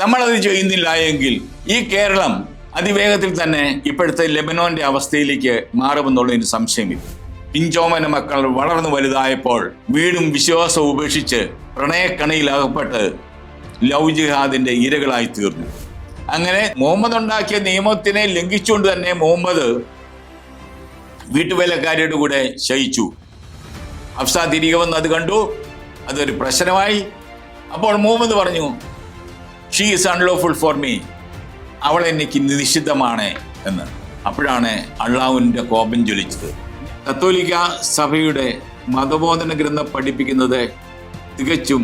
നമ്മളത് ചെയ്യുന്നില്ല എങ്കിൽ ഈ കേരളം അതിവേഗത്തിൽ തന്നെ ഇപ്പോഴത്തെ ലെബനോന്റെ അവസ്ഥയിലേക്ക് മാറുമെന്നുള്ളതിന് സംശയമില്ല. പിഞ്ചോമന മക്കൾ വളർന്നു വലുതായപ്പോൾ വീടും വിശ്വാസവും ഉപേക്ഷിച്ച് പ്രണയക്കണിയിലകപ്പെട്ട് ലവ് ജിഹാദിന്റെ ഇരകളായി തീർന്നു. അങ്ങനെ മുഹമ്മദ് ഉണ്ടാക്കിയ നിയമത്തിനെ ലംഘിച്ചുകൊണ്ട് തന്നെ മുഹമ്മദ് വീട്ടുവേലക്കാരിയുടെ കൂടെ ശയിച്ചു. ഹഫ്സ തിരികെ വന്ന് അത് കണ്ടു, അതൊരു പ്രശ്നമായി. അപ്പോൾ മുഹമ്മദ് പറഞ്ഞു, she is unlawful for me, അവൾ എനിക്ക് നിഷിദ്ധമാണ് എന്ന്. അപ്പോഴാണ് അള്ളാഹുവിൻ്റെ കോപം ജ്വലിച്ചത്. കത്തോലിക്ക സഭയുടെ മതബോധന ഗ്രന്ഥം പഠിപ്പിക്കുന്നത് തികച്ചും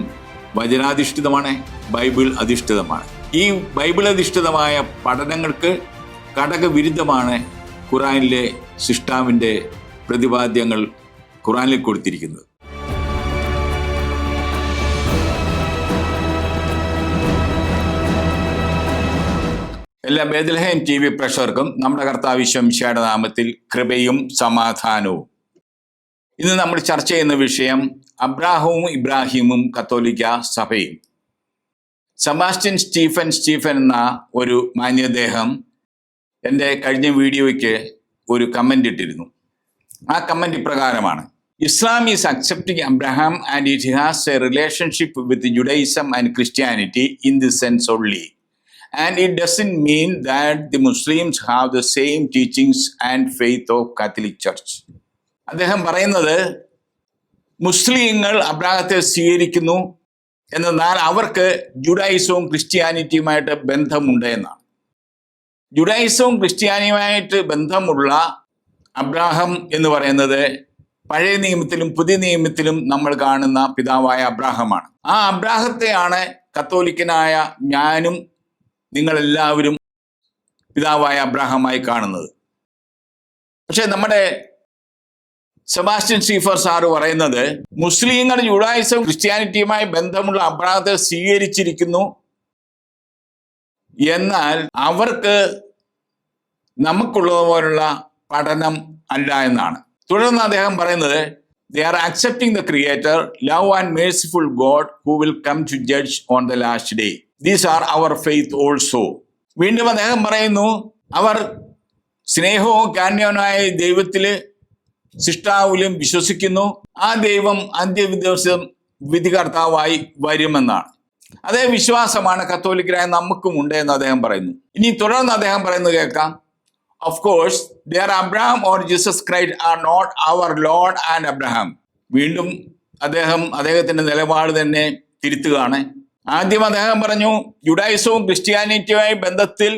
വചനാധിഷ്ഠിതമാണ്, ബൈബിൾ അധിഷ്ഠിതമാണ്. ഈ ബൈബിൾ അധിഷ്ഠിതമായ പഠനങ്ങൾക്ക് ഘടകവിരുദ്ധമാണ് ഖുറാനിലെ സൃഷ്ടാവിൻ്റെ പ്രതിപാദ്യങ്ങൾ ഖുറാനിൽ കൊടുത്തിരിക്കുന്നത്. എല്ലാ ബേത്ലഹേം TV പ്രേക്ഷകർക്കും നമ്മുടെ കർത്താവ് ഈശോ മിശിഹായുടെ നാമത്തിൽ കൃപയും സമാധാനവും. ഇന്ന് നമ്മൾ ചർച്ച ചെയ്യുന്ന വിഷയം അബ്രാഹവും ഇബ്രാഹിമും കത്തോലിക്ക സഭയും. സെബാസ്റ്റ്യൻ സ്റ്റീഫൻ എന്ന ഒരു മാന്യദേഹം എൻ്റെ കഴിഞ്ഞ വീഡിയോയ്ക്ക് ഒരു കമൻ്റ് ഇട്ടിരുന്നു. ആ കമൻ്റ് ഇപ്രകാരമാണ്: ഇസ്ലാം is accepting Abraham and it has A relationship with ജുഡൈസം and Christianity in the sense only. And it doesn't mean that the Muslims have the same teachings and faith of Catholic Church. അദ്ദേഹം പറയുന്നത് മുസ്ലിങ്ങൾ അബ്രാഹത്തെ സ്വീകരിക്കുന്നു എന്നാൽ അവർക്ക് ജുഡൈസവും ക്രിസ്ത്യാനിറ്റിയുമായിട്ട് ബന്ധമുണ്ട് എന്നാണ്. ജുഡൈസവും ക്രിസ്ത്യാനിയുമായിട്ട് ബന്ധമുള്ള Abraham എന്ന് പറയുന്നത് പഴയ നിയമത്തിലും പുതിയ നിയമത്തിലും നമ്മൾ കാണുന്ന പിതാവായ അബ്രാഹമാണ്. ആ അബ്രാഹത്തെയാണ് കത്തോലിക്കനായ ഞാനും നിങ്ങളെല്ലാവരും പിതാവായ അബ്രാഹമായി കാണുന്നത്. പക്ഷെ നമ്മുടെ സെബാസ്റ്റ്യൻ സ്റ്റീഫൻ സാറ് പറയുന്നത് മുസ്ലിങ്ങൾ ജുഡായിസം ക്രിസ്ത്യാനിറ്റിയുമായി ബന്ധമുള്ള അബ്രാഹത്തെ സ്വീകരിച്ചിരിക്കുന്നു, എന്നാൽ അവർക്ക് നമുക്കുള്ളതുപോലുള്ള പഠനം അല്ല എന്നാണ്. തുടർന്ന് അദ്ദേഹം പറയുന്നത് they are accepting the creator, love and merciful God who will come to judge on the last day. These are our faith also. വീണ്ടും അദ്ദേഹം പറയുന്നു, അവർ സ്നേഹവും കാരുണ്യവനായ ദൈവത്തില് സൃഷ്ടാവിലും വിശ്വസിക്കുന്നു, ആ ദൈവം അന്ത്യദിവസം വിധികർത്താവായി വരുമെന്നാണ്. അതേ വിശ്വാസമാണ് കത്തോലിക്കരായ നമുക്കും ഉണ്ട് എന്ന് അദ്ദേഹം പറയുന്നു. ഇനി തുടർന്ന് അദ്ദേഹം പറയുന്നത് കേൾക്കാം. Of course, their Abraham or Jesus Christ are not our Lord and Abraham. വീണ്ടും അദ്ദേഹത്തിന്റെ നിലപാട് തന്നെ തിരുത്തുകയാണ്. ആദ്യം അദ്ദേഹം പറഞ്ഞു ജുഡൈസവും ക്രിസ്ത്യാനിറ്റിയുമായി ബന്ധത്തിൽ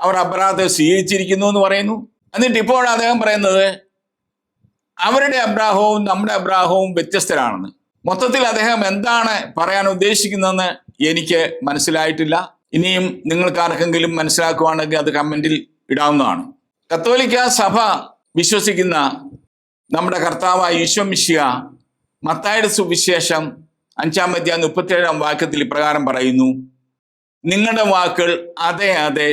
അവർ അബ്രാഹത്തെ സ്വീകരിച്ചിരിക്കുന്നു എന്ന് പറയുന്നു. എന്നിട്ട് ഇപ്പോൾ അദ്ദേഹം പറയുന്നത് അവരുടെ അബ്രാഹവും നമ്മുടെ അബ്രാഹവും വ്യത്യസ്തരാണെന്ന്. മൊത്തത്തിൽ അദ്ദേഹം എന്താണ് പറയാൻ ഉദ്ദേശിക്കുന്നതെന്ന് എനിക്ക് മനസ്സിലായിട്ടില്ല. ഇനിയും നിങ്ങൾക്കാർക്കെങ്കിലും മനസ്സിലാക്കുവാണെങ്കിൽ അത് കമന്റിൽ ഇടാവുന്നതാണ്. കത്തോലിക്ക സഭ വിശ്വസിക്കുന്ന നമ്മുടെ കർത്താവായ ഈശോ മിശിഹാ മത്തായിയുടെ സുവിശേഷം 5-ാം അധ്യായം 37-ാം വാക്യത്തിൽ ഇപ്രകാരം പറയുന്നു: നിങ്ങളുടെ വാക്കുകൾ അതെ അതെ,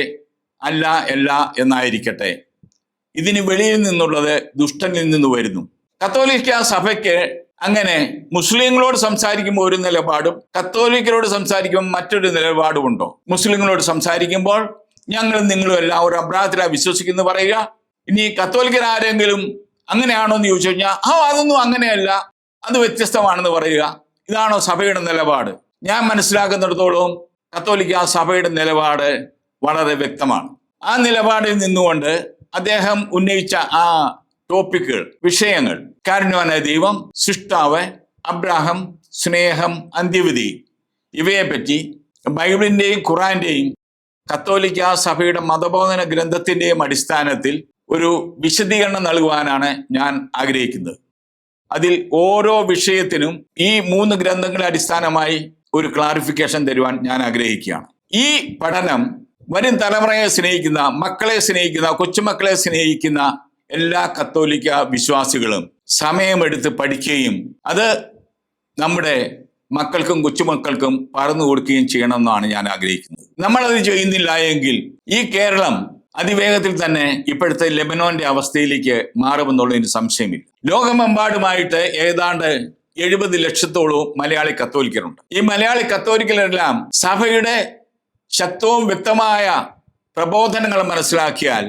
അല്ല അല്ല എന്നായിരിക്കട്ടെ. ഇതിന് വെളിയിൽ നിന്നുള്ളത് ദുഷ്ടനിൽ നിന്ന് വരുന്നു. കത്തോലിക്ക സഭയ്ക്ക് അങ്ങനെ മുസ്ലിങ്ങളോട് സംസാരിക്കുമ്പോൾ ഒരു നിലപാടും കത്തോലിക്കരോട് സംസാരിക്കുമ്പോൾ മറ്റൊരു നിലപാടും ഉണ്ടോ? മുസ്ലിങ്ങളോട് സംസാരിക്കുമ്പോൾ ഞങ്ങളും നിങ്ങളും എല്ലാവരും അബ്രാഹത്തിലാണ് വിശ്വസിക്കുന്നു പറയുക. ഇനി കത്തോലിക്കരാരെങ്കിലും അങ്ങനെയാണോ എന്ന് ചോദിച്ചു കഴിഞ്ഞാൽ അതൊന്നും അങ്ങനെയല്ല, അത് വ്യത്യസ്തമാണെന്ന് പറയുക. ഇതാണോ സഭയുടെ നിലപാട്? ഞാൻ മനസ്സിലാക്കുന്നിടത്തോളം കത്തോലിക്ക സഭയുടെ നിലപാട് വളരെ വ്യക്തമാണ്. ആ നിലപാടിൽ നിന്നുകൊണ്ട് അദ്ദേഹം ഉന്നയിച്ച ആ ടോപ്പിക്കുകൾ, വിഷയങ്ങൾ, കാരുണ്യവാനായ ദൈവം, സൃഷ്ടാവ്, അബ്രാഹം, സ്നേഹം, അന്ത്യവിധി, ഇവയെപ്പറ്റി ബൈബിളിന്റെയും ഖുറാന്റെയും കത്തോലിക്ക സഭയുടെ മതബോധന ഗ്രന്ഥത്തിന്റെയും അടിസ്ഥാനത്തിൽ ഒരു വിശദീകരണം നൽകുവാനാണ് ഞാൻ ആഗ്രഹിക്കുന്നത്. അതിൽ ഓരോ വിഷയത്തിനും ഈ 3 ഗ്രന്ഥങ്ങളെ അടിസ്ഥാനമായി ഒരു ക്ലാരിഫിക്കേഷൻ തരുവാൻ ഞാൻ ആഗ്രഹിക്കുകയാണ്. ഈ പഠനം വരും തലമുറയെ സ്നേഹിക്കുന്ന, മക്കളെ സ്നേഹിക്കുന്ന, കൊച്ചുമക്കളെ സ്നേഹിക്കുന്ന എല്ലാ കത്തോലിക്ക വിശ്വാസികളും സമയമെടുത്ത് പഠിക്കുകയും അത് നമ്മുടെ മക്കൾക്കും കൊച്ചുമക്കൾക്കും പറഞ്ഞു കൊടുക്കുകയും ചെയ്യണമെന്നാണ് ഞാൻ ആഗ്രഹിക്കുന്നത്. നമ്മളത് ചെയ്യുന്നില്ല എങ്കിൽ ഈ കേരളം അതിവേഗത്തിൽ തന്നെ ഇപ്പോഴത്തെ ലെബനോന്റെ അവസ്ഥയിലേക്ക് മാറുമെന്നുള്ളതിന് സംശയമില്ല. ലോകമെമ്പാടുമായിട്ട് ഏതാണ്ട് 70 ലക്ഷത്തോളം മലയാളി കത്തോലിക്കരുണ്ട്. ഈ മലയാളി കത്തോലിക്കരെല്ലാം സഭയുടെ ശക്തവും വ്യക്തമായ പ്രബോധനങ്ങൾ മനസ്സിലാക്കിയാൽ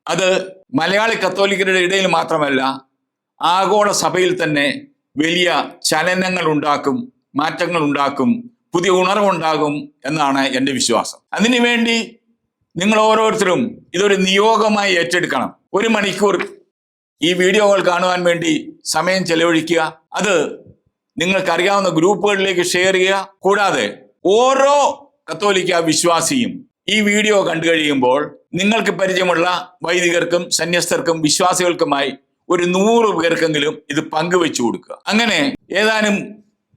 അത് മലയാളി കത്തോലിക്കരുടെ ഇടയിൽ മാത്രമല്ല, ആഗോള സഭയിൽ തന്നെ വലിയ ചലനങ്ങൾ ഉണ്ടാക്കും, മാറ്റങ്ങൾ ഉണ്ടാക്കും, പുതിയ ഉണർവുണ്ടാകും എന്നാണ് എൻ്റെ വിശ്വാസം. അതിനുവേണ്ടി നിങ്ങൾ ഓരോരുത്തരും ഇതൊരു നിയോഗമായി ഏറ്റെടുക്കണം. 1 മണിക്കൂർ ഈ വീഡിയോകൾ കാണുവാൻ വേണ്ടി സമയം ചെലവഴിക്കുക. അത് നിങ്ങൾക്കറിയാവുന്ന ഗ്രൂപ്പുകളിലേക്ക് ഷെയർ ചെയ്യുക. കൂടാതെ ഓരോ കത്തോലിക്ക വിശ്വാസിയും ഈ വീഡിയോ കണ്ടു കഴിയുമ്പോൾ നിങ്ങൾക്ക് പരിചയമുള്ള വൈദികർക്കും സന്യസ്തർക്കും വിശ്വാസികൾക്കുമായി ഒരു 100 പേർക്കെങ്കിലും ഇത് പങ്കുവെച്ചു കൊടുക്കുക. അങ്ങനെ ഏതാനും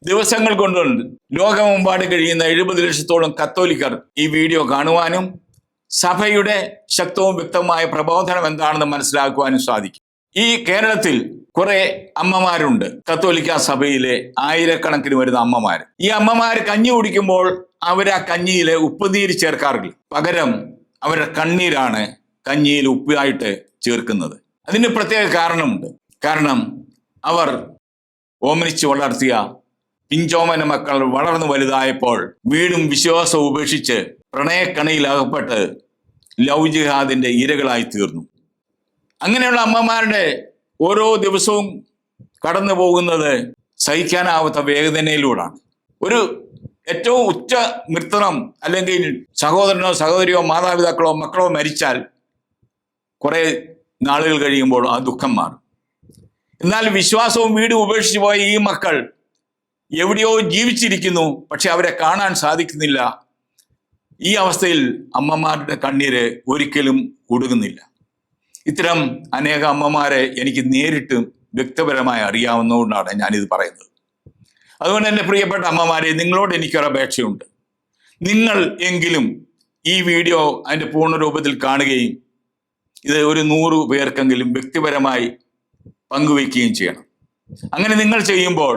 ദിവസങ്ങൾ കൊണ്ട് ലോകമെമ്പാടും കഴിയുന്ന 70 ലക്ഷത്തോളം കത്തോലിക്കർ ഈ വീഡിയോ കാണുവാനും സഭയുടെ ശക്തവും വ്യക്തവുമായ പ്രബോധനം എന്താണെന്ന് മനസ്സിലാക്കുവാനും സാധിക്കും. ഈ കേരളത്തിൽ കുറെ അമ്മമാരുണ്ട്, കത്തോലിക്ക സഭയിലെ ആയിരക്കണക്കിന് വരുന്ന അമ്മമാർ. ഈ അമ്മമാർ കഞ്ഞി കുടിക്കുമ്പോൾ അവർ ആ കഞ്ഞിയിലെ ഉപ്പുനീര് ചേർക്കാറില്ല. പകരം അവരുടെ കണ്ണീരാണ് കഞ്ഞിയിൽ ഉപ്പായിട്ട് ചേർക്കുന്നത്. അതിന് പ്രത്യേക കാരണമുണ്ട്. കാരണം അവർ ഓമനിച്ച് വളർത്തിയ പിഞ്ചോമന മക്കൾ വളർന്നു വലുതായപ്പോൾ വീടും വിശ്വാസവും ഉപേക്ഷിച്ച് പ്രണയക്കണിയിലകപ്പെട്ട് ലവ് ജിഹാദിന്റെ ഇരകളായി തീർന്നു. അങ്ങനെയുള്ള അമ്മമാരുടെ ഓരോ ദിവസവും കടന്നു പോകുന്നത് സഹിക്കാനാവാത്ത വേദനയിലൂടെയാണ്. ഒരു ഏറ്റവും ഉച്ച മിത്രം അല്ലെങ്കിൽ സഹോദരനോ സഹോദരിയോ മാതാപിതാക്കളോ മക്കളോ മരിച്ചാൽ കുറെ നാളുകൾ കഴിയുമ്പോൾ ആ ദുഃഖം മാറും. എന്നാൽ വിശ്വാസവും വീടും ഉപേക്ഷിച്ച് പോയ ഈ മക്കൾ എവിടെയോ ജീവിച്ചിരിക്കുന്നു, പക്ഷെ അവരെ കാണാൻ സാധിക്കുന്നില്ല. ഈ അവസ്ഥയിൽ അമ്മമാരുടെ കണ്ണീര് ഒരിക്കലും ഒടുങ്ങുന്നില്ല. ഇത്തരം അനേക അമ്മമാരെ എനിക്ക് നേരിട്ട് വ്യക്തിപരമായി അറിയാവുന്നതുകൊണ്ടാണ് ഞാനിത് പറയുന്നത്. അതുകൊണ്ട് എൻ്റെ പ്രിയപ്പെട്ട അമ്മമാരെ, നിങ്ങളോട് എനിക്കൊരപേക്ഷയുണ്ട്. നിങ്ങൾ എങ്കിലും ഈ വീഡിയോ അതിൻ്റെ പൂർണ്ണരൂപത്തിൽ കാണുകയും ഇത് ഒരു 100 പേർക്കെങ്കിലും വ്യക്തിപരമായി പങ്കുവയ്ക്കുകയും ചെയ്യണം. അങ്ങനെ നിങ്ങൾ ചെയ്യുമ്പോൾ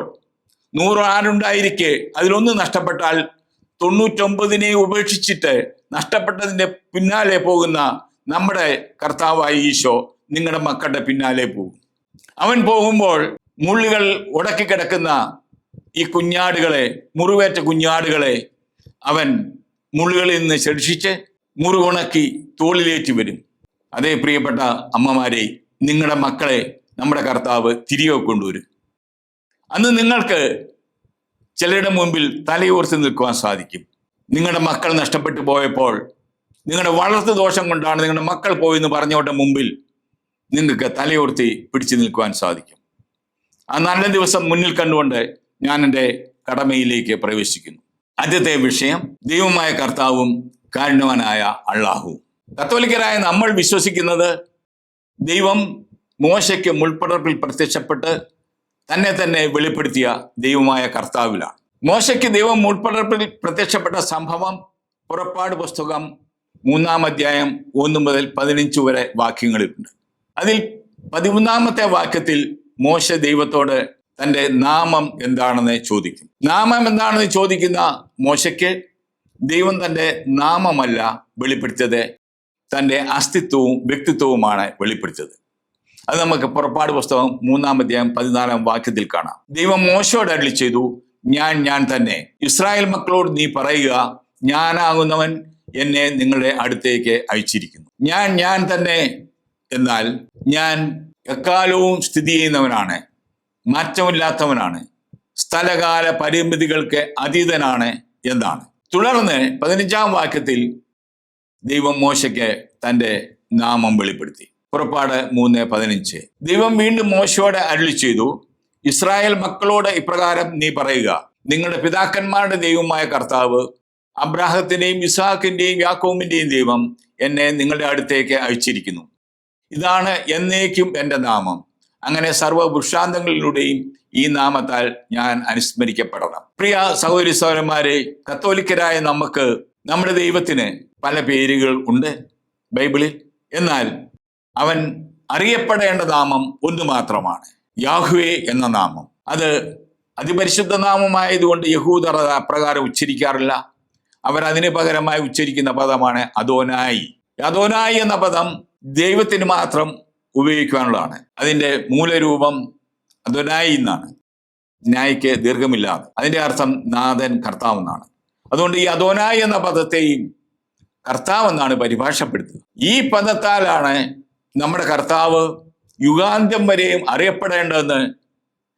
100 ആരുണ്ടായിരിക്കെ അതിലൊന്ന് നഷ്ടപ്പെട്ടാൽ 99നെ ഉപേക്ഷിച്ചിട്ട് നഷ്ടപ്പെട്ടതിൻ്റെ പിന്നാലെ പോകുന്ന നമ്മുടെ കർത്താവായ ഈശോ നിങ്ങളുടെ മക്കളുടെ പിന്നാലെ പോകും. അവൻ പോകുമ്പോൾ മുള്ളുകൾ ഉടക്കി കിടക്കുന്ന ഈ കുഞ്ഞാടുകളെ, മുറിവേറ്റ കുഞ്ഞാടുകളെ അവൻ മുള്ളുകളിൽ നിന്ന് ശിക്ഷിച്ച് മുറിവുണക്കി തോളിലേറ്റി വരും. അതേ പ്രിയപ്പെട്ട അമ്മമാരെ, നിങ്ങളുടെ മക്കളെ നമ്മുടെ കർത്താവ് തിരികെ കൊണ്ടുവരും. അന്ന് നിങ്ങൾക്ക് ചിലരുടെ മുൻപിൽ തലയുയർത്തി നിൽക്കുവാൻ സാധിക്കും. നിങ്ങളുടെ മക്കൾ നഷ്ടപ്പെട്ടു പോയപ്പോൾ നിങ്ങളുടെ വളർത്തു ദോഷം കൊണ്ടാണ് നിങ്ങളുടെ മക്കൾ പോയെന്ന് പറഞ്ഞവരുടെ മുമ്പിൽ നിങ്ങൾക്ക് തലയുയർത്തി പിടിച്ചു നിൽക്കുവാൻ സാധിക്കും. ആ നല്ല ദിവസം മുന്നിൽ കണ്ടുകൊണ്ട് ഞാൻ എൻ്റെ കടമയിലേക്ക് പ്രവേശിക്കുന്നു. ആദ്യത്തെ വിഷയം ദൈവമായ കർത്താവും കാരുണ്യവാനായ അല്ലാഹുവും. കത്തോലിക്കരായ നമ്മൾ വിശ്വസിക്കുന്നത് ദൈവം മോശയ്ക്ക് മുൾപ്പടർപ്പിൽ പ്രത്യക്ഷപ്പെട്ട് തന്നെ വെളിപ്പെടുത്തിയ ദൈവമായ കർത്താവിലാണ്. മോശയ്ക്ക് ദൈവം മുൾപ്പടർപ്പിൽ പ്രത്യക്ഷപ്പെട്ട സംഭവം പുറപ്പാട് പുസ്തകം 3-ാം അധ്യായം 1 മുതൽ 15 വരെ വാക്യങ്ങളിലുണ്ട്. അതിൽ 13-ാമത്തെ വാക്യത്തിൽ മോശ ദൈവത്തോട് തൻ്റെ നാമം എന്താണെന്ന് ചോദിക്കും. നാമം എന്താണെന്ന് ചോദിക്കുന്ന മോശയ്ക്ക് ദൈവം തൻ്റെ നാമമല്ല വെളിപ്പെടുത്തിയത്, തൻ്റെ അസ്തിത്വവും വ്യക്തിത്വവുമാണ് വെളിപ്പെടുത്തിയത്. അത് നമുക്ക് പുറപ്പാട് പുസ്തകം 3-ാം അധ്യായം 14-ാം വാക്യത്തിൽ കാണാം. ദൈവം മോശയോട് അരുളി ചെയ്തു, ഞാൻ തന്നെ. ഇസ്രായേൽ മക്കളോട് നീ പറയുക, ഞാനാകുന്നവൻ എന്നെ നിങ്ങളുടെ അടുത്തേക്ക് അയച്ചിരിക്കുന്നു. ഞാൻ തന്നെ എന്നാൽ ഞാൻ എക്കാലവും സ്ഥിതി ചെയ്യുന്നവനാണ്, മാറ്റമില്ലാത്തവനാണ്, സ്ഥലകാല പരിമിതികൾക്ക് അതീതനാണ് എന്നാണ്. തുടർന്ന് 15-ാം വാക്യത്തിൽ ദൈവം മോശയ്ക്ക് തൻ്റെ നാമം വെളിപ്പെടുത്തി. പുറപ്പാട് 3:15. ദൈവം വീണ്ടും മോശയോട് അരുളി ചെയ്തു, ഇസ്രായേൽ മക്കളോട് ഇപ്രകാരം നീ പറയുക, നിങ്ങളുടെ പിതാക്കന്മാരുടെ ദൈവമായ കർത്താവ്, അബ്രാഹത്തിന്റെയും ഇസ്ഹാക്കിന്റെയും യാക്കോബിന്റെയും ദൈവം എന്നെ നിങ്ങളുടെ അടുത്തേക്ക് അയച്ചിരിക്കുന്നു. ഇതാണ് എന്നേക്കും എൻ്റെ നാമം. അങ്ങനെ സർവ്വവൃഷാന്തങ്ങളിലൂടെയും ഈ നാമത്താൽ ഞാൻ അനുസ്മരിക്കപ്പെടണം. പ്രിയ സഹോദരി സഹോദരന്മാരെ, കത്തോലിക്കരായ നമുക്ക് നമ്മുടെ ദൈവത്തിന് പല പേരുകൾ ഉണ്ട് ബൈബിളിൽ. എന്നാൽ അവൻ അറിയപ്പെടേണ്ട നാമം ഒന്ന് മാത്രമാണ്, യാഹ്വേ എന്ന നാമം. അത് അതിപരിശുദ്ധ നാമമായതുകൊണ്ട് യഹൂദർ അപ്രകാരം ഉച്ചരിക്കാറില്ല. അവർ അതിന് പകരമായി ഉച്ചരിക്കുന്ന പദമാണ് അദോനായി. അദോനായി എന്ന പദം ദൈവത്തിന് മാത്രം ഉപയോഗിക്കുവാനുള്ളതാണ്. അതിൻ്റെ മൂലരൂപം അദോനായി എന്നാണ്. നായിക്ക് ദീർഘമില്ലാതെ. അതിൻ്റെ അർത്ഥം നാഥൻ, കർത്താവ് എന്നാണ്. അതുകൊണ്ട് ഈ അദോനായി എന്ന പദത്തെയും കർത്താവ് എന്നാണ് പരിഭാഷപ്പെടുത്തുന്നത്. ഈ പദത്താലാണ് നമ്മുടെ കർത്താവ് യുഗാന്ത്യം വരെയും അറിയപ്പെടേണ്ടതെന്ന്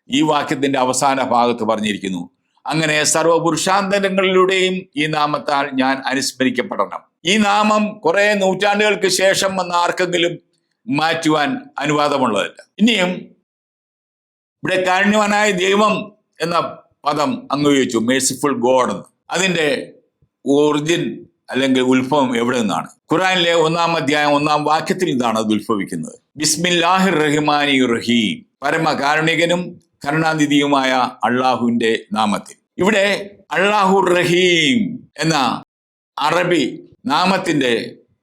ഈ വാക്യത്തിന്റെ അവസാന ഭാഗത്ത് പറഞ്ഞിരിക്കുന്നു. അങ്ങനെ സർവപുരുഷാന്തരങ്ങളിലൂടെയും ഈ നാമത്താൽ ഞാൻ അനുസ്മരിക്കപ്പെടണം. ഈ നാമം കുറെ നൂറ്റാണ്ടുകൾക്ക് ശേഷം വന്ന ആർക്കെങ്കിലും മാറ്റുവാൻ അനുവാദമുള്ളതല്ല. ഇനിയും ഇവിടെ കാരുണ്യവാനായ ദൈവം എന്ന പദം അങ്ങ് ഉപയോഗിച്ചു, മേഴ്സിഫുൾ ഗോഡ് എന്ന്. അതിന്റെ ഒറിജിൻ അല്ലെങ്കിൽ ഉത്ഭവം എവിടെ നിന്നാണ്? ഖുറാനിലെ 1-ാം അധ്യായം 1-ാം വാക്യത്തിൽ നിന്നാണ് അത് ഉത്ഭവിക്കുന്നത്. ബിസ്മില്ലാഹിർ റഹ്മാനി റഹീം, പരമകാരുണികനും കരുണാനിധിയുമായ അള്ളാഹുവിന്റെ നാമത്തിൽ. ഇവിടെ അള്ളാഹു റഹീം എന്ന അറബി നാമത്തിന്റെ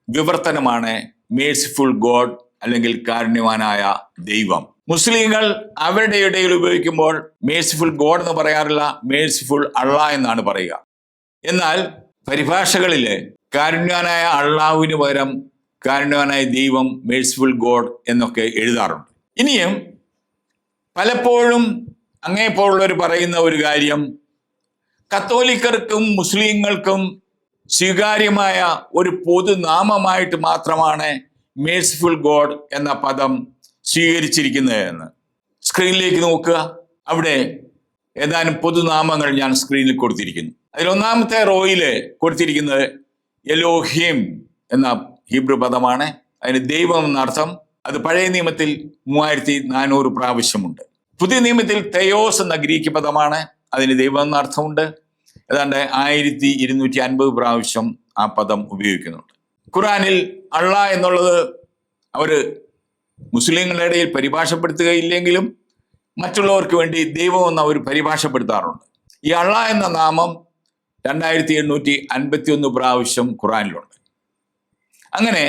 വിവർത്തനമാണ് മേഴ്സിഫുൾ ഗോഡ് അല്ലെങ്കിൽ കാരുണ്യവാനായ ദൈവം. മുസ്ലിങ്ങൾ അവരുടെ ഇടയിൽ ഉപയോഗിക്കുമ്പോൾ മേഴ്സിഫുൾ ഗോഡ് എന്ന് പറയാറില്ല, മേഴ്സിഫുൾ അള്ളാ എന്നാണ് പറയുക. എന്നാൽ പരിഭാഷകളില് കാരുണ്യവാനായ അള്ളാഹുവിന് പകരം കാരുണ്യവാനായ ദൈവം, മേഴ്സിഫുൾ ഗോഡ് എന്നൊക്കെ എഴുതാറുണ്ട്. ഇനിയും പലപ്പോഴും അങ്ങേപ്പോലുള്ളവർ പറയുന്ന ഒരു കാര്യം, കത്തോലിക്കർക്കും മുസ്ലിങ്ങൾക്കും സ്വീകാര്യമായ ഒരു പൊതുനാമമായിട്ട് മാത്രമാണ് മേഴ്സിഫുൾ ഗോഡ് എന്ന പദം സ്വീകരിച്ചിരിക്കുന്നത് എന്ന്. സ്ക്രീനിലേക്ക് നോക്കുക. അവിടെ ഏതാനും പൊതുനാമങ്ങൾ ഞാൻ സ്ക്രീനിൽ കൊടുത്തിരിക്കുന്നു. അതിൽ 1-ാമത്തെ റോയില് കൊടുത്തിരിക്കുന്നത് എലോഹിം എന്ന ഹീബ്രു പദമാണ്. അതിന് ദൈവം എന്നർത്ഥം. അത് പഴയ നിയമത്തിൽ 3400 പ്രാവശ്യമുണ്ട്. പുതിയ നിയമത്തിൽ തെയോസ് എന്ന ഗ്രീക്ക് പദമാണ്. അതിന് ദൈവം എന്ന അർത്ഥമുണ്ട്. ഏതാണ്ട് 1250 പ്രാവശ്യം ആ പദം ഉപയോഗിക്കുന്നുണ്ട്. ഖുറാനിൽ അള്ളാ എന്നുള്ളത് അവര് മുസ്ലിങ്ങളുടെ ഇടയിൽ പരിഭാഷപ്പെടുത്തുകയില്ലെങ്കിലും മറ്റുള്ളവർക്ക് വേണ്ടി ദൈവം എന്ന് അവർ പരിഭാഷപ്പെടുത്താറുണ്ട്. ഈ അള്ളാ എന്ന നാമം 2851 പ്രാവശ്യം ഖുറാനിലുണ്ട്. അങ്ങനെ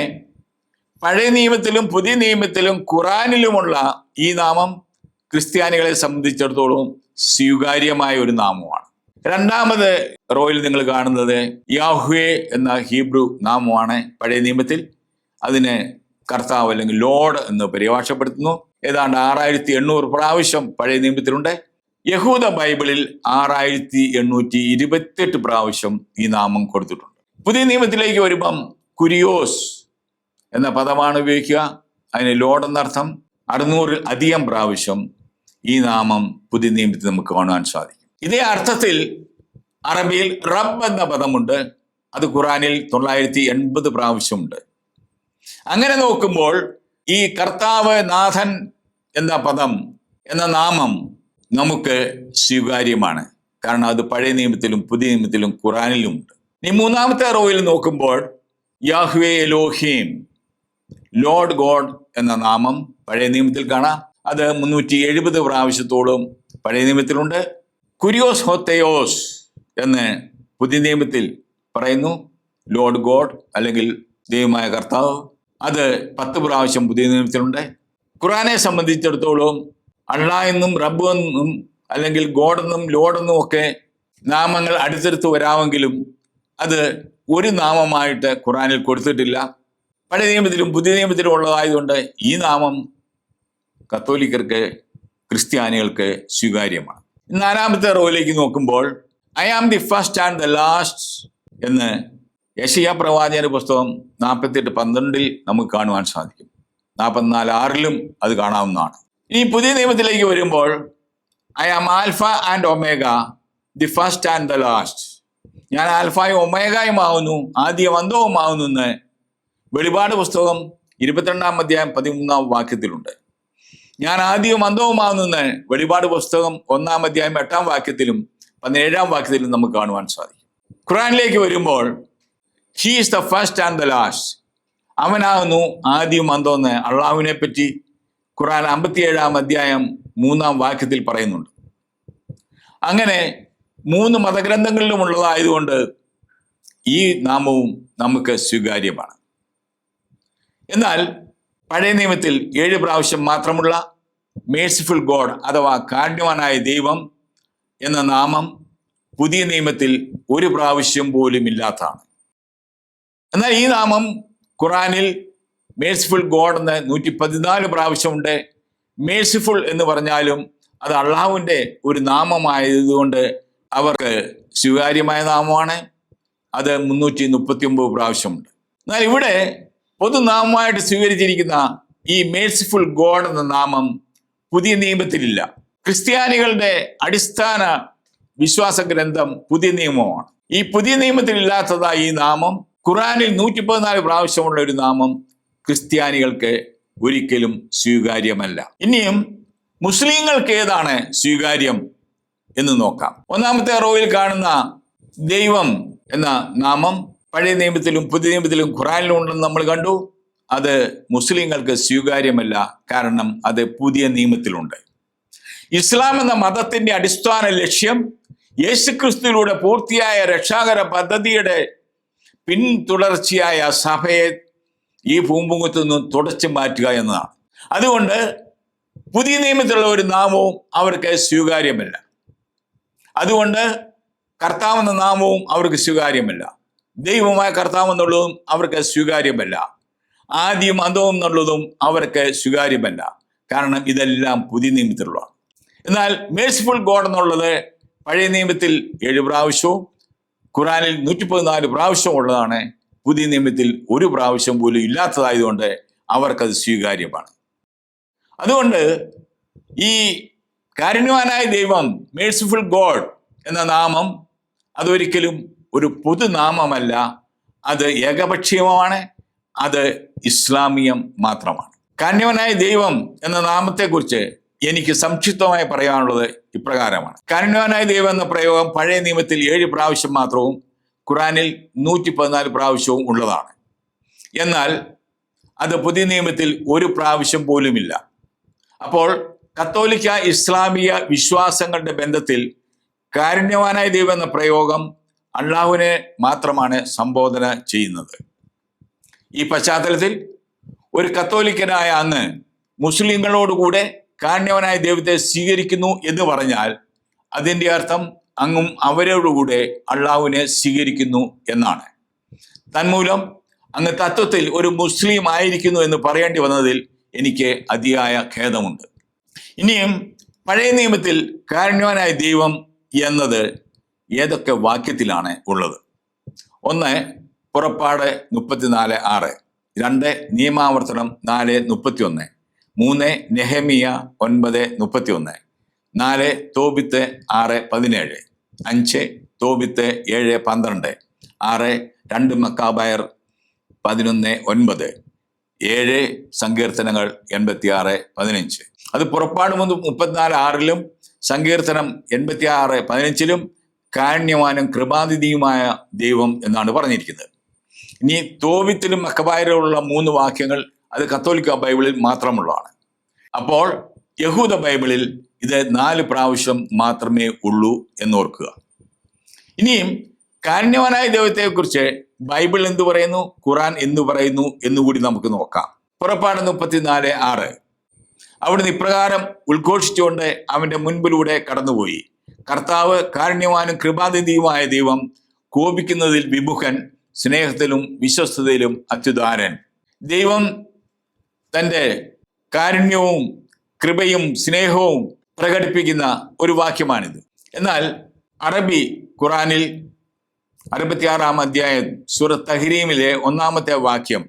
പഴയ നിയമത്തിലും പുതിയ നിയമത്തിലും ഖുറാനിലുമുള്ള ഈ നാമം ക്രിസ്ത്യാനികളെ സംബന്ധിച്ചിടത്തോളം സ്വീകാര്യമായ ഒരു നാമമാണ്. 2-ാമത് റോയിൽ നിങ്ങൾ കാണുന്നത് യാഹ്വേ എന്ന ഹീബ്രു നാമമാണ്. പഴയ നിയമത്തിൽ അതിന് കർത്താവ് അല്ലെങ്കിൽ ലോർഡ് എന്ന് പരിഭാഷപ്പെടുത്തുന്നു. ഏതാണ്ട് 6800 പ്രാവശ്യം പഴയ നിയമത്തിലുണ്ട്. യഹൂദ ബൈബിളിൽ 6828 പ്രാവശ്യം ഈ നാമം കൊടുത്തിട്ടുണ്ട്. പുതിയ നിയമത്തിലേക്ക് വരുമ്പം കുരിയോസ് എന്ന പദമാണ് ഉപയോഗിക്കുക. അതിന് ലോർഡ് എന്നർത്ഥം. 600 അധികം പ്രാവശ്യം ഈ നാമം പുതിയ നിയമത്തിൽ നമുക്ക് കാണാൻ സാധിക്കും. ഇതേ അർത്ഥത്തിൽ അറബിയിൽ റബ്ബ് എന്ന പദമുണ്ട്. അത് ഖുറാനിൽ 980 പ്രാവശ്യമുണ്ട്. അങ്ങനെ നോക്കുമ്പോൾ ഈ കർത്താവ്, നാഥൻ എന്ന പദം എന്ന നാമം നമുക്ക് സ്വീകാര്യമാണ്. കാരണം അത് പഴയ നിയമത്തിലും പുതിയ നിയമത്തിലും ഖുറാനിലുമുണ്ട്. ഇനി 3-ാമത്തെ റോയിൽ നോക്കുമ്പോൾ യാഹ്വേ എലോഹീം, ലോർഡ് ഗോഡ് എന്ന നാമം പഴയ നിയമത്തിൽ കാണാം. അത് 370 പ്രാവശ്യത്തോളം പഴയ നിയമത്തിലുണ്ട്. കുരിയോസ് ഹോത്തയോസ് എന്ന് പുതിയ നിയമത്തിൽ പറയുന്നു. ലോർഡ് ഗോഡ് അല്ലെങ്കിൽ ദൈവമായ കർത്താവ്, അത് 10 പ്രാവശ്യം പുതിയ നിയമത്തിലുണ്ട്. ഖുറാനെ സംബന്ധിച്ചിടത്തോളം അള്ളാ എന്നും റബ്ബ് എന്നും അല്ലെങ്കിൽ ഗോഡ് എന്നും ലോർഡ് എന്നും ഒക്കെ നാമങ്ങൾ അടുത്തടുത്ത് വരാമെങ്കിലും അത് ഒരു നാമമായിട്ട് ഖുറാനിൽ കൊടുത്തിട്ടില്ല. പഴയ നിയമത്തിലും പുതിയ നിയമത്തിലും ഉള്ളതായതുകൊണ്ട് ഈ നാമം കത്തോലിക്കർക്ക്, ക്രിസ്ത്യാനികൾക്ക് സ്വീകാര്യമാണ്. 4-ാമത്തെ റോയിലേക്ക് നോക്കുമ്പോൾ I am the first and the last എന്ന് യെശയ്യാ പ്രവാചകന്റെ പുസ്തകം 48:12 നമുക്ക് കാണുവാൻ സാധിക്കും. 44:6 അത് കാണാവുന്നതാണ്. ഇനി പുതിയ നിയമത്തിലേക്ക് വരുമ്പോൾ I am alpha and omega, the first and the last. ഞാൻ ആൽഫയും ഒമേഗയും ആവുന്നു, ആദ്യം അന്തവുമാവുന്നു എന്ന് വെളിപാട് പുസ്തകം 22-ാം അധ്യായം 13-ാം വാക്യത്തിലുണ്ട്. ഞാൻ ആദ്യവും അന്തവുമാവുന്നെന്ന് വെളിപാട് പുസ്തകം 1-ാം അധ്യായം 8-ാം വാക്യത്തിലും 17-ാം വാക്യത്തിലും നമുക്ക് കാണുവാൻ സാധിക്കും. ഖുറാനിലേക്ക് വരുമ്പോൾ he is the first and the last, അവനാകുന്നു ആദ്യവും അന്തമെന്ന് അള്ളാഹുവിനെ പറ്റി ഖുറാൻ 57-ാം അധ്യായം 3-ാം വാക്യത്തിൽ പറയുന്നുണ്ട്. അങ്ങനെ 3 മതഗ്രന്ഥങ്ങളിലും ഉള്ളതായതുകൊണ്ട് ഈ നാമവും നമുക്ക് സ്വീകാര്യമാണ്. എന്നാൽ പഴയ നിയമത്തിൽ 7 പ്രാവശ്യം മാത്രമുള്ള മേഴ്സിഫുൾ ഗോഡ് അഥവാ കാരുണ്യവാനായ ദൈവം എന്ന നാമം പുതിയ നിയമത്തിൽ 1 പ്രാവശ്യം പോലും ഇല്ലാത്തതാണ്. എന്നാൽ ഈ നാമം ഖുറാനിൽ മേഴ്സിഫുൾ ഗോഡ് എന്ന് 114 പ്രാവശ്യമുണ്ട്. മേഴ്സിഫുൾ എന്ന് പറഞ്ഞാലും അത് അള്ളാഹുവിൻ്റെ ഒരു നാമമായതുകൊണ്ട് അവർക്ക് സ്വീകാര്യമായ നാമമാണ്. അത് 339 പ്രാവശ്യമുണ്ട്. എന്നാൽ ഇവിടെ പൊതുനാമമായിട്ട് സ്വീകരിച്ചിരിക്കുന്ന ഈ മേഴ്സിഫുൾ ഗോഡ് എന്ന നാമം പുതിയ നിയമത്തിലില്ല. ക്രിസ്ത്യാനികളുടെ അടിസ്ഥാന വിശ്വാസ ഗ്രന്ഥം പുതിയ നിയമമാണ്. ഈ പുതിയ നിയമത്തിലില്ലാത്തതായ ഈ നാമം, ഖുറാനിൽ 114 പ്രാവശ്യമുള്ള ഒരു നാമം ക്രിസ്ത്യാനികൾക്ക് ഒരിക്കലും സ്വീകാര്യമല്ല. ഇനിയും മുസ്ലിങ്ങൾക്ക് ഏതാണ് സ്വീകാര്യം എന്ന് നോക്കാം. ഒന്നാമത്തെ റോയിൽ കാണുന്ന ദൈവം എന്ന നാമം പഴയ നിയമത്തിലും പുതിയ നിയമത്തിലും ഖുറാനിലും ഉണ്ടെന്ന് നമ്മൾ കണ്ടു. അത് മുസ്ലിങ്ങൾക്ക് സ്വീകാര്യമല്ല, കാരണം അത് പുതിയ നിയമത്തിലുണ്ട്. ഇസ്ലാം എന്ന മതത്തിന്റെ അടിസ്ഥാന ലക്ഷ്യം യേശുക്രിസ്തുവിലൂടെ പൂർത്തിയായ രക്ഷാകര പദ്ധതിയുടെ പിന്തുടർച്ചയായ സഭയെ ഈ ഭൂമുഖത്തു നിന്നും തുടച്ചു മാറ്റുക എന്നതാണ്. അതുകൊണ്ട് പുതിയ നിയമത്തിലുള്ള ഒരു നാമവും അവർക്ക് സ്വീകാര്യമല്ല. അതുകൊണ്ട് കർത്താവ് എന്ന നാമവും അവർക്ക് സ്വീകാര്യമല്ല. ദൈവമായ കർത്താവ് എന്നുള്ളതും അവർക്ക് സ്വീകാര്യമല്ല. ആദ്യം അന്തവും എന്നുള്ളതും അവർക്ക് സ്വീകാര്യമല്ല. കാരണം ഇതെല്ലാം പുതിയ നിയമത്തിലുള്ളതാണ്. എന്നാൽ മേഴ്സിഫുൾ ഗോഡ് എന്നുള്ളത് പഴയ നിയമത്തിൽ 7 പ്രാവശ്യവും ഖുറാനിൽ 114 പ്രാവശ്യവും ഉള്ളതാണ്. പുതിയ നിയമത്തിൽ 1 പ്രാവശ്യം പോലും ഇല്ലാത്തതായതുകൊണ്ട് അവർക്കത് സ്വീകാര്യമാണ്. അതുകൊണ്ട് ഈ കാരുണ്യവാനായ ദൈവം, മേഴ്സിഫുൾ ഗോഡ് എന്ന നാമം അതൊരിക്കലും ഒരു പൊതുനാമമല്ല. അത് ഏകപക്ഷീയമാണ്. അത് ഇസ്ലാമിയം മാത്രമാണ്. കാരുണ്യവാനായ ദൈവം എന്ന നാമത്തെക്കുറിച്ച് എനിക്ക് സംക്ഷിപ്തമായി പറയാനുള്ളത് ഇപ്രകാരമാണ്. കാരുണ്യവാനായ ദൈവം എന്ന പ്രയോഗം പഴയ നിയമത്തിൽ 7 പ്രാവശ്യം മാത്രവും ഖുറാനിൽ 114 പ്രാവശ്യവും ഉള്ളതാണ്. എന്നാൽ അത് പുതിയ നിയമത്തിൽ 1 പ്രാവശ്യം പോലുമില്ല. അപ്പോൾ കത്തോലിക്ക ഇസ്ലാമിക വിശ്വാസങ്ങളുടെ ബന്ധത്തിൽ കാരുണ്യവാനായ ദൈവം എന്ന പ്രയോഗം അള്ളാഹുവിനെ മാത്രമാണ് സംബോധന ചെയ്യുന്നത്. ഈ പശ്ചാത്തലത്തിൽ ഒരു കത്തോലിക്കനായ അങ്ങ് മുസ്ലിങ്ങളോടുകൂടെ കാരുണ്യവാനായ ദൈവത്തെ സ്വീകരിക്കുന്നു എന്ന് പറഞ്ഞാൽ അതിൻ്റെ അർത്ഥം അങ്ങും അവരോടുകൂടെ അള്ളാഹുവിനെ സ്വീകരിക്കുന്നു എന്നാണ്. തന്മൂലം അങ്ങ് തത്വത്തിൽ ഒരു മുസ്ലിം ആയിരിക്കുന്നു എന്ന് പറയേണ്ടി വന്നതിൽ എനിക്ക് അതിയായ ഖേദമുണ്ട്. ഇനിയും പഴയ നിയമത്തിൽ കാരുണ്യവാനായ ദൈവം എന്നത് ഏതൊക്കെ വാക്യത്തിലാണ് ഉള്ളത്? 1 പുറപ്പാട് 34:6, 2 നിയമാവർത്തനം 4:31, 3 നെഹെമിയ 9:31, 4 തോബിത്ത് 6:17, 5 തോബിത്ത് 7:12, 6 2 മക്കാബയർ 11:9, 7 സങ്കീർത്തനങ്ങൾ 86:15. അത് പുറപ്പാട് 34:6 സങ്കീർത്തനം 86:15 കാരുണ്യവാനും കൃപാനിധിയുമായ ദൈവം എന്നാണ് പറഞ്ഞിരിക്കുന്നത്. ഇനി തോബിത്തിലും മക്കബായരിലുള്ള 3 വാക്യങ്ങൾ അത് കത്തോലിക്ക ബൈബിളിൽ മാത്രമുള്ളതാണ്. അപ്പോൾ യഹൂദ ബൈബിളിൽ ഇത് 4 പ്രാവശ്യം മാത്രമേ ഉള്ളൂ എന്നോർക്കുക. ഇനിയും കാരുണ്യവാനായ ദൈവത്തെക്കുറിച്ച് ബൈബിൾ എന്തു പറയുന്നു, ഖുറാൻ എന്തു പറയുന്നു എന്നുകൂടി നമുക്ക് നോക്കാം. പുറപ്പാട് 34:6 അവിടുന്ന് ഇപ്രകാരം ഉദ്ഘോഷിച്ചുകൊണ്ട് അവന്റെ മുൻപിലൂടെ കടന്നുപോയി. കർത്താവ് കാരുണ്യവാനും കൃപാനിധിയുമായ ദൈവം, കോപിക്കുന്നതിൽ വിമുഖൻ, സ്നേഹത്തിലും വിശ്വസ്തതയിലും അത്യുദാരൻ. ദൈവം തൻ്റെ കാരുണ്യവും കൃപയും സ്നേഹവും പ്രകടിപ്പിക്കുന്ന ഒരു വാക്യമാണിത്. എന്നാൽ അറബി ഖുറാനിൽ 66-ാം അധ്യായം സൂറത്ത് തഹ്രീമിലെ 1-ാമത്തെ വാക്യം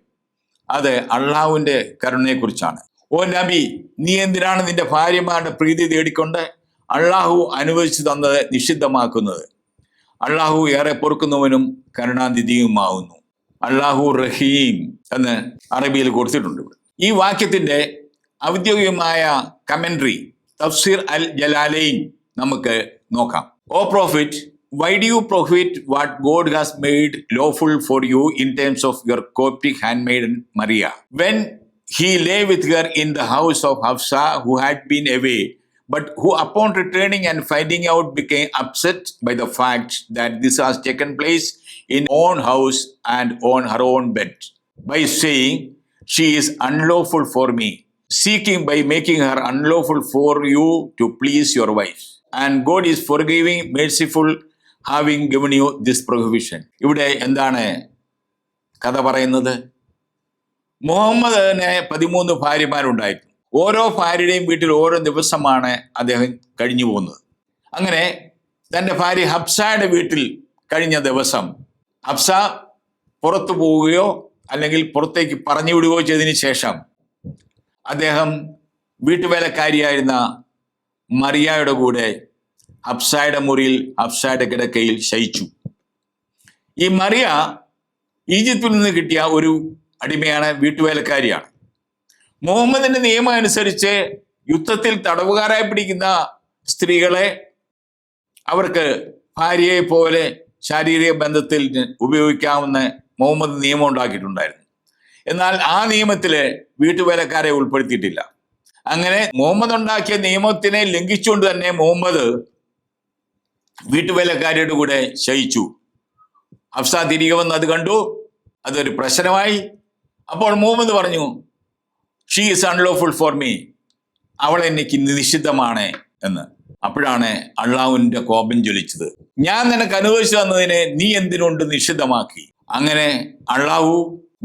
അത് അള്ളാഹുവിൻ്റെ കരുണയെക്കുറിച്ചാണ്. ഓ നബി, നീ എന്തിനാണ് നിന്റെ ഭാര്യമാരുടെ പ്രീതി തേടിക്കൊണ്ട് അള്ളാഹു അനുവദിച്ചു തന്നത് നിഷിദ്ധമാക്കുന്നത്? അള്ളാഹു ഏറെ പൊറുക്കുന്നവനും കരുണാനിധിയുമാവുന്നു. അള്ളാഹു റഹീം എന്ന് അറബിയിൽ കൊടുത്തിട്ടുണ്ട്. ഈ വാക്യത്തിന്റെ ഔദ്യോഗികമായ കമന്ററി തഫ്സീർ അൽ ജലാലൈൻ നമുക്ക് നോക്കാം. ഓ profit, why do you profit what God has made lawful for you in terms of your Coptic handmaiden Maria, when he lay with her in the house of Hafsa, who had been away, but who upon returning and finding out became upset by the fact that this has taken place in own house and on her own bed, by saying, she is unlawful for me, seeking by making her unlawful for you to please your wife. And God is forgiving, merciful, having given you this prohibition. ഇവിടെ എന്താണ് കഥ പറയുന്നത്? മുഹമ്മദിന് 13 ഭാര്യമാരുണ്ടായിരുന്നു. ഓരോ ഭാര്യയുടെയും വീട്ടിൽ ഓരോ ദിവസമാണ് അദ്ദേഹം കഴിഞ്ഞു പോകുന്നത്. അങ്ങനെ തൻ്റെ ഭാര്യ ഹബ്സായുടെ വീട്ടിൽ കഴിഞ്ഞ ദിവസം ഹഫ്സ പുറത്തു പോവുകയോ അല്ലെങ്കിൽ പുറത്തേക്ക് പറഞ്ഞു വിടുകയോ ചെയ്തതിന് ശേഷം അദ്ദേഹം വീട്ടുവേലക്കാരിയായിരുന്ന മറിയയുടെ കൂടെ ഹഫ്സയുടെ മുറിയിൽ ഹഫ്സയുടെ കിടക്കയിൽ ശയിച്ചു. ഈ മറിയ ഈജിപ്തിൽ നിന്ന് കിട്ടിയ ഒരു അടിമയാണ്, വീട്ടുവേലക്കാരിയാണ്. മുഹമ്മദിന്റെ നിയമം അനുസരിച്ച് യുദ്ധത്തിൽ തടവുകാരായി പിടിക്കുന്ന സ്ത്രീകളെ അവർക്ക് ഭാര്യയെ പോലെ ശാരീരിക ബന്ധത്തിൽ ഉപയോഗിക്കാവുന്ന മുഹമ്മദ് നിയമം ഉണ്ടാക്കിയിട്ടുണ്ടായിരുന്നു. എന്നാൽ ആ നിയമത്തില് വീട്ടുവേലക്കാരെ ഉൾപ്പെടുത്തിയിട്ടില്ല. അങ്ങനെ മുഹമ്മദ് ഉണ്ടാക്കിയ നിയമത്തിനെ ലംഘിച്ചുകൊണ്ട് തന്നെ മുഹമ്മദ് വീട്ടുവേലക്കാരിയുടെ കൂടെ ശയിച്ചു. ഹഫ്സ തിരികെ വന്ന് അത് കണ്ടു, അതൊരു പ്രശ്നമായി. അപ്പോൾ മുഹമ്മദ് പറഞ്ഞു, she is unlawful for me, അവൾ എനിക്ക് നിഷിദ്ധമാണ് എന്ന്. അപ്പോഴാണ് അള്ളാഹുവിന്റെ കോപം ജ്വലിച്ചത്. ഞാൻ നിനക്ക് അനുവദിച്ചു തന്നതിനെ നീ എന്തിനുകൊണ്ട് നിഷിദ്ധമാക്കി? അങ്ങനെ അള്ളാഹു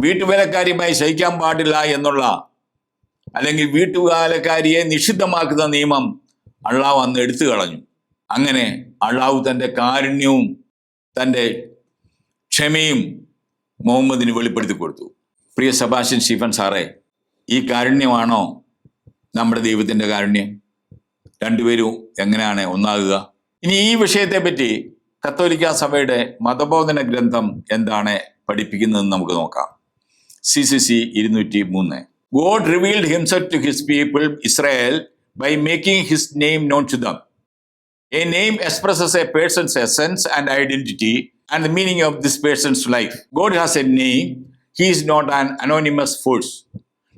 വീട്ടുവേലക്കാരിയുമായി ശയിക്കാൻ പാടില്ല എന്നുള്ള, അല്ലെങ്കിൽ വീട്ടുവേലക്കാരിയെ നിഷിദ്ധമാക്കുന്ന നിയമം അള്ളാഹു അന്ന് എടുത്തു കളഞ്ഞു. അങ്ങനെ അള്ളാഹു തൻ്റെ കാരുണ്യവും തൻ്റെ ക്ഷമയും മുഹമ്മദിന് വെളിപ്പെടുത്തി കൊടുത്തു. പ്രിയ സെബാസ്റ്റ്യൻ സ്റ്റീഫൻ സാറേ, ഈ കാരുണ്യമാണോ നമ്മുടെ ദൈവത്തിൻ്റെ കാരുണ്യം? രണ്ടുപേരും എങ്ങനെയാണ് ഒന്നാകുക? ഇനി ഈ വിഷയത്തെ പറ്റി കത്തോലിക്ക സഭയുടെ മതബോധന ഗ്രന്ഥം എന്താണ് പഠിപ്പിക്കുന്നതെന്ന് നമുക്ക് നോക്കാം. CCC 203. God revealed himself to his people Israel by making his name known to them. A name expresses a person's essence and identity and the meaning of this person's life. God has a name. He is not an anonymous force.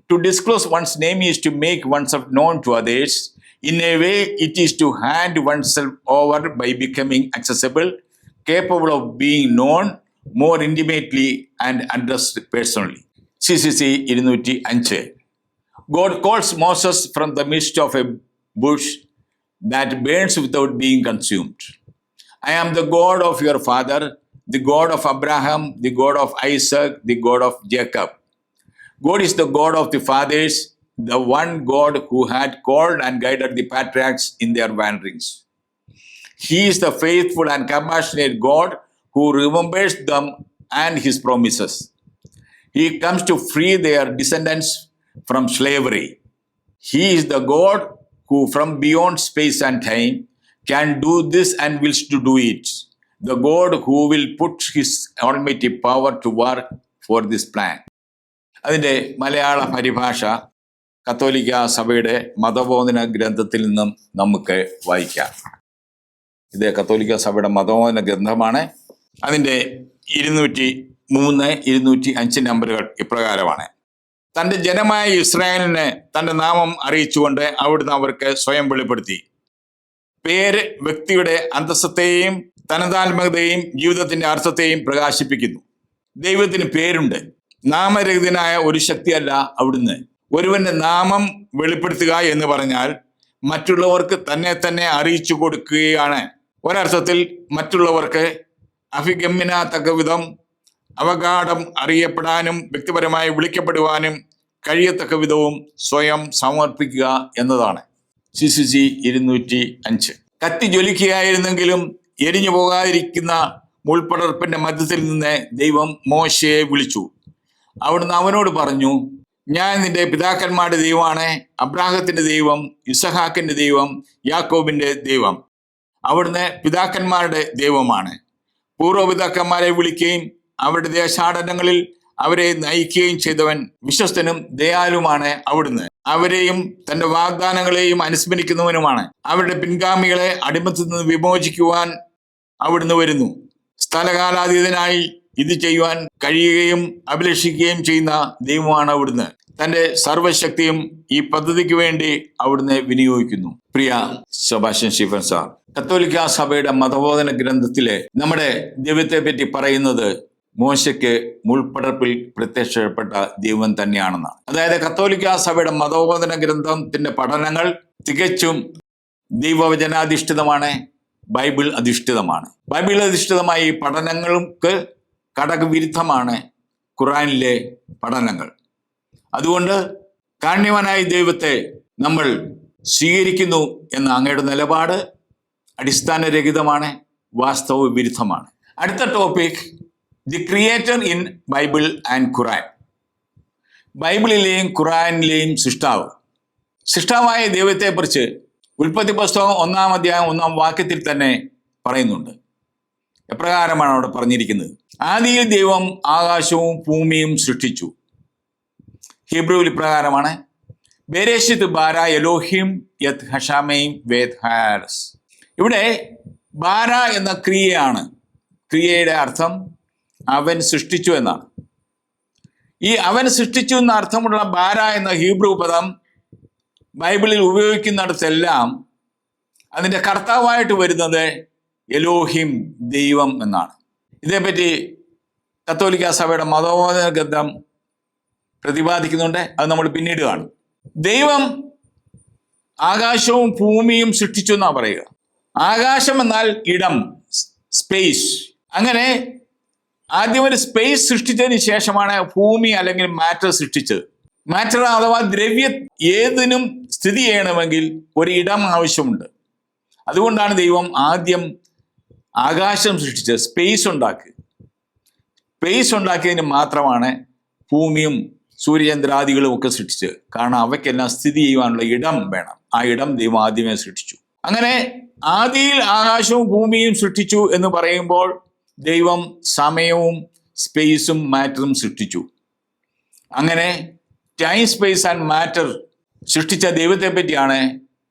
To disclose one's name is to make oneself known to others. In a way, it is to hand oneself over by becoming accessible, capable of being known more intimately and addressed personally. CCC 205. God calls Moses from the midst of a bush that burns without being consumed. I am the God of your father, the God of Abraham, the God of Isaac, the God of Jacob. God is the God of the fathers, the one God who had called and guided the patriarchs in their wanderings. He is the faithful and compassionate God who remembers them and his promises. He comes to free their descendants from slavery. He is the God who from beyond space and time can do this and wills to do it. The God who will put his almighty power to work for this plan. അതിൻ്റെ മലയാള പരിഭാഷ കത്തോലിക്ക സഭയുടെ മതബോധന ഗ്രന്ഥത്തിൽ നിന്നും നമുക്ക് വായിക്കാം. ഇത് കത്തോലിക്ക സഭയുടെ മതബോധന ഗ്രന്ഥമാണ്. അതിൻ്റെ 203, 205 നമ്പറുകൾ ഇപ്രകാരമാണ്. തൻ്റെ ജനമായ ഇസ്രായേലിന് തൻ്റെ നാമം അറിയിച്ചുകൊണ്ട് അവിടുന്ന് അവർക്ക് സ്വയം വെളിപ്പെടുത്തി. പേര് വ്യക്തിയുടെ അന്തസ്സത്തെയും തനതാത്മകതയും ജീവിതത്തിൻ്റെ അർത്ഥത്തെയും പ്രകാശിപ്പിക്കുന്നു. ദൈവത്തിന് പേരുണ്ട്. നാമരഹിതനായ ഒരു ശക്തിയല്ല അവിടുന്ന്. ഒരുവന്റെ നാമം വെളിപ്പെടുത്തുക എന്ന് പറഞ്ഞാൽ മറ്റുള്ളവർക്ക് തന്നെ അറിയിച്ചു കൊടുക്കുകയാണ്. ഒരർത്ഥത്തിൽ മറ്റുള്ളവർക്ക് അഭിഗമ്യനാത്തക്ക വിധം അവഗാഢം അറിയപ്പെടാനും വ്യക്തിപരമായി വിളിക്കപ്പെടുവാനും കഴിയത്തക്ക വിധവും സ്വയം സമർപ്പിക്കുക എന്നതാണ്. CCC 205. കത്തി ജ്വലിക്കുകയായിരുന്നെങ്കിലും എരിഞ്ഞു പോകാതിരിക്കുന്ന മുൾപടർപ്പിന്റെ മധ്യത്തിൽ നിന്ന് ദൈവം മോശയെ വിളിച്ചു. അവിടുന്ന് അവനോട് പറഞ്ഞു, ഞാൻ നിന്റെ പിതാക്കന്മാരുടെ ദൈവമാണ്, അബ്രാഹത്തിന്റെ ദൈവം, ഇസഹാക്കിന്റെ ദൈവം, യാക്കോബിന്റെ ദൈവം. അവിടുന്ന് പിതാക്കന്മാരുടെ ദൈവമാണ്. പൂർവ്വപിതാക്കന്മാരെ വിളിക്കുകയും അവരുടെ ദേശാടനങ്ങളിൽ അവരെ നയിക്കുകയും ചെയ്തവൻ വിശ്വസ്തനും ദയാലുമാണ് അവിടുന്ന്. അവരെയും തന്റെ വാഗ്ദാനങ്ങളെയും അനുസ്മരിക്കുന്നവനുമാണ്. അവരുടെ പിൻഗാമികളെ അടിമത്തിൽ നിന്ന് വിമോചിക്കുവാൻ അവിടുന്ന് വരുന്നു. സ്ഥലകാലാതീതനായി ഇത് ചെയ്യുവാൻ കഴിയുകയും അഭിലഷിക്കുകയും ചെയ്യുന്ന ദൈവമാണ് അവിടുന്ന്. തന്റെ സർവശക്തിയും ഈ പദ്ധതിക്ക് വേണ്ടി അവിടുന്ന് വിനിയോഗിക്കുന്നു. പ്രിയ സെബാസ്റ്റ്യൻ സ്റ്റീഫൻ സാർ, കത്തോലിക്ക സഭയുടെ മതബോധന ഗ്രന്ഥത്തിലെ നമ്മുടെ ദൈവത്തെ പറ്റി പറയുന്നത് മോശയ്ക്ക് മുൾപടർപ്പിൽ പ്രത്യക്ഷപ്പെട്ട ദൈവം തന്നെയാണെന്നാണ്. അതായത് കത്തോലിക്ക സഭയുടെ മതബോധന ഗ്രന്ഥത്തിന്റെ പഠനങ്ങൾ തികച്ചും ദൈവവചനാധിഷ്ഠിതമാണ്, ബൈബിൾ അധിഷ്ഠിതമാണ്. ബൈബിൾ അധിഷ്ഠിതമായ ഈ പഠനങ്ങൾക്ക് കടകവിരുദ്ധമാണ് ഖുർആനിലെ പഠനങ്ങൾ. അതുകൊണ്ട് കാരുണ്യവാനായ ദൈവത്തെ നമ്മൾ സ്വീകരിക്കുന്നു എന്ന അങ്ങയുടെ നിലപാട് അടിസ്ഥാനരഹിതമാണ്, വാസ്തവ വിരുദ്ധമാണ്. അടുത്ത topic the creator in Bible and Quran. ബൈബിളിലെയും ഖുറാനിലെയും സൃഷ്ടാവായ ദൈവത്തെക്കുറിച്ച് ഉൽപ്പത്തി പുസ്തകം 1-ാം അധ്യായം 1-ാം വാക്യത്തിൽ തന്നെ പറയുന്നുണ്ട്. എപ്രകാരമാണ് അവിടെ പറഞ്ഞിരിക്കുന്നത്? ആദിയിൽ ദൈവം ആകാശവും ഭൂമിയും സൃഷ്ടിച്ചു. ഹീബ്രുവിൽ ഇപ്രകാരമാണ്, ബേരേഷിത് ബാര എലോഹിം യത് ഹഷാമയും വേദ് ഹാരസ്. ഇവിടെ ബാര എന്ന ക്രിയയാണ്. ക്രിയയുടെ അർത്ഥം അവൻ സൃഷ്ടിച്ചു എന്നാണ്. ഈ അവൻ സൃഷ്ടിച്ചു എന്ന അർത്ഥമുള്ള ബാര എന്ന ഹീബ്രു പദം ബൈബിളിൽ ഉപയോഗിക്കുന്നിടത്തെല്ലാം അതിൻ്റെ കർത്താവായിട്ട് വരുന്നത് എലോഹിം, ദൈവം എന്നാണ്. ഇതേപ്പറ്റി കത്തോലിക്ക സഭയുടെ മതബോധന ഗ്രന്ഥം പ്രതിപാദിക്കുന്നുണ്ട്. അത് നമ്മൾ പിന്നീട് കാണും. ദൈവം ആകാശവും ഭൂമിയും സൃഷ്ടിച്ചു എന്നാണ് പറയുക. ആകാശം എന്നാൽ ഇടം, സ്പേസ്. അങ്ങനെ ആദ്യം ഒരു സ്പേസ് സൃഷ്ടിച്ചതിന് ശേഷമാണ് ഭൂമി അല്ലെങ്കിൽ മാറ്റർ സൃഷ്ടിച്ചത്. മാറ്റർ അഥവാ ദ്രവ്യം ഏതിനും സ്ഥിതി ചെയ്യണമെങ്കിൽ ഒരു ഇടം ആവശ്യമുണ്ട്. അതുകൊണ്ടാണ് ദൈവം ആദ്യം ആകാശം സൃഷ്ടിച്ചത്, സ്പേസ് ഉണ്ടാക്കി. സ്പേസ് ഉണ്ടാക്കിയതിന് മാത്രമാണ് ഭൂമിയും സൂര്യചന്ദ്രാദികളും ഒക്കെ സൃഷ്ടിച്ചത്. കാരണം അവയ്ക്കെല്ലാം സ്ഥിതി ചെയ്യുവാനുള്ള ഇടം വേണം. ആ ഇടം ദൈവം ആദ്യമേ സൃഷ്ടിച്ചു. അങ്ങനെ ആദിയിൽ ആകാശവും ഭൂമിയും സൃഷ്ടിച്ചു എന്ന് പറയുമ്പോൾ ദൈവം സമയവും സ്പേസും മാറ്ററും സൃഷ്ടിച്ചു. അങ്ങനെ ടൈം, സ്പേസ് ആൻഡ് മാറ്റർ സൃഷ്ടിച്ച ദൈവത്തെ പറ്റിയാണ്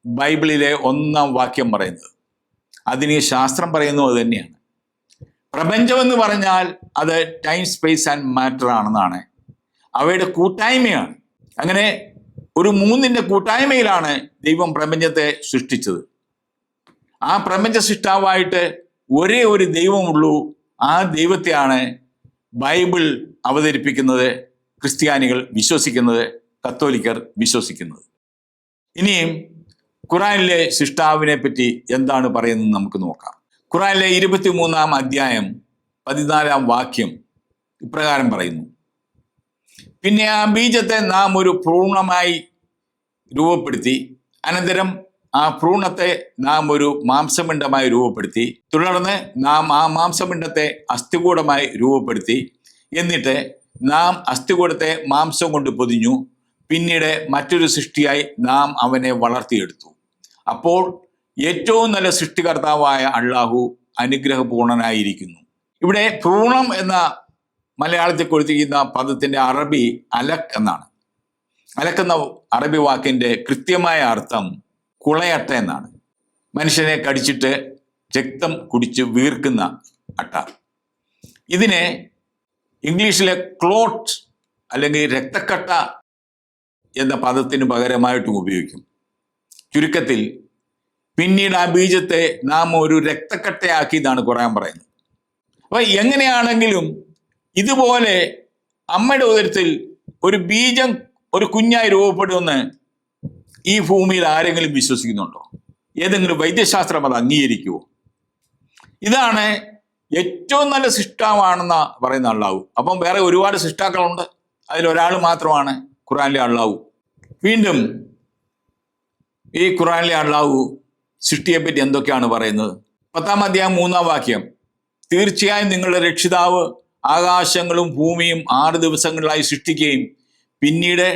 ബൈബിളിലെ 1-ാം വാക്യം പറയുന്നത്. അതിന് ശാസ്ത്രം പറയുന്നത് അത് തന്നെയാണ്. പ്രപഞ്ചമെന്ന് പറഞ്ഞാൽ അത് ടൈം, സ്പേസ് ആൻഡ് മാറ്റർ ആണെന്നാണ്. അവയുടെ കൂട്ടായ്മയാണ്. അങ്ങനെ ഒരു 3ന്റെ കൂട്ടായ്മയിലാണ് ദൈവം പ്രപഞ്ചത്തെ സൃഷ്ടിച്ചത്. ആ പ്രപഞ്ച സൃഷ്ടാവായിട്ട് ഒരേ ഒരു ദൈവമുള്ളൂ. ആ ദൈവത്തെയാണ് ബൈബിൾ അവതരിപ്പിക്കുന്നത്, ക്രിസ്ത്യാനികൾ വിശ്വസിക്കുന്നത്, കത്തോലിക്കർ വിശ്വസിക്കുന്നത്. ഇനിയും ഖുറാനിലെ സൃഷ്ടാവിനെ പറ്റി എന്താണ് പറയുന്നത് നമുക്ക് നോക്കാം. ഖുറാനിലെ 23-ാം അധ്യായം 14-ാം വാക്യം ഇപ്രകാരം പറയുന്നു, പിന്നെ ആ ബീജത്തെ നാം ഒരു ഭ്രൂണമായി രൂപപ്പെടുത്തി, അനന്തരം ആ ഭ്രൂണത്തെ നാം ഒരു മാംസപിണ്ഡമായി രൂപപ്പെടുത്തി, തുടർന്ന് നാം ആ മാംസപിണ്ഡത്തെ അസ്ഥികൂടമായി രൂപപ്പെടുത്തി, എന്നിട്ട് നാം അസ്ഥികൂടത്തെ മാംസം കൊണ്ട് പൊതിഞ്ഞു, പിന്നീട് മറ്റൊരു സൃഷ്ടിയായി നാം അവനെ വളർത്തിയെടുത്തു. അപ്പോൾ ഏറ്റവും നല്ല സൃഷ്ടികർത്താവായ അല്ലാഹു അനുഗ്രഹപൂർണനായിരിക്കുന്നു. ഇവിടെ ഭ്രൂണം എന്ന മലയാളത്തിൽ കൊടുത്തിരിക്കുന്ന പദത്തിന്റെ അറബി അലക് എന്നാണ്. അലക് എന്ന അറബി വാക്കിന്റെ കൃത്യമായ അർത്ഥം കുളയട്ട എന്നാണ്. മനുഷ്യനെ കടിച്ചിട്ട് രക്തം കുടിച്ച് വീർക്കുന്ന അട്ട. ഇതിനെ ഇംഗ്ലീഷിലെ ക്ലോട്ട് അല്ലെങ്കിൽ രക്തക്കട്ട എന്ന പദത്തിന് പകരമായിട്ടും ഉപയോഗിക്കും. ചുരുക്കത്തിൽ പിന്നീട് ആ ബീജത്തെ നാം ഒരു രക്തക്കട്ടയാക്കി എന്നാണ് ഖുർആൻ പറയുന്നത്. അപ്പൊ എങ്ങനെയാണെങ്കിലും ഇതുപോലെ അമ്മയുടെ ഉദരത്തിൽ ഒരു ബീജം ഒരു കുഞ്ഞായി രൂപപ്പെടുമെന്ന് ഈ ഭൂമിയിൽ ആരെങ്കിലും വിശ്വസിക്കുന്നുണ്ടോ? ഏതെങ്കിലും വൈദ്യശാസ്ത്രം അത് അംഗീകരിക്കുമോ? ഇതാണ് ഏറ്റവും നല്ല സൃഷ്ടാവാണെന്ന പറയുന്ന അള്ളാഹു. അപ്പം വേറെ ഒരുപാട് സൃഷ്ടാക്കളുണ്ട്, അതിലൊരാൾ മാത്രമാണ് ഖുറാനിലെ അള്ളാഹു. വീണ്ടും ഈ ഖുറാനിലെ അള്ളാഹു സൃഷ്ടിയെപ്പറ്റി എന്തൊക്കെയാണ് പറയുന്നത്? 10-ാം അധ്യായം 3-ാം വാക്യം, തീർച്ചയായും നിങ്ങളുടെ രക്ഷിതാവ് ആകാശങ്ങളും ഭൂമിയും 6 ദിവസങ്ങളിലായി സൃഷ്ടിക്കുകയും പിന്നീട്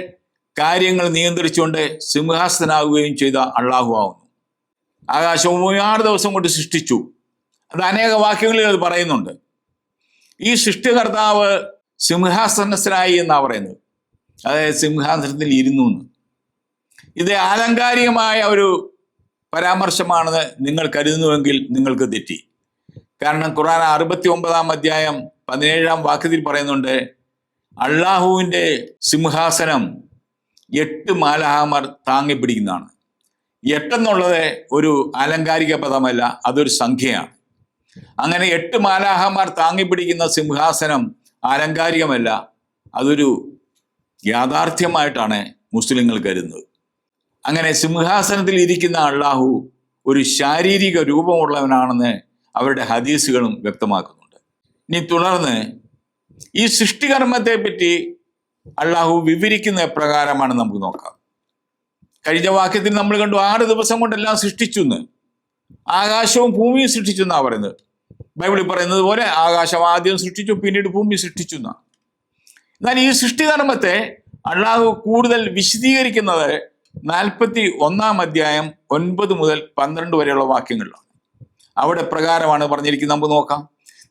കാര്യങ്ങൾ നിയന്ത്രിച്ചുകൊണ്ട് സിംഹാസനാവുകയും ചെയ്ത അള്ളാഹു ആവുന്നു. ആകാശവും ഭൂമി 6 ദിവസം കൊണ്ട് സൃഷ്ടിച്ചു. അത് അനേക വാക്യങ്ങളിൽ അത് പറയുന്നുണ്ട്. ഈ സൃഷ്ടികർത്താവ് സിംഹാസനസ്ഥനായി എന്നാണ് പറയുന്നത്. അതായത് സിംഹാസനത്തിൽ ഇരുന്നു എന്ന്. ഇത് ആലങ്കാരികമായ ഒരു പരാമർശമാണെന്ന് നിങ്ങൾ കരുതുന്നുവെങ്കിൽ നിങ്ങൾക്ക് തെറ്റി. കാരണം ഖുർആൻ 69-ാം അധ്യായം 17-ാം വാക്യത്തിൽ പറയുന്നുണ്ട്, അള്ളാഹുവിൻ്റെ സിംഹാസനം 8 മാലാഹമാർ താങ്ങിപ്പിടിക്കുന്നതാണ്. 8 എന്നുള്ളത് ഒരു ആലങ്കാരിക പദമല്ല, അതൊരു സംഖ്യയാണ്. അങ്ങനെ 8 മാലാഹമാർ താങ്ങിപ്പിടിക്കുന്ന സിംഹാസനം ആലങ്കാരികമല്ല, അതൊരു യാഥാർത്ഥ്യമായിട്ടാണ് മുസ്ലിങ്ങൾ കരുതുന്നത്. അങ്ങനെ സിംഹാസനത്തിൽ ഇരിക്കുന്ന അള്ളാഹു ഒരു ശാരീരിക രൂപമുള്ളവനാണെന്ന് അവരുടെ ഹദീസുകളും വ്യക്തമാക്കുന്നുണ്ട്. ഇനി തുടർന്ന് ഈ സൃഷ്ടികർമ്മത്തെ പറ്റി അള്ളാഹു വിവരിക്കുന്ന എപ്രകാരമാണ് നമുക്ക് നോക്കാം. കഴിഞ്ഞ വാക്യത്തിൽ നമ്മൾ കണ്ടു 6 ദിവസം കൊണ്ടെല്ലാം സൃഷ്ടിച്ചു എന്ന്. ആകാശവും ഭൂമിയും സൃഷ്ടിച്ചു എന്നാണ് പറയുന്നത്. ബൈബിളിൽ പറയുന്നത് പോലെ ആകാശം ആദ്യം സൃഷ്ടിച്ചു, പിന്നീട് ഭൂമി സൃഷ്ടിച്ചു എന്നാണ്. എന്നാൽ ഈ സൃഷ്ടികർമ്മത്തെ അള്ളാഹു കൂടുതൽ വിശദീകരിക്കുന്നത് 41 അധ്യായം 9 മുതൽ 12 വരെയുള്ള വാക്യങ്ങളിലാണ്. അവിടെ പ്രകാരമാണ് പറഞ്ഞിരിക്കുന്നത്. നമുക്ക് നോക്കാം.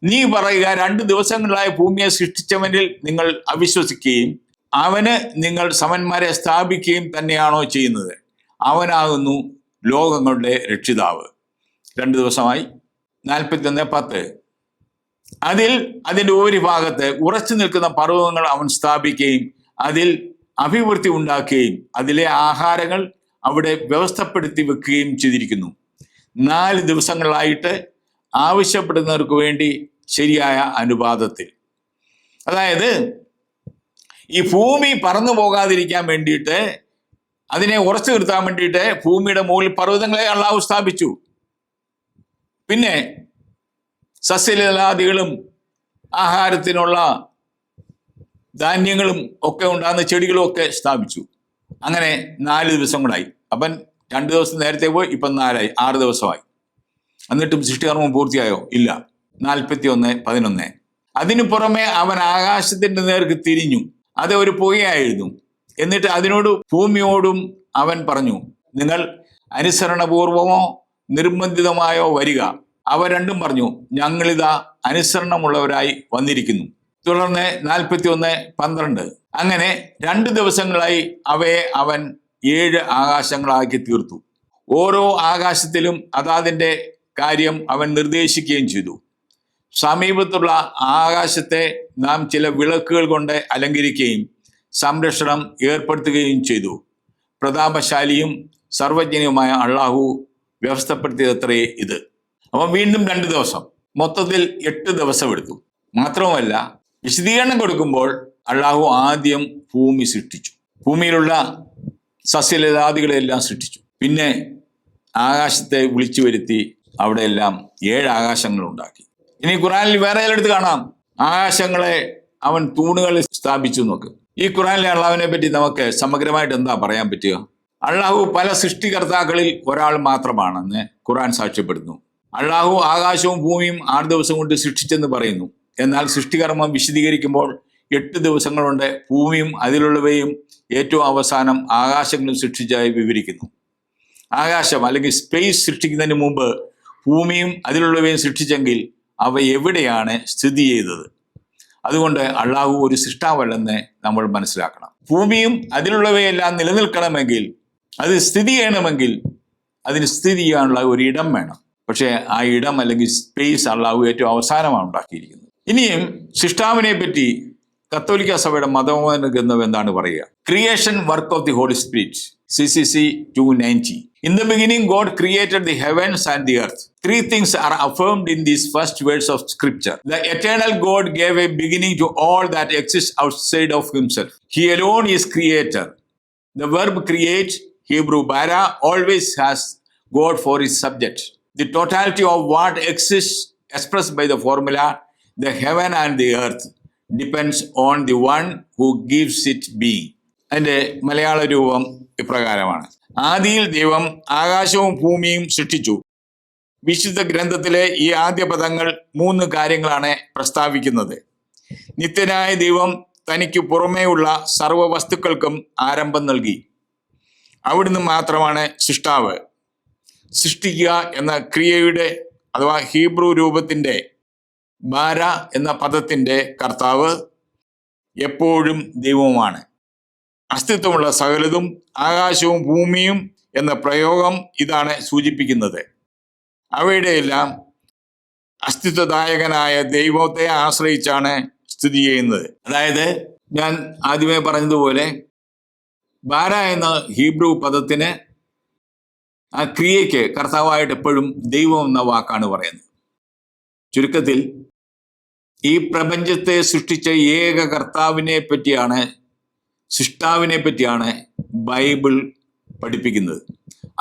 നീ പറയുക, 2 ദിവസങ്ങളിലായി ഭൂമിയെ സൃഷ്ടിച്ചവനിൽ നിങ്ങൾ അവിശ്വസിക്കുകയും അവന് നിങ്ങൾ സമന്മാരെ സ്ഥാപിക്കുകയും തന്നെയാണോ ചെയ്യുന്നത്? അവനാകുന്നു ലോകങ്ങളുടെ രക്ഷിതാവ്. 2 ദിവസമായി. 41:10. അതിൻ്റെ ഒരു ഭാഗത്ത് ഉറച്ചു നിൽക്കുന്ന പർവ്വതങ്ങൾ അവൻ സ്ഥാപിക്കുകയും അതിൽ അഭിവൃദ്ധി ഉണ്ടാക്കുകയും അതിലെ ആഹാരങ്ങൾ അവിടെ വ്യവസ്ഥപ്പെടുത്തി വെക്കുകയും ചെയ്തിരിക്കുന്നു. 4 ദിവസങ്ങളായിട്ട് ആവശ്യപ്പെടുന്നവർക്ക് വേണ്ടി ശരിയായ അനുപാതത്തിൽ. അതായത് ഈ ഭൂമി പറന്നു പോകാതിരിക്കാൻ വേണ്ടിയിട്ട്, അതിനെ ഉറച്ചു നിർത്താൻ വേണ്ടിയിട്ട് ഭൂമിയുടെ മുകളിൽ പർവ്വതങ്ങളെ അള്ളാഹു സ്ഥാപിച്ചു. പിന്നെ സസ്യലതാദികളും ആഹാരത്തിനുള്ള ധാന്യങ്ങളും ഒക്കെ ഉണ്ടാകുന്ന ചെടികളും ഒക്കെ സ്ഥാപിച്ചു. അങ്ങനെ 4 ദിവസം കൂടായി. അപ്പം 2 ദിവസം നേരത്തെ പോയി, ഇപ്പം 4 ആയി, 6 ദിവസമായി. എന്നിട്ടും സൃഷ്ടികർമ്മം പൂർത്തിയായോ? ഇല്ല. 41:11. അതിനു പുറമെ അവൻ ആകാശത്തിന്റെ നേർക്ക് തിരിഞ്ഞു, അത് ഒരു പുകയായിരുന്നു. എന്നിട്ട് അതിനോട് ഭൂമിയോടും അവൻ പറഞ്ഞു, നിങ്ങൾ അനുസരണപൂർവമോ നിർബന്ധിതമായോ വരിക. അവ രണ്ടും പറഞ്ഞു, ഞങ്ങളിതാ അനുസരണമുള്ളവരായി വന്നിരിക്കുന്നു. തുടർന്ന് 41:12. അങ്ങനെ 2 ദിവസങ്ങളായി അവയെ അവൻ 7 ആകാശങ്ങളാക്കി തീർത്തു. ഓരോ ആകാശത്തിലും അതാതിൻ്റെ കാര്യം അവൻ നിർദ്ദേശിക്കുകയും ചെയ്തു. സമീപത്തുള്ള ആകാശത്തെ നാം ചില വിളക്കുകൾ കൊണ്ട് അലങ്കരിക്കുകയും സംരക്ഷണം ഏർപ്പെടുത്തുകയും ചെയ്തു. പ്രതാപശാലിയും സർവജ്ഞനുമായ അള്ളാഹു വ്യവസ്ഥപ്പെടുത്തിയതത്രേ ഇത്. അപ്പം വീണ്ടും 2 ദിവസം, മൊത്തത്തിൽ 8 ദിവസം എടുത്തു. മാത്രവുമല്ല, വിശദീകരണം കൊടുക്കുമ്പോൾ അള്ളാഹു ആദ്യം ഭൂമി സൃഷ്ടിച്ചു, ഭൂമിയിലുള്ള സസ്യലതാദികളെല്ലാം സൃഷ്ടിച്ചു. പിന്നെ ആകാശത്തെ വിളിച്ചു വരുത്തി അവിടെയെല്ലാം 7 ആകാശങ്ങൾ ഉണ്ടാക്കി. ഇനി ഖുറാനിൽ വേറെ ചിലയിടത്ത് കാണാം, ആകാശങ്ങളെ അവൻ തൂണുകളിൽ സ്ഥാപിച്ചു നോക്ക്. ഈ ഖുറാനിലെ അള്ളാഹുവിനെ പറ്റി നമുക്ക് സമഗ്രമായിട്ട് എന്താ പറയാൻ പറ്റുക? അള്ളാഹു പല സൃഷ്ടികർത്താക്കളിൽ ഒരാൾ മാത്രമാണെന്ന് ഖുറാൻ സാക്ഷ്യപ്പെടുന്നു. അള്ളാഹു ആകാശവും ഭൂമിയും 6 ദിവസം കൊണ്ട് സൃഷ്ടിച്ചെന്ന് പറയുന്നു. എന്നാൽ സൃഷ്ടികർമ്മം വിശദീകരിക്കുമ്പോൾ 8 ദിവസങ്ങൾ കൊണ്ട് ഭൂമിയും അതിലുള്ളവയും ഏറ്റവും അവസാനം ആകാശങ്ങളും സൃഷ്ടിച്ചായി വിവരിക്കുന്നു. ആകാശം അല്ലെങ്കിൽ സ്പേസ് സൃഷ്ടിക്കുന്നതിന് മുമ്പ് ഭൂമിയും അതിലുള്ളവയും സൃഷ്ടിച്ചെങ്കിൽ അവ എവിടെയാണ് സ്ഥിതി ചെയ്തത്? അതുകൊണ്ട് അള്ളാഹു ഒരു സൃഷ്ടാവല്ലെന്ന് നമ്മൾ മനസ്സിലാക്കണം. ഭൂമിയും അതിലുള്ളവയെല്ലാം നിലനിൽക്കണമെങ്കിൽ, അത് സ്ഥിതി ചെയ്യണമെങ്കിൽ അതിന് സ്ഥിതി ചെയ്യാനുള്ള ഒരു ഇടം വേണം. പക്ഷേ ആ ഇടം അല്ലെങ്കിൽ സ്പേസ് അള്ളാഹു ഏറ്റവും അവസാനമാണ് ഉണ്ടാക്കിയിരിക്കുന്നത്. ഇനിയും സൃഷ്ടാവിനെ പറ്റി കത്തോലിക്ക സഭയുടെ മതബോധന ഗ്രന്ഥം എന്താണ് പറയുക? Creation work of the Holy Spirit, CCC 290. In the beginning, God created the heavens and the earth. 3 things are affirmed in these first words of Scripture. The eternal God gave a beginning to all that exists outside of Himself. He alone is creator. The verb create, Hebrew bara, always has God for its subject. The totality of what exists, expressed by the formula, the heaven and the earth, depends on the one who gives it being. അതിൻ്റെ മലയാള രൂപം ഇപ്രകാരമാണ്: ആദിയിൽ ദൈവം ആകാശവും ഭൂമിയും സൃഷ്ടിച്ചു. വിശുദ്ധ ഗ്രന്ഥത്തിലെ ഈ ആദ്യ പദങ്ങൾ 3 കാര്യങ്ങളാണ് പ്രസ്താവിക്കുന്നത്. നിത്യനായ ദൈവം തനിക്ക് പുറമേയുള്ള സർവ്വ വസ്തുക്കൾക്കും ആരംഭം നൽകി. അവിടുന്ന് മാത്രമാണ് സൃഷ്ടാവ്. സൃഷ്ടിക്കുക എന്ന ക്രിയയുടെ അഥവാ ഹീബ്രു രൂപത്തിൻ്റെ ബാര എന്ന പദത്തിൻ്റെ കർത്താവ് എപ്പോഴും ദൈവവുമാണ്. അസ്തിത്വമുള്ള സകലതും ആകാശവും ഭൂമിയും എന്ന പ്രയോഗം ഇതാണ് സൂചിപ്പിക്കുന്നത്. അവയുടെ എല്ലാം അസ്തിത്വദായകനായ ദൈവത്തെ ആശ്രയിച്ചാണ് സ്ഥിതി ചെയ്യുന്നത്. അതായത് ഞാൻ ആദ്യമേ പറഞ്ഞതുപോലെ ബാര എന്ന ഹീബ്രു പദത്തിന്, ആ ക്രിയയ്ക്ക് കർത്താവായിട്ട് എപ്പോഴും ദൈവം എന്ന വാക്കാണ് പറയുന്നത്. ചുരുക്കത്തിൽ ഈ പ്രപഞ്ചത്തെ സൃഷ്ടിച്ച ഏക കർത്താവിനെ പറ്റിയാണ്, സൃഷ്ടാവിനെ പറ്റിയാണ് ബൈബിൾ പഠിപ്പിക്കുന്നത്.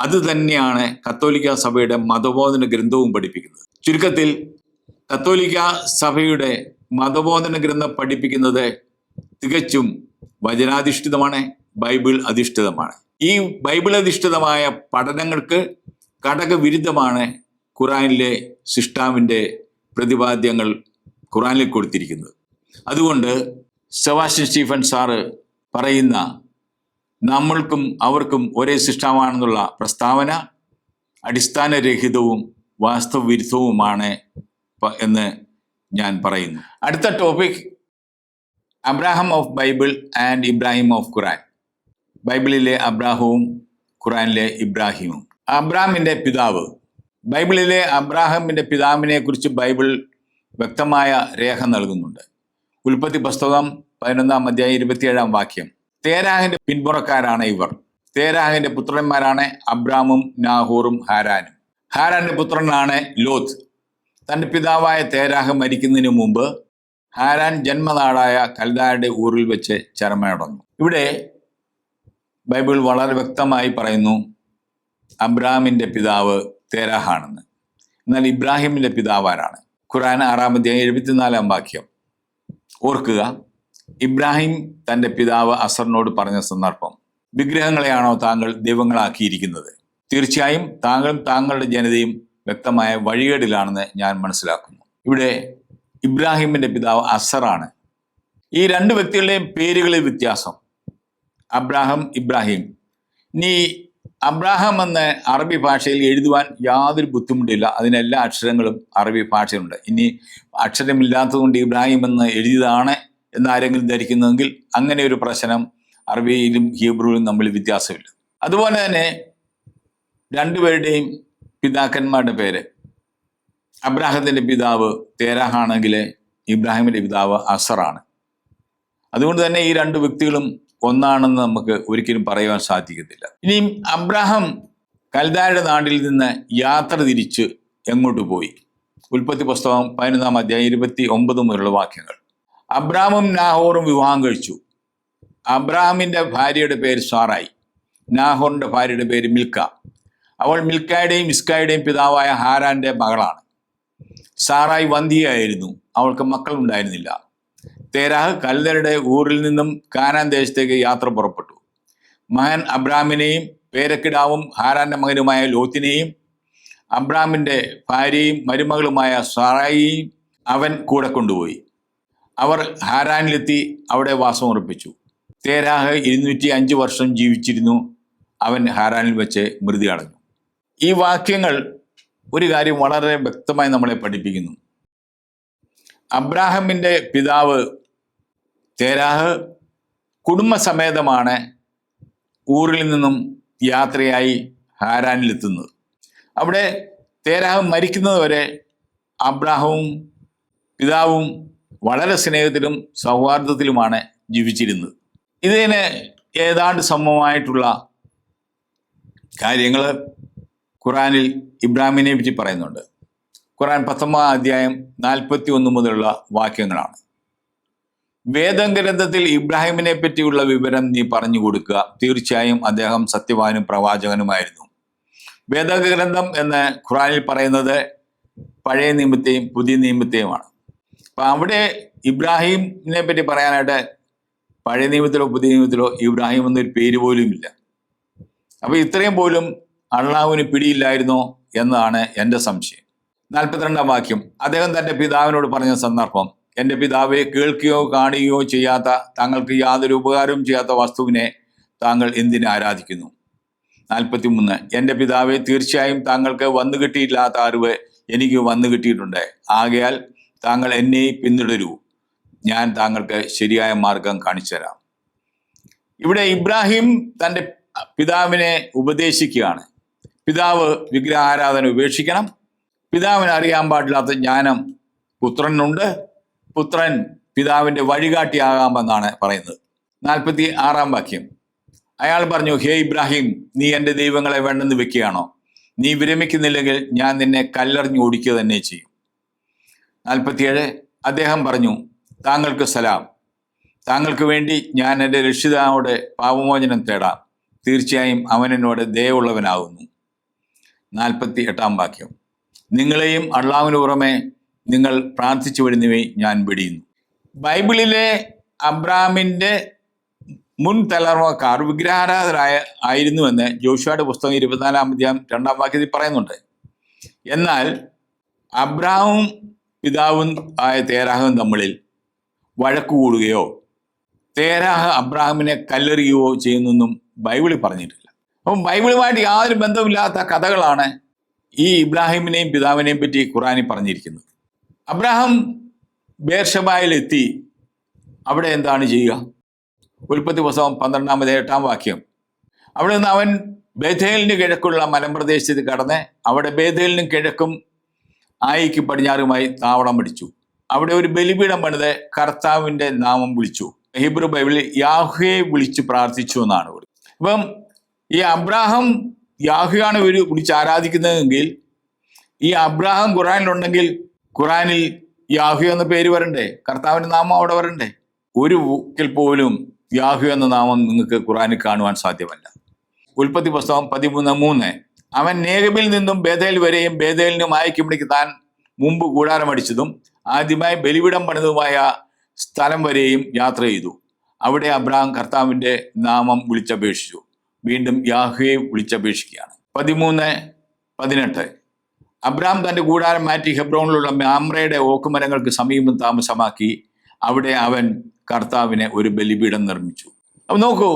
അത് തന്നെയാണ് കത്തോലിക്ക സഭയുടെ മതബോധന ഗ്രന്ഥവും പഠിപ്പിക്കുന്നത്. ചുരുക്കത്തിൽ കത്തോലിക്ക സഭയുടെ മതബോധന ഗ്രന്ഥം പഠിപ്പിക്കുന്നത് തികച്ചും വചനാധിഷ്ഠിതമാണ്, ബൈബിൾ അധിഷ്ഠിതമാണ്. ഈ ബൈബിൾ അധിഷ്ഠിതമായ പഠനങ്ങൾക്ക് ഘടകവിരുദ്ധമാണ് ഖുറാനിലെ സൃഷ്ടാവിൻ്റെ പ്രതിപാദ്യങ്ങൾ ഖുറാനിൽ കൊടുത്തിരിക്കുന്നത്. അതുകൊണ്ട് സെബാസ്റ്റ്യൻ സ്റ്റീഫൻ സാറ് പറയുന്ന നമ്മൾക്കും അവർക്കും ഒരേ സൃഷ്ടാവാണെന്നുള്ള പ്രസ്താവന അടിസ്ഥാനരഹിതവും വാസ്തവവിരുദ്ധവുമാണ് എന്ന് ഞാൻ പറയുന്നു. അടുത്ത topic Abraham of Bible and Ibrahim of Quran. ബൈബിളിലെ അബ്രാഹവും ഖുറാനിലെ ഇബ്രാഹിമും. അബ്രാമിൻ്റെ പിതാവ്. ബൈബിളിലെ അബ്രാഹമിൻ്റെ പിതാവിനെ കുറിച്ച് ബൈബിൾ വ്യക്തമായ രേഖ നൽകുന്നുണ്ട്. ഉൽപ്പത്തി പുസ്തകം 11 അധ്യായം 27 വാക്യം. തേരാഹിന്റെ പിന്മുറക്കാരാണ് ഇവർ. തേരാഹിന്റെ പുത്രന്മാരാണ് അബ്രാമും നാഹോറും ഹാരാനും. ഹാരാന്റെ പുത്രനാണ് ലോത്ത്. തൻ്റെ പിതാവായ തേരാഹ് മരിക്കുന്നതിന് മുമ്പ് ഹാരാൻ ജന്മനാടായ കൽദായുടെ ഊരിൽ വെച്ച് ചരമടഞ്ഞു. ഇവിടെ ബൈബിൾ വളരെ വ്യക്തമായി പറയുന്നു അബ്രാമിൻ്റെ പിതാവ് തേരാഹാണെന്ന്. എന്നാൽ ഇബ്രാഹിമിൻ്റെ പിതാവ് ആരാണ്? ഖുറാൻ 6 അധ്യായം 74 വാക്യം. ഓർക്കുക, ഇബ്രാഹിം തൻ്റെ പിതാവ് അസറിനോട് പറഞ്ഞ സന്ദർഭം, വിഗ്രഹങ്ങളെയാണോ താങ്കൾ ദൈവങ്ങളാക്കിയിരിക്കുന്നത്? തീർച്ചയായും താങ്കളും താങ്കളുടെ ജനതയും വ്യക്തമായ വഴികേടിലാണെന്ന് ഞാൻ മനസ്സിലാക്കുന്നു. ഇവിടെ ഇബ്രാഹിമിൻ്റെ പിതാവ് അസറാണ്. ഈ രണ്ട് വ്യക്തികളുടെയും പേരുകളിൽ വ്യത്യാസം. അബ്രാഹം, ഇബ്രാഹിം. ഇനി അബ്രാഹാം എന്ന് അറബി ഭാഷയിൽ എഴുതുവാൻ യാതൊരു ബുദ്ധിമുട്ടില്ല. അതിനെല്ലാ അക്ഷരങ്ങളും അറബി ഭാഷയിലുണ്ട്. ഇനി അക്ഷരമില്ലാത്തതുകൊണ്ട് ഇബ്രാഹിം എന്ന് എഴുതിയതാണ് എന്നാരെങ്കിലും ധരിക്കുന്നതെങ്കിൽ അങ്ങനെ ഒരു പ്രശ്നം അറബിയിലും ഹീബ്രുവിലും തമ്മിൽ വ്യത്യാസമില്ല. അതുപോലെ തന്നെ രണ്ടുപേരുടെയും പിതാക്കന്മാരുടെ പേര്. അബ്രാഹത്തിൻ്റെ പിതാവ് തേരാഹാണെങ്കിൽ ഇബ്രാഹിമിൻ്റെ പിതാവ് അസറാണ്. അതുകൊണ്ട് തന്നെ ഈ രണ്ട് വ്യക്തികളും ഒന്നാണെന്ന് നമുക്ക് ഒരിക്കലും പറയുവാൻ സാധിക്കത്തില്ല. ഇനിയും അബ്രാഹാം കൽദായുടെ നാട്ടിൽ നിന്ന് യാത്ര തിരിച്ച് എങ്ങോട്ട് പോയി? ഉൽപ്പത്തി പുസ്തകം 11 അധ്യായം 29 മുതലുള്ള വാക്യങ്ങൾ. അബ്രാമും നാഹോറും വിവാഹം കഴിച്ചു. അബ്രാമിൻ്റെ ഭാര്യയുടെ പേര് സാറായി. നാഹോറിൻ്റെ ഭാര്യയുടെ പേര് മിൽക്ക. അവൾ മിൽക്കായുടെയും ഇസ്കായുടെയും പിതാവായ ഹാരാന്റെ മകളാണ്. സാറായി വന്ധിയായിരുന്നു. അവൾക്ക് മക്കളുണ്ടായിരുന്നില്ല. തേരാഹ് കൽദരുടെ ഊരിൽ നിന്നും കാനാൻ ദേശത്തേക്ക് യാത്ര പുറപ്പെട്ടു. മകൻ അബ്രാമിനെയും പേരക്കിടാവും ഹാരാന്റെ മകനുമായ ലോത്തിനെയും അബ്രാമിൻ്റെ ഭാര്യയും മരുമകളുമായ സാറായിയും അവൻ കൂടെ കൊണ്ടുപോയി. അവർ ഹാരാനിലെത്തി അവിടെ വാസമുറപ്പിച്ചു. തേരാഹ് 205 വർഷം ജീവിച്ചിരുന്നു. അവൻ ഹാരാനിൽ വെച്ച് മൃതി അടഞ്ഞു. ഈ വാക്യങ്ങൾ ഒരു കാര്യം വളരെ വ്യക്തമായി നമ്മളെ പഠിപ്പിക്കുന്നു. അബ്രാഹമിൻ്റെ പിതാവ് തേരാഹ് കുടുംബസമേതമാണ് ഊരിൽ നിന്നും യാത്രയായി ഹാരാനിലെത്തുന്നത്. അവിടെ തേരാഹ് മരിക്കുന്നത് വരെ അബ്രാഹവും പിതാവും വളരെ സ്നേഹത്തിലും സൗഹാർദ്ദത്തിലുമാണ് ജീവിച്ചിരുന്നത്. ഇതിന് ഏതാണ്ട് സമമായിട്ടുള്ള കാര്യങ്ങൾ ഖുറാനിൽ ഇബ്രാഹിമിനെ പറ്റി പറയുന്നുണ്ട്. ഖുറാൻ 19 അധ്യായം 41 മുതലുള്ള വാക്യങ്ങളാണ്. വേദഗ്രന്ഥത്തിൽ ഇബ്രാഹിമിനെ പറ്റിയുള്ള വിവരം നീ പറഞ്ഞു കൊടുക്കുക. തീർച്ചയായും അദ്ദേഹം സത്യവാനും പ്രവാചകനുമായിരുന്നു. വേദഗ്രന്ഥം എന്ന് ഖുറാനിൽ പറയുന്നത് പഴയ നിയമത്തെയും പുതിയ നിയമത്തെയുമാണ്. അപ്പം അവിടെ ഇബ്രാഹിമിനെ പറ്റി പറയാനായിട്ട് പഴയ നിയമത്തിലോ പുതിയ നിയമത്തിലോ ഇബ്രാഹിം എന്നൊരു പേര് പോലും ഇല്ല. അപ്പോൾ ഇത്രയും പോലും അള്ളാഹുവിന് പിടിയില്ലായിരുന്നോ എന്നതാണ് എൻ്റെ സംശയം. 42 വാക്യം. അദ്ദേഹം തൻ്റെ പിതാവിനോട് പറഞ്ഞ സന്ദർഭം, എൻ്റെ പിതാവെ, കേൾക്കുകയോ കാണുകയോ ചെയ്യാത്ത, താങ്കൾക്ക് യാതൊരു ഉപകാരവും ചെയ്യാത്ത വസ്തുവിനെ താങ്കൾ എന്തിനെ ആരാധിക്കുന്നു? 43. എൻ്റെ പിതാവെ, തീർച്ചയായും താങ്കൾക്ക് വന്നു കിട്ടിയില്ലാത്ത അറിവ് എനിക്ക് വന്നു കിട്ടിയിട്ടുണ്ട്. ആകയാൽ താങ്കൾ എന്നെ പിന്തുടരൂ, ഞാൻ താങ്കൾക്ക് ശരിയായ മാർഗം കാണിച്ചു തരാം. ഇവിടെ ഇബ്രാഹിം തൻ്റെ പിതാവിനെ ഉപദേശിക്കുകയാണ്. പിതാവ് വിഗ്രഹാരാധന ഉപേക്ഷിക്കണം. പിതാവിന് അറിയാൻ പാടില്ലാത്ത ജ്ഞാനം പുത്രനുണ്ട്. പുത്രൻ പിതാവിൻ്റെ വഴികാട്ടിയാകാമെന്നാണ് പറയുന്നത്. 46 വാക്യം. അയാൾ പറഞ്ഞു, ഹേ ഇബ്രാഹിം, നീ എൻ്റെ ദൈവങ്ങളെ വേണ്ടെന്ന് വെക്കുകയാണോ? നീ വിരമിക്കുന്നില്ലെങ്കിൽ ഞാൻ നിന്നെ കല്ലെറിഞ്ഞ് ഓടിക്കുക തന്നെ ചെയ്യും. 47. അദ്ദേഹം പറഞ്ഞു, താങ്കൾക്ക് സലാം. താങ്കൾക്ക് വേണ്ടി ഞാൻ എൻ്റെ രക്ഷിതാവോട് പാപമോചനം തേടാം. തീർച്ചയായും അവൻ എന്നോട് ദയവുള്ളവനാകുന്നു. 48 വാക്യം. നിങ്ങളെയും അള്ളാഹുവിന് പുറമെ നിങ്ങൾ പ്രാർത്ഥിച്ചു വരുന്നവയെ ഞാൻ വെടിയുന്നു. ബൈബിളിലെ അബ്രാമിൻ്റെ മുൻ തലമുറക്കാർ വിഗ്രഹാരാധകരായ ആയിരുന്നുവെന്ന് ജോഷുവയുടെ പുസ്തകം 24 അധ്യായം 2 വാക്യത്തിൽ പറയുന്നുണ്ട്. എന്നാൽ അബ്രാമും പിതാവും ആയ തേരാഹും തമ്മിൽ വഴക്ക് കൂടുകയോ തേരാഹ് അബ്രാഹാമിനെ കല്ലെറിയുകയോ ചെയ്യുന്നൊന്നും ബൈബിളിൽ പറഞ്ഞിട്ടില്ല. അപ്പം ബൈബിളുമായിട്ട് യാതൊരു ബന്ധമില്ലാത്ത കഥകളാണ് ഈ ഇബ്രാഹിമിനെയും പിതാവിനെയും പറ്റി ഖുറാനിൽ പറഞ്ഞിരിക്കുന്നത്. അബ്രാഹാം ബേർഷബായിലെത്തി. അവിടെ എന്താണ് ചെയ്യുക? ഉൽപ്പത്തി പുസ്തകം 8 വാക്യം. അവിടെ നിന്ന് അവൻ ബേഥേലിന് കിഴക്കുള്ള മലമ്പ്രദേശത്ത് കടന്ന് അവിടെ ബേഥേലിനും കിഴക്കും ആയിക്ക് പടിഞ്ഞാറുമായി താവളം പിടിച്ചു. അവിടെ ഒരു ബലിപീഠം പണിത് കർത്താവിൻ്റെ നാമം വിളിച്ചു. ഹീബ്രു ബൈബിളിൽ യാഹ്വയെ വിളിച്ച് പ്രാർത്ഥിച്ചു എന്നാണ്. അപ്പം ഈ അബ്രാഹാം യാഹ്വയാണ് ഇവർ വിളിച്ച് ആരാധിക്കുന്നതെങ്കിൽ ഈ അബ്രാഹാം ഖുറാനിലുണ്ടെങ്കിൽ ഖുറാനിൽ യാഹ്വ എന്ന പേര് വരണ്ടേ? കർത്താവിൻ്റെ നാമം അവിടെ വരണ്ടേ? ഒരു വാക്കിൽ പോലും യാഹ്വ എന്ന നാമം നിങ്ങൾക്ക് ഖുറാനിൽ കാണുവാൻ സാധ്യമല്ല. ഉൽപ്പത്തി പുസ്തകം 13:3 അവൻ നേഗബിൽ നിന്നും ബേഥേൽ വരെയും ബേഥേലിനും ആയിക്കുമ്പോഴേക്ക് താൻ മുമ്പ് കൂടാരമടിച്ചതും ആദ്യമായി ബലിപീഠം പണിതുമായ സ്ഥലം വരെയും യാത്ര ചെയ്തു. അവിടെ അബ്രാഹാം കർത്താവിൻ്റെ നാമം വിളിച്ചപേക്ഷിച്ചു. വീണ്ടും യാഹ്വയെ വിളിച്ചപേക്ഷിക്കുകയാണ്. 13:18 അബ്രാഹാം തൻ്റെ കൂടാരം മാറ്റി ഹെബ്രോണിലുള്ള മാമ്രയുടെ ഓക്കുമരങ്ങൾക്ക് സമീപം താമസമാക്കി. അവിടെ അവൻ കർത്താവിനെ ഒരു ബലിപീഠം നിർമ്മിച്ചു. അപ്പം നോക്കൂ,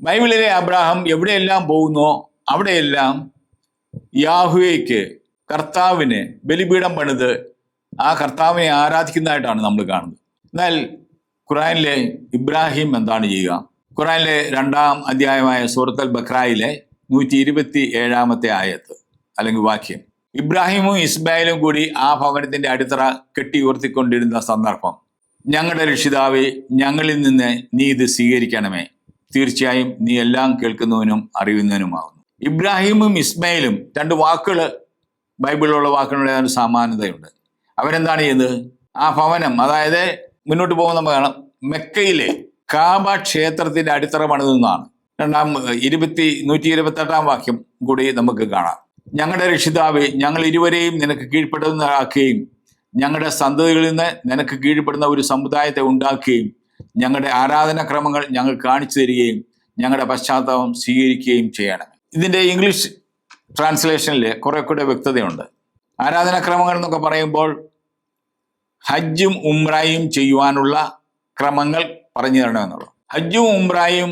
ബൈബിളിലെ അബ്രാഹാം എവിടെയെല്ലാം പോകുന്നോ അവിടെയെല്ലാം യാഹ്വയ്ക്ക് കർത്താവിന് ബലിപീഠം പണിത് ആ കർത്താവിനെ ആരാധിക്കുന്നതായിട്ടാണ് നമ്മൾ കാണുന്നത്. എന്നാൽ ഖുറാനിലെ ഇബ്രാഹിം എന്താണ് ചെയ്യുക? ഖുറാനിലെ 2-ാം അധ്യായമായ സൂറത്തുൽ ബഖറയിലെ 127 ആയത്ത് അല്ലെങ്കിൽ വാക്യം. ഇബ്രാഹിമും ഇസ്മായിലും കൂടി ആ ഭവനത്തിന്റെ അടിത്തറ കെട്ടി ഉയർത്തിക്കൊണ്ടിരുന്ന സന്ദർഭം. ഞങ്ങളുടെ രക്ഷിതാവേ, ഞങ്ങളിൽ നിന്ന് നീ ഇത് സ്വീകരിക്കണമേ. തീർച്ചയായും നീ എല്ലാം കേൾക്കുന്നവനും അറിയുന്നവനുമാകുന്നു. ഇബ്രാഹിമും ഇസ്മായിലും 2 വാക്കുകൾ ബൈബിളിലുള്ള വാക്കുകളുടെ ഒരു സമാനതയുണ്ട്. അവരെന്താണ് ചെയ്തത്? ആ ഭവനം, അതായത് മുന്നോട്ട് പോകുന്ന കാണാം, മെക്കയിലെ കാബ ക്ഷേത്രത്തിന്റെ അടിത്തറ പണിതെന്നാണ്. 128-ാം വാക്യം കൂടി നമുക്ക് കാണാം. ഞങ്ങളുടെ രക്ഷിതാവേ, ഞങ്ങൾ ഇരുവരെയും നിനക്ക് കീഴ്പ്പെടുന്നതാക്കുകയും ഞങ്ങളുടെ സന്തതികളിൽ നിന്ന് നിനക്ക് കീഴ്പ്പെടുന്ന ഒരു സമുദായത്തെ ഉണ്ടാക്കുകയും ഞങ്ങളുടെ ആരാധനാക്രമങ്ങൾ ഞങ്ങൾ കാണിച്ചു തരികയും ഞങ്ങളുടെ പശ്ചാത്തലം സ്വീകരിക്കുകയും ചെയ്യണം. ഇതിൻ്റെ ഇംഗ്ലീഷ് ട്രാൻസ്ലേഷനിൽ കുറെ കൂടെ വ്യക്തതയുണ്ട്. ആരാധനാക്രമങ്ങൾ എന്നൊക്കെ പറയുമ്പോൾ ഹജ്ജും ഉംറയും ചെയ്യുവാനുള്ള ക്രമങ്ങൾ പറഞ്ഞു തരണമെന്നുള്ളു. ഹജ്ജും ഉംറയും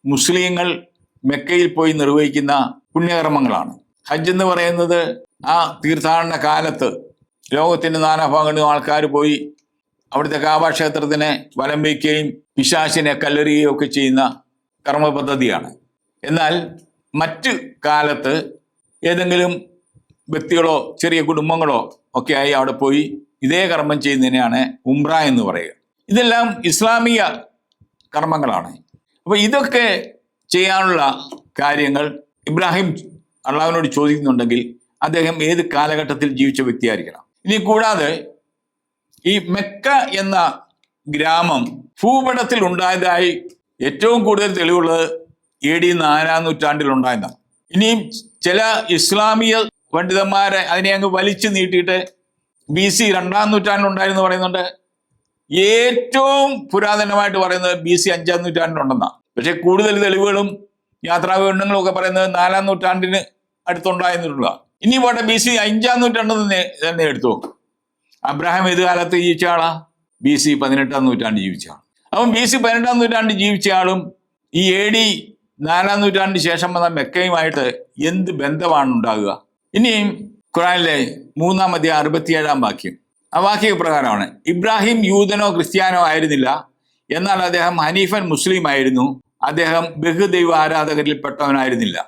മുസ്ലിങ്ങൾ മെക്കയിൽ പോയി നിർവഹിക്കുന്ന പുണ്യകർമ്മങ്ങളാണ്. ഹജ്ജ് എന്ന് പറയുന്നത് ആ തീർത്ഥാടന കാലത്ത് ലോകത്തിൻ്റെ നാനാഭാഗങ്ങളിലും ആൾക്കാർ പോയി അവിടുത്തെ കാബ ക്ഷേത്രത്തിനെ വലം വയ്ക്കുകയും പിശാചിനെ കല്ലെറിയുകയും ഒക്കെ ചെയ്യുന്ന കർമ്മ പദ്ധതിയാണ്. എന്നാൽ മറ്റ് കാലത്ത് ഏതെങ്കിലും വ്യക്തികളോ ചെറിയ കുടുംബങ്ങളോ ഒക്കെ ആയി അവിടെ പോയി ഇതേ കർമ്മം ചെയ്യുന്നതിനെയാണ് ഉംറ എന്ന് പറയുക. ഇതെല്ലാം ഇസ്ലാമിക കർമ്മങ്ങളാണ്. അപ്പോൾ ഇതൊക്കെ ചെയ്യാനുള്ള കാര്യങ്ങൾ ഇബ്രാഹിം അള്ളാഹുവിനോട് ചോദിക്കുന്നുണ്ടെങ്കിൽ അദ്ദേഹം ഏത് കാലഘട്ടത്തിൽ ജീവിച്ച വ്യക്തിയായിരിക്കണം. ഇനി കൂടാതെ ഈ മെക്ക എന്ന ഗ്രാമം ഭൂപടത്തിൽ ഉണ്ടായതായി ഏറ്റവും കൂടുതൽ തെളിവുള്ളത് AD 4-ാം നൂറ്റാണ്ടിൽ ഉണ്ടായതാണ്. ഇനിയും ചില ഇസ്ലാമിക പണ്ഡിതന്മാരെ അതിനെ അങ്ങ് വലിച്ചു നീട്ടിയിട്ട് BC 2-ാം നൂറ്റാണ്ടിലുണ്ടായിരുന്നു പറയുന്നുണ്ട്. ഏറ്റവും പുരാതനമായിട്ട് പറയുന്നത് BC 5-ാം നൂറ്റാണ്ടിലുണ്ടെന്നാണ്. പക്ഷെ കൂടുതൽ തെളിവുകളും യാത്രാവിവരണങ്ങളും ഒക്കെ പറയുന്നത് 4-ാം നൂറ്റാണ്ടിന് അടുത്തുണ്ടായിരുന്നിട്ടുള്ള. ഇനി പോട്ടെ, BC 5-ാം നൂറ്റാണ്ട് തന്നെ എടുത്തു. അബ്രാഹാം ഏത് കാലത്ത് ജീവിച്ച ആളാ? BC 18-ാം നൂറ്റാണ്ട് ജീവിച്ച ആൾ. അപ്പം BC 18-ാം നൂറ്റാണ്ട് ജീവിച്ച ആളും ഈ AD 4-ാം നൂറ്റാണ്ടിന് ശേഷം വന്ന മെക്കയുമായിട്ട് എന്ത് ബന്ധമാണ് ഉണ്ടാകുക? ഇനിയും ഖുറാനിലെ 3-ാം അധ്യായം 67-ാം വാക്യം. ആ വാക്യ പ്രകാരമാണ്: ഇബ്രാഹിം യൂതനോ ക്രിസ്ത്യാനോ ആയിരുന്നില്ല, എന്നാൽ അദ്ദേഹം ഹനീഫൻ മുസ്ലിം ആയിരുന്നു. അദ്ദേഹം ബഹുദൈവ ആരാധകരിൽ പെട്ടവനായിരുന്നില്ല.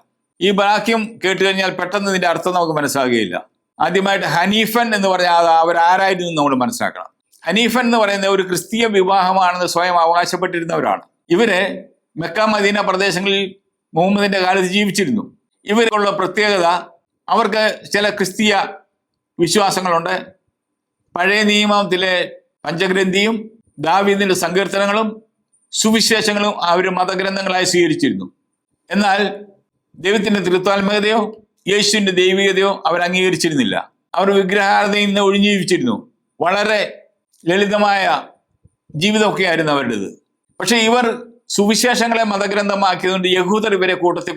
ഈ വാക്യം കേട്ട് കഴിഞ്ഞാൽ പെട്ടെന്ന് ഇതിന്റെ അർത്ഥം നമുക്ക് മനസ്സിലാകുകയില്ല. ആദ്യമായിട്ട് ഹനീഫൻ എന്ന് പറഞ്ഞാൽ അവരാരായിരുന്നു നമ്മൾ മനസ്സിലാക്കണം. ഹനീഫൻ എന്ന് പറയുന്നത് ഒരു ക്രിസ്തീയ വിവാഹമാണെന്ന് സ്വയം അവകാശപ്പെട്ടിരുന്നവരാണ്. ഇവര് മെക്ക മദീന പ്രദേശങ്ങളിൽ മുഹമ്മദിന്റെ കാലത്ത് ജീവിച്ചിരുന്നു. ഇവരുള്ള പ്രത്യേകത, അവർക്ക് ചില ക്രിസ്തീയ വിശ്വാസങ്ങളുണ്ട്. പഴയ നിയമത്തിലെ പഞ്ചഗ്രന്ഥിയും ദാവീദിന്റെ സങ്കീർത്തനങ്ങളും സുവിശേഷങ്ങളും അവർ മതഗ്രന്ഥങ്ങളായി സ്വീകരിച്ചിരുന്നു. എന്നാൽ ദൈവത്തിന്റെ തൃത്വാത്മകതയോ യേശുവിന്റെ ദൈവികതയോ അവർ അംഗീകരിച്ചിരുന്നില്ല. അവർ വിഗ്രഹാരാധനയിൽ നിന്ന് ഒഴിഞ്ഞു ജീവിച്ചിരുന്നു. വളരെ ലളിതമായ ജീവിതമൊക്കെ ആയിരുന്നു അവരുടേത്. പക്ഷെ ഇവർ സുവിശേഷങ്ങളെ മതഗ്രന്ഥമാക്കിയതുകൊണ്ട് യഹൂദർ ഇവരെ കൂട്ടത്തിൽ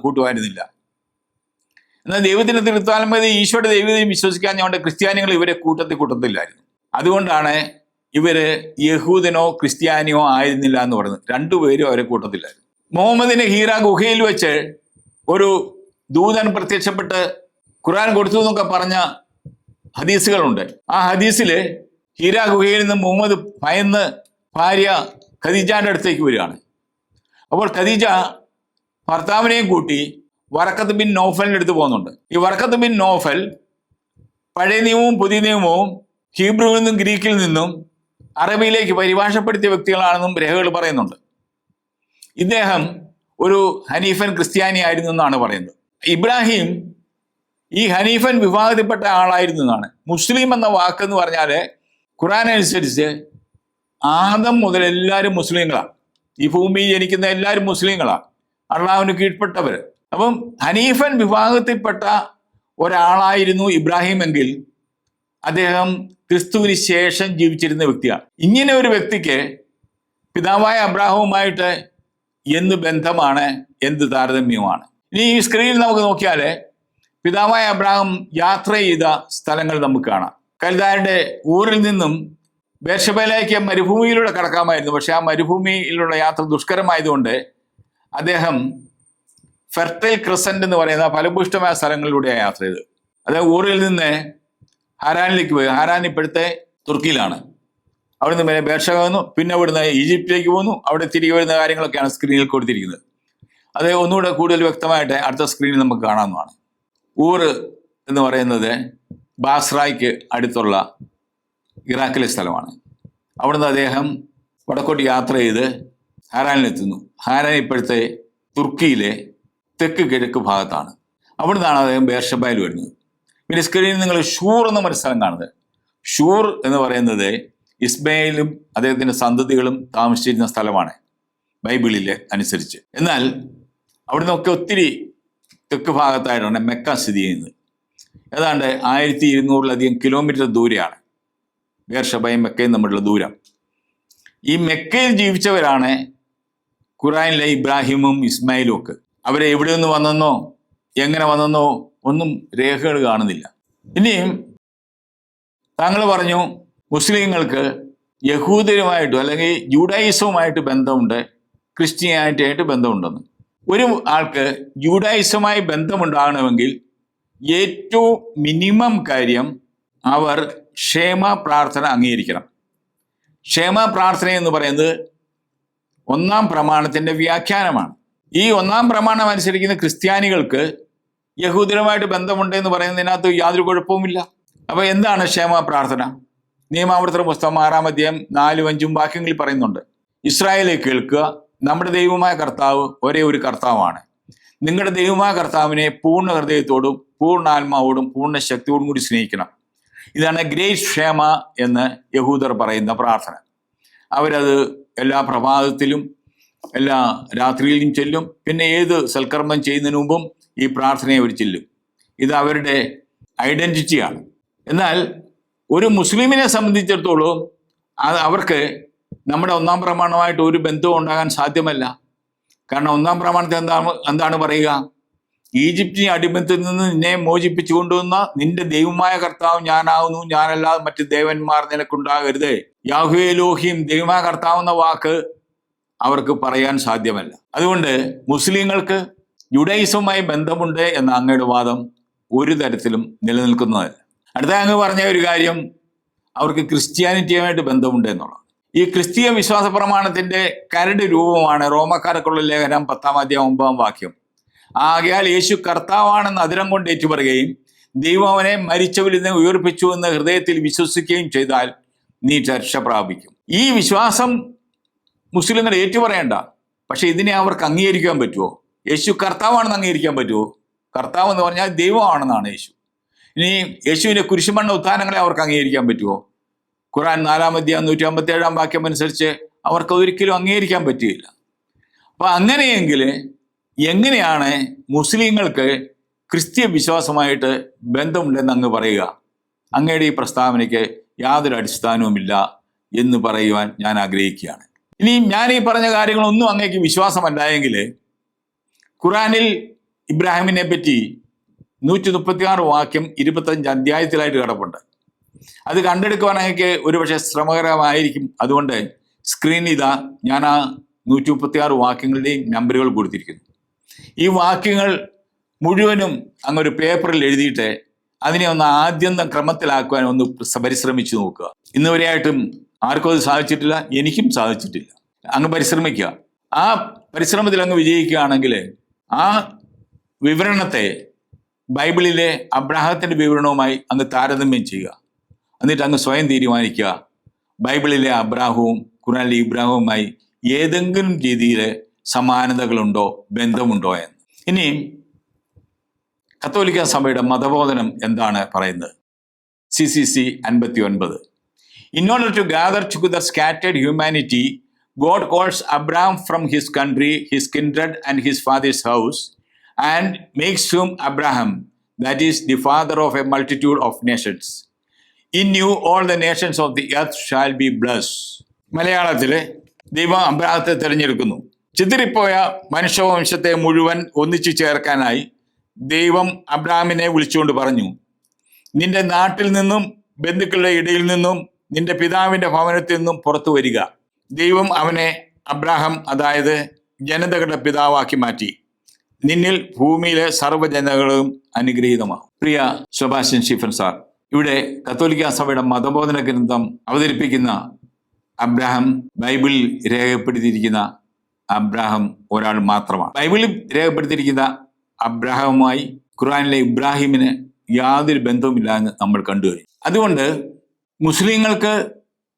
കൂട്ടുമായിരുന്നില്ല. എന്നാൽ ദൈവത്തിന്റെ തൃത്വാത്മകത ഈശോയുടെ ദൈവതയും വിശ്വസിക്കാൻ ഞങ്ങളുടെ ക്രിസ്ത്യാനികൾ ഇവരെ കൂട്ടത്തില്ലായിരുന്നു. അതുകൊണ്ടാണ് ഇവര് യഹൂദനോ ക്രിസ്ത്യാനിയോ ആയിരുന്നില്ല എന്ന് പറയുന്നത്. രണ്ടുപേരും അവരെ കൂട്ടത്തിലായിരുന്നു. മുഹമ്മദിന് ഹീറ ഗുഹയിൽ വെച്ച് ഒരു ദൂതൻ പ്രത്യക്ഷപ്പെട്ട് ഖുർആൻ കൊടുത്തു എന്നൊക്കെ പറഞ്ഞ ഹദീസുകളുണ്ട്. ആ ഹദീസില് ഹീറ ഗുഹയിൽ നിന്ന് മുഹമ്മദ് ഭയന്ന് ഭാര്യ ഖദീജയുടെ അടുത്തേക്ക് വരികയാണ്. അപ്പോൾ ഖദീജ ഭർത്താവിനെയും കൂട്ടി വറക്കത്ത് ബിൻ നൗഫലിൻ്റെ അടുത്ത് പോകുന്നുണ്ട്. ഈ വറക്കത്ത് ബിൻ നൗഫൽ പഴയ നിയമവും പുതിയ നിയമവും ഹീബ്രുവിൽ നിന്നും ഗ്രീക്കിൽ നിന്നും അറബിയിലേക്ക് പരിഭാഷപ്പെടുത്തിയ വ്യക്തികളാണെന്നും രേഖകൾ പറയുന്നുണ്ട്. ഇദ്ദേഹം ഒരു ഹനീഫൻ ക്രിസ്ത്യാനി ആയിരുന്നു എന്നാണ് പറയുന്നത്. ഇബ്രാഹിം ഈ ഹനീഫൻ വിഭാഗത്തിൽപ്പെട്ട ആളായിരുന്നു എന്നാണ്. മുസ്ലിം എന്ന വാക്കെന്ന് പറഞ്ഞാൽ ഖുർആൻ അനുസരിച്ച് ആദം മുതൽ എല്ലാവരും മുസ്ലിങ്ങളാണ്. ഈ ഭൂമിയിൽ ജനിക്കുന്ന എല്ലാവരും മുസ്ലിങ്ങളാണ്, അള്ളാഹുവിന് കീഴ്പ്പെട്ടവർ. അപ്പം ഹനീഫൻ വിഭാഗത്തിൽപ്പെട്ട ഒരാളായിരുന്നു ഇബ്രാഹിം എങ്കിൽ അദ്ദേഹം ക്രിസ്തുവിന് ശേഷം ജീവിച്ചിരുന്ന വ്യക്തിയാണ്. ഇങ്ങനെ ഒരു വ്യക്തിക്ക് പിതാവായ അബ്രാഹവുമായിട്ട് എന്ത് ബന്ധമാണ്, എന്ത് താരതമ്യമാണ്? ഇനി ഈ സ്ക്രീനിൽ നമുക്ക് നോക്കിയാൽ പിതാവായ അബ്രാഹം യാത്ര ചെയ്ത സ്ഥലങ്ങൾ നമുക്ക് കാണാം. കൽദാരുടെ ഊരിൽ നിന്നും ബേർഷബയിലേക്ക് മരുഭൂമിയിലൂടെ കടക്കാമായിരുന്നു. പക്ഷെ ആ മരുഭൂമിയിലുള്ള യാത്ര ദുഷ്കരമായതുകൊണ്ട് അദ്ദേഹം ഫെർട്ടൈൽ ക്രിസന്റ് എന്ന് പറയുന്ന ഫലഭൂഷ്ടമായ സ്ഥലങ്ങളിലൂടെയാണ് യാത്ര ചെയ്തത്. അദ്ദേഹം ഊറിൽ നിന്ന് ഹാരാനിലേക്ക് പോയി. ഹാരാൻ ഇപ്പോഴത്തെ തുർക്കിയിലാണ്. അവിടെ നിന്ന് ബേർഷബ വന്നു, പിന്നെ അവിടുന്ന് ഈജിപ്തിലേക്ക് പോന്നു. അവിടെ തിരികെ വരുന്ന കാര്യങ്ങളൊക്കെയാണ് സ്ക്രീനിൽ കൊടുത്തിരിക്കുന്നത്. അത് ഒന്നുകൂടെ കൂടുതൽ വ്യക്തമായിട്ട് അടുത്ത സ്ക്രീനിൽ നമുക്ക് കാണാവുന്നതാണ്. ഊർ എന്ന് പറയുന്നത് ബാസ്രായ്ക്ക് അടുത്തുള്ള ഇറാഖിലെ സ്ഥലമാണ്. അവിടുന്ന് അദ്ദേഹം വടക്കോട്ട് യാത്ര ചെയ്ത് ഹാരാനിലെത്തുന്നു. ഹാരാൻ ഇപ്പോഴത്തെ തുർക്കിയിലെ തെക്ക് കിഴക്ക് ഭാഗത്താണ്. അവിടുന്നാണ് അദ്ദേഹം ബേർഷബയിൽ വരുന്നത്. പിന്നെ സ്ക്രീനിൽ നിങ്ങൾ ഷൂർ എന്ന ഒരു സ്ഥലം കാണുന്നത്. ഷൂർ എന്ന് പറയുന്നത് ഇസ്മയിലും അദ്ദേഹത്തിൻ്റെ സന്തതികളും താമസിച്ചിരുന്ന സ്ഥലമാണ് ബൈബിളിലെ അനുസരിച്ച്. എന്നാൽ അവിടുന്ന് ഒക്കെ ഒത്തിരി തെക്ക് ഭാഗത്തായിട്ടാണ് മെക്ക സ്ഥിതി ചെയ്യുന്നത്. ഏതാണ്ട് 1200 കിലോമീറ്റർ ദൂരെയാണ് ബേർഷബയും മെക്കയും തമ്മിലുള്ള ദൂരം. ഈ മെക്കയിൽ ജീവിച്ചവരാണ് ഖുർആനിലെ ഇബ്രാഹിമും ഇസ്മായിലും ഒക്കെ. അവരെ എവിടെ നിന്ന് വന്നെന്നോ എങ്ങനെ വന്നെന്നോ ഒന്നും രേഖകൾ കാണുന്നില്ല. ഇനിയും താങ്കൾ പറഞ്ഞു മുസ്ലിങ്ങൾക്ക് യഹൂദരുമായിട്ടും അല്ലെങ്കിൽ ജൂഡായിസവുമായിട്ട് ബന്ധമുണ്ട്, ക്രിസ്ത്യാനിറ്റിയായിട്ട് ബന്ധമുണ്ടെന്ന്. ഒരു ആൾക്ക് ജൂഡായിസവുമായി ബന്ധമുണ്ടാകണമെങ്കിൽ ഏറ്റവും മിനിമം കാര്യം അവർ ക്ഷേമ പ്രാർത്ഥന അംഗീകരിക്കണം. ക്ഷേമ പ്രാർത്ഥന എന്ന് പറയുന്നത് 1-ാം പ്രമാണത്തിൻ്റെ വ്യാഖ്യാനമാണ്. ഈ 1-ാം പ്രമാണം അനുസരിക്കുന്ന ക്രിസ്ത്യാനികൾക്ക് യഹൂദരുമായിട്ട് ബന്ധമുണ്ട് എന്ന് പറയുന്നതിനകത്ത് യാതൊരു കുഴപ്പവുമില്ല. അപ്പോൾ എന്താണ് ക്ഷേമ പ്രാർത്ഥന? നിയമാവർത്തന പുസ്തകം 6-ാം അധ്യായം 4-5 വാക്യങ്ങളിൽ പറയുന്നുണ്ട്. ഇസ്രായേലെ കേൾക്കുക, നമ്മുടെ ദൈവമായ കർത്താവ് ഒരേ ഒരു കർത്താവാണ്. നിങ്ങളുടെ ദൈവമായ കർത്താവിനെ പൂർണ്ണ ഹൃദയത്തോടും പൂർണ്ണ ആത്മാവോടും പൂർണ്ണ ശക്തിയോടും കൂടി സ്നേഹിക്കണം. ഇതാണ് ഗ്രേറ്റ് ക്ഷേമ എന്ന് യഹൂദർ പറയുന്ന പ്രാർത്ഥന. അവരത് എല്ലാ പ്രഭാതത്തിലും എല്ലാ രാത്രിയിലും ചെല്ലും. പിന്നെ ഏത് സൽക്കർമ്മം ചെയ്യുന്നതിന് മുമ്പും ഈ പ്രാർത്ഥനയെ അവർ ചെല്ലും. ഇത് അവരുടെ ഐഡൻറ്റിറ്റിയാണ്. എന്നാൽ ഒരു മുസ്ലിമിനെ സംബന്ധിച്ചിടത്തോളം അവർക്ക് നമ്മുടെ 1-ാം പ്രമാണമായിട്ട് ഒരു ബന്ധവും ഉണ്ടാകാൻ സാധ്യമല്ല. കാരണം 1-ാം പ്രമാണത്തിൽ എന്താണ് പറയുക? ഈജിപ്തിനെ അടിമത്തിൽ നിന്ന് നിന്നെ മോചിപ്പിച്ചു കൊണ്ടുവന്ന നിന്റെ ദൈവമായ കർത്താവ് ഞാനാകുന്നു, ഞാനല്ലാതെ മറ്റ് ദേവന്മാർ നിനക്കുണ്ടാകരുത്. യാഹ്വേ എലോഹിം, ദൈവമായ കർത്താവ് എന്ന വാക്ക് അവർക്ക് പറയാൻ സാധ്യമല്ല. അതുകൊണ്ട് മുസ്ലിങ്ങൾക്ക് ജുഡൈസവുമായി ബന്ധമുണ്ട് എന്ന അങ്ങയുടെ വാദം ഒരു തരത്തിലും നിലനിൽക്കുന്നതല്ല. അടുത്ത അങ്ങ് പറഞ്ഞ ഒരു കാര്യം, അവർക്ക് ക്രിസ്ത്യാനിറ്റിയുമായിട്ട് ബന്ധമുണ്ട് എന്നുള്ളത്. ഈ ക്രിസ്തീയ വിശ്വാസ പ്രമാണത്തിന്റെ കരട് രൂപമാണ് റോമക്കാർക്കുള്ള ലേഖനം 10-ാം അധ്യായം 9-ാം വാക്യം. ആകയാൽ യേശു കർത്താവാണെന്ന് അതിരം കൊണ്ട് ഏറ്റുപറയുകയും ദൈവം അവനെ മരിച്ചവരിൽ നിന്ന് ഉയർപ്പിച്ചു എന്ന് ഹൃദയത്തിൽ വിശ്വസിക്കുകയും ചെയ്താൽ നീ രക്ഷ പ്രാപിക്കും. ഈ വിശ്വാസം മുസ്ലിങ്ങൾ ഏറ്റുപറയേണ്ട, പക്ഷെ ഇതിനെ അവർക്ക് അംഗീകരിക്കാൻ പറ്റുമോ? യേശു കർത്താവാണെന്ന് അംഗീകരിക്കാൻ പറ്റുമോ? കർത്താവ് എന്ന് പറഞ്ഞാൽ ദൈവമാണെന്നാണ് യേശു. ഇനി യേശുവിൻ്റെ കുരിശുമരണ ഉത്ഥാനങ്ങളെ അവർക്ക് അംഗീകരിക്കാൻ പറ്റുമോ? ഖുർആൻ 4-ാം അധ്യായം 157-ാം വാക്യം അനുസരിച്ച് അവർക്ക് ഒരിക്കലും അംഗീകരിക്കാൻ പറ്റുകയില്ല. അപ്പൊ അങ്ങനെയെങ്കിൽ എങ്ങനെയാണ് മുസ്ലിങ്ങൾക്ക് ക്രിസ്തീയ വിശ്വാസമായിട്ട് ബന്ധമുണ്ടെന്ന് അങ്ങ് പറയുക? അങ്ങയുടെ ഈ പ്രസ്താവനയ്ക്ക് യാതൊരു അടിസ്ഥാനവുമില്ല എന്ന് പറയുവാൻ ഞാൻ ആഗ്രഹിക്കുകയാണ്. ഇനി ഞാൻ ഈ പറഞ്ഞ കാര്യങ്ങളൊന്നും അങ്ങേക്ക് വിശ്വാസമല്ലായെങ്കിൽ ഖുർആനിൽ ഇബ്രാഹിമിനെ പറ്റി 136 വാക്യം 25 അധ്യായത്തിലായിട്ട് കിടപ്പുണ്ട്. അത് കണ്ടെടുക്കുവാനെങ്കിൽ ഒരുപക്ഷെ ശ്രമകരമായിരിക്കും. അതുകൊണ്ട് സ്ക്രീനിൽ ഇതാ ഞാൻ ആ 136 വാക്യങ്ങളുടെയും നമ്പറുകൾ കൊടുത്തിരിക്കുന്നു. ഈ വാക്യങ്ങൾ മുഴുവനും അങ്ങൊരു പേപ്പറിൽ എഴുതിയിട്ട് അതിനെ ഒന്ന് ആദ്യം ക്രമത്തിലാക്കുവാൻ ഒന്ന് പരിശ്രമിച്ചു നോക്കുക. ഇന്ന് വരെയായിട്ടും ആർക്കും അത് സാധിച്ചിട്ടില്ല, എനിക്കും സാധിച്ചിട്ടില്ല. അങ്ങ് പരിശ്രമിക്കുക. ആ പരിശ്രമത്തിൽ അങ്ങ് വിജയിക്കുകയാണെങ്കിൽ ആ വിവരണത്തെ ബൈബിളിലെ അബ്രാഹത്തിൻ്റെ വിവരണവുമായി അങ്ങ് താരതമ്യം ചെയ്യുക. എന്നിട്ട് അങ്ങ് സ്വയം തീരുമാനിക്കുക, ബൈബിളിലെ അബ്രാഹവും ഖുർആനിലെ ഇബ്രാഹവുമായി ഏതെങ്കിലും രീതിയിൽ സമാനതകളുണ്ടോ, ബന്ധമുണ്ടോ എന്ന്. ഇനി കത്തോലിക്ക സഭയുടെ മതബോധനം എന്താണ് പറയുന്നത്? CCC 59. In order to gather together scattered humanity, God calls Abraham from his country, his kindred, and his father's house, and makes him Abraham, that is, the father of a multitude of nations. In you all the nations of the earth shall be blessed. മലയാളത്തിലെ ദൈവം അബ്രാഹത്തെ തിരഞ്ഞെടുക്കുന്നു. ചിതറിപ്പോയ മനുഷ്യവംശത്തെ മുഴുവൻ ഒന്നിച്ചു ചേർക്കാനായി ദൈവം അബ്രാഹാമിനെ വിളിച്ചുകൊണ്ട് പറഞ്ഞു, നിന്റെ നാട്ടിൽ നിന്നും ബന്ധുക്കളുടെ ഇടയിൽ നിന്നും നിന്റെ പിതാവിൻ്റെ ഭവനത്തിൽ നിന്നും പുറത്തു വരിക. ദൈവം അവനെ അബ്രാഹാം, അതായത് ജനതകളുടെ പിതാവാക്കി മാറ്റി. നിന്നിൽ ഭൂമിയിലെ സർവ്വജനതകളും അനുഗ്രഹീതമാകും. പ്രിയ സെബാസ്റ്റ്യൻ സ്റ്റീഫൻ സാർ, ഇവിടെ കത്തോലിക്ക സഭയുടെ മതബോധന ഗ്രന്ഥം അവതരിപ്പിക്കുന്ന അബ്രാഹാം ബൈബിളിൽ രേഖപ്പെടുത്തിയിരിക്കുന്ന അബ്രാഹാം ഒരാൾ മാത്രമാണ്. ബൈബിളിൽ രേഖപ്പെടുത്തിയിരിക്കുന്ന അബ്രാഹാമുമായി ഖുർആനിലെ ഇബ്രാഹിമിന് യാതൊരു ബന്ധവുമില്ല എന്ന് നമ്മൾ കണ്ടുകഴിഞ്ഞു. അതുകൊണ്ട് മുസ്ലിങ്ങൾക്ക്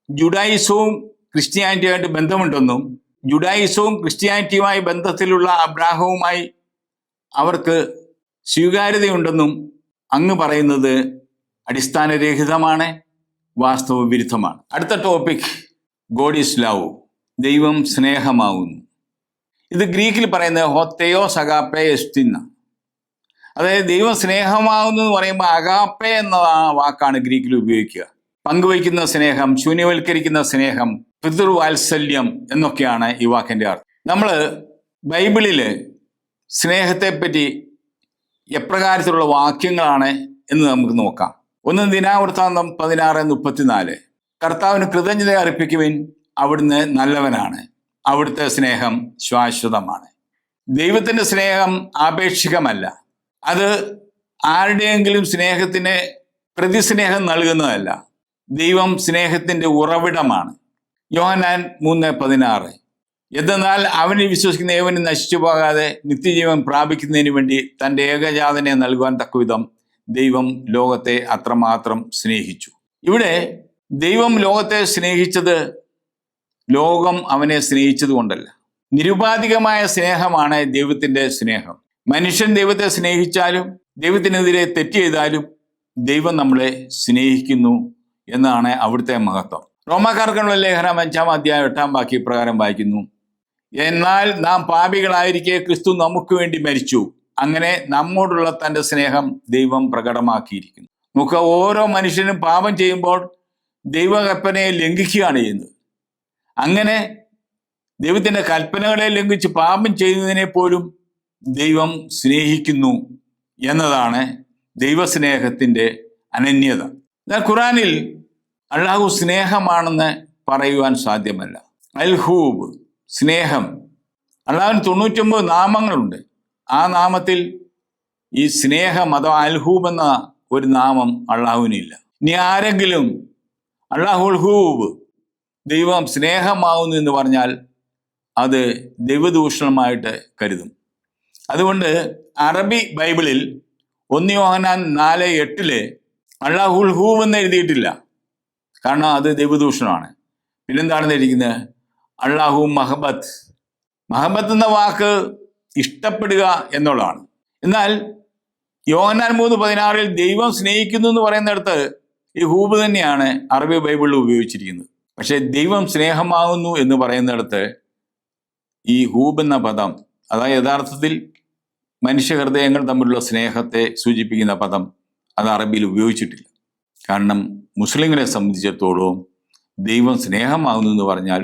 ജുഡായിസവും ക്രിസ്ത്യാനിറ്റിയുമായിട്ട് ബന്ധമുണ്ടെന്നും ജുഡായിസവും ക്രിസ്ത്യാനിറ്റിയുമായി ബന്ധത്തിലുള്ള അബ്രാഹവുമായി അവർക്ക് സ്വീകാര്യതയുണ്ടെന്നും അങ്ങ് പറയുന്നത് അടിസ്ഥാനരഹിതമാണ്, വാസ്തവ വിരുദ്ധമാണ്. അടുത്ത ടോപ്പിക്, ഗോഡ് ഈസ് ലവ്, ദൈവം സ്നേഹമാവുന്നു. ഇത് ഗ്രീക്കിൽ പറയുന്നത് ഹോത്തേയോസ് അഗാപ്പെ എസ്റ്റിന്ന. അതായത് ദൈവം സ്നേഹമാകുന്നു എന്ന് പറയുമ്പോൾ അഗാപ്പെ എന്ന വാക്കാണ് ഗ്രീക്കിൽ ഉപയോഗിക്കുക. പങ്കുവയ്ക്കുന്ന സ്നേഹം, ശൂന്യവൽക്കരിക്കുന്ന സ്നേഹം, പിതൃവാത്സല്യം എന്നൊക്കെയാണ് ഈ വാക്കിൻ്റെ അർത്ഥം. നമ്മൾ ബൈബിളിൽ സ്നേഹത്തെപ്പറ്റി എപ്രകാരത്തിലുള്ള വാക്യങ്ങളാണ് എന്ന് നമുക്ക് നോക്കാം. ഒന്ന് ദിനാവൃത്താന്തം 16:34. കർത്താവിന് കൃതജ്ഞത അർപ്പിക്കുവിൻ, അവിടുന്ന് നല്ലവനാണ്, അവിടുത്തെ സ്നേഹം ശാശ്വതമാണ്. ദൈവത്തിൻ്റെ സ്നേഹം ആപേക്ഷികമല്ല. അത് ആരുടെയെങ്കിലും സ്നേഹത്തിന് പ്രതിസ്നേഹം നൽകുന്നതല്ല. ദൈവം സ്നേഹത്തിൻ്റെ ഉറവിടമാണ്. യോഹന്നാൻ 3:16. എന്തെന്നാൽ അവനിൽ വിശ്വസിക്കുന്ന ഏവനും നശിച്ചു പോകാതെ നിത്യജീവൻ പ്രാപിക്കുന്നതിന് വേണ്ടി തൻ്റെ ഏകജാതനെ നൽകുവാൻ തക്കവിധം ദൈവം ലോകത്തെ അത്രമാത്രം സ്നേഹിച്ചു. ഇവിടെ ദൈവം ലോകത്തെ സ്നേഹിച്ചത് ലോകം അവനെ സ്നേഹിച്ചത് കൊണ്ടല്ല. നിരുപാധികമായ സ്നേഹമാണ് ദൈവത്തിൻ്റെ സ്നേഹം. മനുഷ്യൻ ദൈവത്തെ സ്നേഹിച്ചാലും ദൈവത്തിനെതിരെ തെറ്റ് ചെയ്താലും ദൈവം നമ്മളെ സ്നേഹിക്കുന്നു എന്നാണ് അവിടുത്തെ മഹത്വം. റോമാക്കാർക്കുള്ള ലേഖനം 5:8 പ്രകാരം വായിക്കുന്നു, എന്നാൽ നാം പാപികളായിരിക്കെ ക്രിസ്തു നമുക്ക് വേണ്ടി മരിച്ചു, അങ്ങനെ നമ്മോടുള്ള തൻ്റെ സ്നേഹം ദൈവം പ്രകടമാക്കിയിരിക്കുന്നു. നമുക്ക് ഓരോ മനുഷ്യനും പാപം ചെയ്യുമ്പോൾ ദൈവകൽപ്പനയെ ലംഘിക്കുകയാണ് ചെയ്യുന്നത്. അങ്ങനെ ദൈവത്തിൻ്റെ കൽപ്പനകളെ ലംഘിച്ച് പാപം ചെയ്യുന്നതിനെ പോലും ദൈവം സ്നേഹിക്കുന്നു എന്നതാണ് ദൈവസ്നേഹത്തിൻ്റെ അനന്യത. എന്നാൽ ഖുറാനിൽ അല്ലാഹു സ്നേഹമാണെന്ന് പറയുവാൻ സാധ്യമല്ല. അൽഹൂബ്, സ്നേഹം. അല്ലാഹുവിന് 99 നാമങ്ങളുണ്ട്. ആ നാമത്തിൽ ഈ സ്നേഹം അഥവാ അൽഹൂബ് എന്ന ഒരു നാമം അള്ളാഹുവിനില്ല. ഇനി ആരെങ്കിലും അല്ലാഹുൽ ഹൂബ്, ദൈവം സ്നേഹമാവുന്നു എന്ന് പറഞ്ഞാൽ അത് ദൈവദൂഷണമായിട്ട് കരുതും. അതുകൊണ്ട് അറബി ബൈബിളിൽ 1 യോഹന്നാൻ 4:8 അല്ലാഹുൽ ഹൂബ് എന്ന് എഴുതിയിട്ടില്ല. കാരണം അത് ദൈവദൂഷണമാണ്. പിന്നെന്താണെന്ന് എഴുതിയിരിക്കുന്നത്? അല്ലാഹു മഹബത്ത്. മഹബത്ത് എന്ന വാക്ക് ഇഷ്ടപ്പെടുക എന്നുള്ളതാണ്. എന്നാൽ യോഹന്നാൻ 3:16 ദൈവം സ്നേഹിക്കുന്നു എന്ന് പറയുന്നിടത്ത് ഈ ഹൂബ് തന്നെയാണ് അറബി ബൈബിളിൽ ഉപയോഗിച്ചിരിക്കുന്നത്. പക്ഷേ ദൈവം സ്നേഹമാകുന്നു എന്ന് പറയുന്നിടത്ത് ഈ ഹൂബ് എന്ന പദം, അതായത് യഥാർത്ഥത്തിൽ മനുഷ്യഹൃദയങ്ങൾ തമ്മിലുള്ള സ്നേഹത്തെ സൂചിപ്പിക്കുന്ന പദം, അത് അറബിയിൽ ഉപയോഗിച്ചിട്ടില്ല. കാരണം മുസ്ലിങ്ങളെ സംബന്ധിച്ചിടത്തോളം ദൈവം സ്നേഹമാകുന്നു എന്ന് പറഞ്ഞാൽ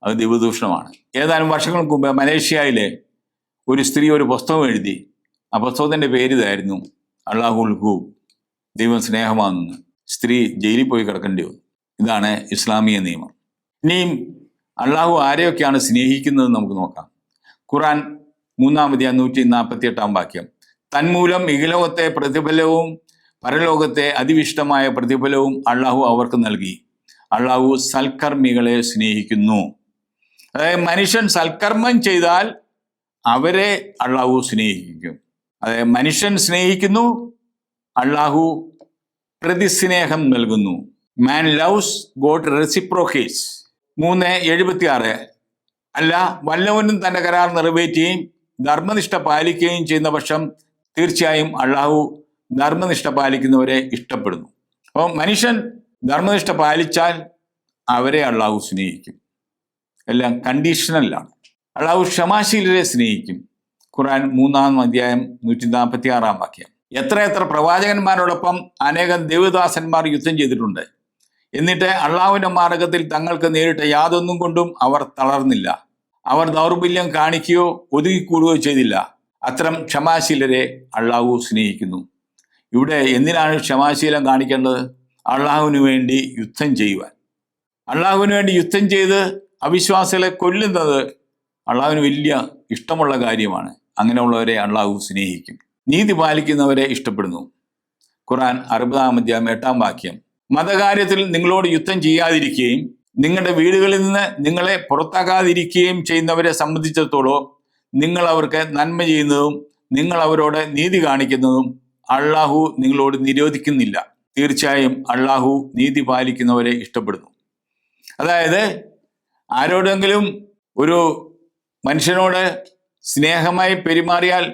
അത് ദൈവദൂഷണമാണ്. ഏതാനും വർഷങ്ങൾക്ക് മുമ്പ് മലേഷ്യയിലെ ഒരു സ്ത്രീ ഒരു പുസ്തകം എഴുതി. ആ പുസ്തകത്തിൻ്റെ പേര് ഇതായിരുന്നു, അല്ലാഹുൽ ഹൂബ്, ദൈവം സ്നേഹമാകുന്നു. സ്ത്രീ ജയിലിൽ പോയി കിടക്കേണ്ടി വന്നു. ഇതാണ് ഇസ്ലാമിക നിയമം. ഇനിയും അള്ളാഹു ആരെയൊക്കെയാണ് സ്നേഹിക്കുന്നത് നമുക്ക് നോക്കാം. ഖുർആൻ 3-148 വാക്യം. തന്മൂലം ഇഹലോകത്തെ പ്രതിഫലവും പരലോകത്തെ അതിവിഷ്ടമായ പ്രതിഫലവും അള്ളാഹു അവർക്ക് നൽകി. അള്ളാഹു സൽക്കർമ്മികളെ സ്നേഹിക്കുന്നു. അതായത് മനുഷ്യൻ സൽക്കർമ്മം ചെയ്താൽ അവരെ അള്ളാഹു സ്നേഹിക്കും. അതായത് മനുഷ്യൻ സ്നേഹിക്കുന്നു, അള്ളാഹു പ്രതിസ്നേഹം നൽകുന്നു. മാൻ ലവ്സ് ഗോഡ് റെസിപ്രോക്കേറ്റ്സ്. 3:76. അല്ല, വല്ലവനും തൻ്റെ കരാർ നിറവേറ്റുകയും ധർമ്മനിഷ്ഠ പാലിക്കുകയും ചെയ്യുന്ന പക്ഷം തീർച്ചയായും അള്ളാഹു ധർമ്മനിഷ്ഠ പാലിക്കുന്നവരെ ഇഷ്ടപ്പെടുന്നു. അപ്പോൾ മനുഷ്യൻ ധർമ്മനിഷ്ഠ പാലിച്ചാൽ അവരെ അള്ളാഹു സ്നേഹിക്കും. എല്ലാം കണ്ടീഷണലാണ്. അള്ളാഹു ക്ഷമാശീലരെ സ്നേഹിക്കും. ഖുർആൻ 3-146 വാക്യം. എത്ര പ്രവാചകന്മാരോടൊപ്പം അനേകം ദേവദാസന്മാർ യുദ്ധം ചെയ്തിട്ടുണ്ട്. എന്നിട്ട് അള്ളാഹുവിൻ്റെ മാർഗത്തിൽ തങ്ങൾക്ക് നേരിട്ട യാതൊന്നും കൊണ്ടും അവർ തളർന്നില്ല. അവർ ദൗർബല്യം കാണിക്കുകയോ ഒതുങ്ങിക്കൂടുകയോ ചെയ്തില്ല. അത്തരം ക്ഷമാശീലരെ അള്ളാഹു സ്നേഹിക്കുന്നു. ഇവിടെ എന്തിനാണ് ക്ഷമാശീലം കാണിക്കേണ്ടത്? അള്ളാഹുവിന് വേണ്ടി യുദ്ധം ചെയ്യുവാൻ. അള്ളാഹുവിന് വേണ്ടി യുദ്ധം ചെയ്ത് അവിശ്വാസികളെ കൊല്ലുന്നത് അള്ളാഹുവിന് വലിയ ഇഷ്ടമുള്ള കാര്യമാണ്. അങ്ങനെയുള്ളവരെ അള്ളാഹു സ്നേഹിക്കും. നീതി പാലിക്കുന്നവരെ ഇഷ്ടപ്പെടുന്നു. ഖുർആൻ 60-8 വാക്യം. മതകാര്യത്തിൽ നിങ്ങളോട് യുദ്ധം ചെയ്യാതിരിക്കുകയും നിങ്ങളുടെ വീടുകളിൽ നിന്ന് നിങ്ങളെ പുറത്താക്കാതിരിക്കുകയും ചെയ്യുന്നവരെ സംബന്ധിച്ചിടത്തോളം നിങ്ങൾ അവർക്ക് നന്മ ചെയ്യുന്നതും നിങ്ങൾ അവരോട് നീതി കാണിക്കുന്നതും അള്ളാഹു നിങ്ങളോട് നിരോധിക്കുന്നില്ല. തീർച്ചയായും അള്ളാഹു നീതി പാലിക്കുന്നവരെ ഇഷ്ടപ്പെടുന്നു. അതായത് ആരോടെങ്കിലും ഒരു മനുഷ്യനോട് സ്നേഹമായി പെരുമാറിയാൽ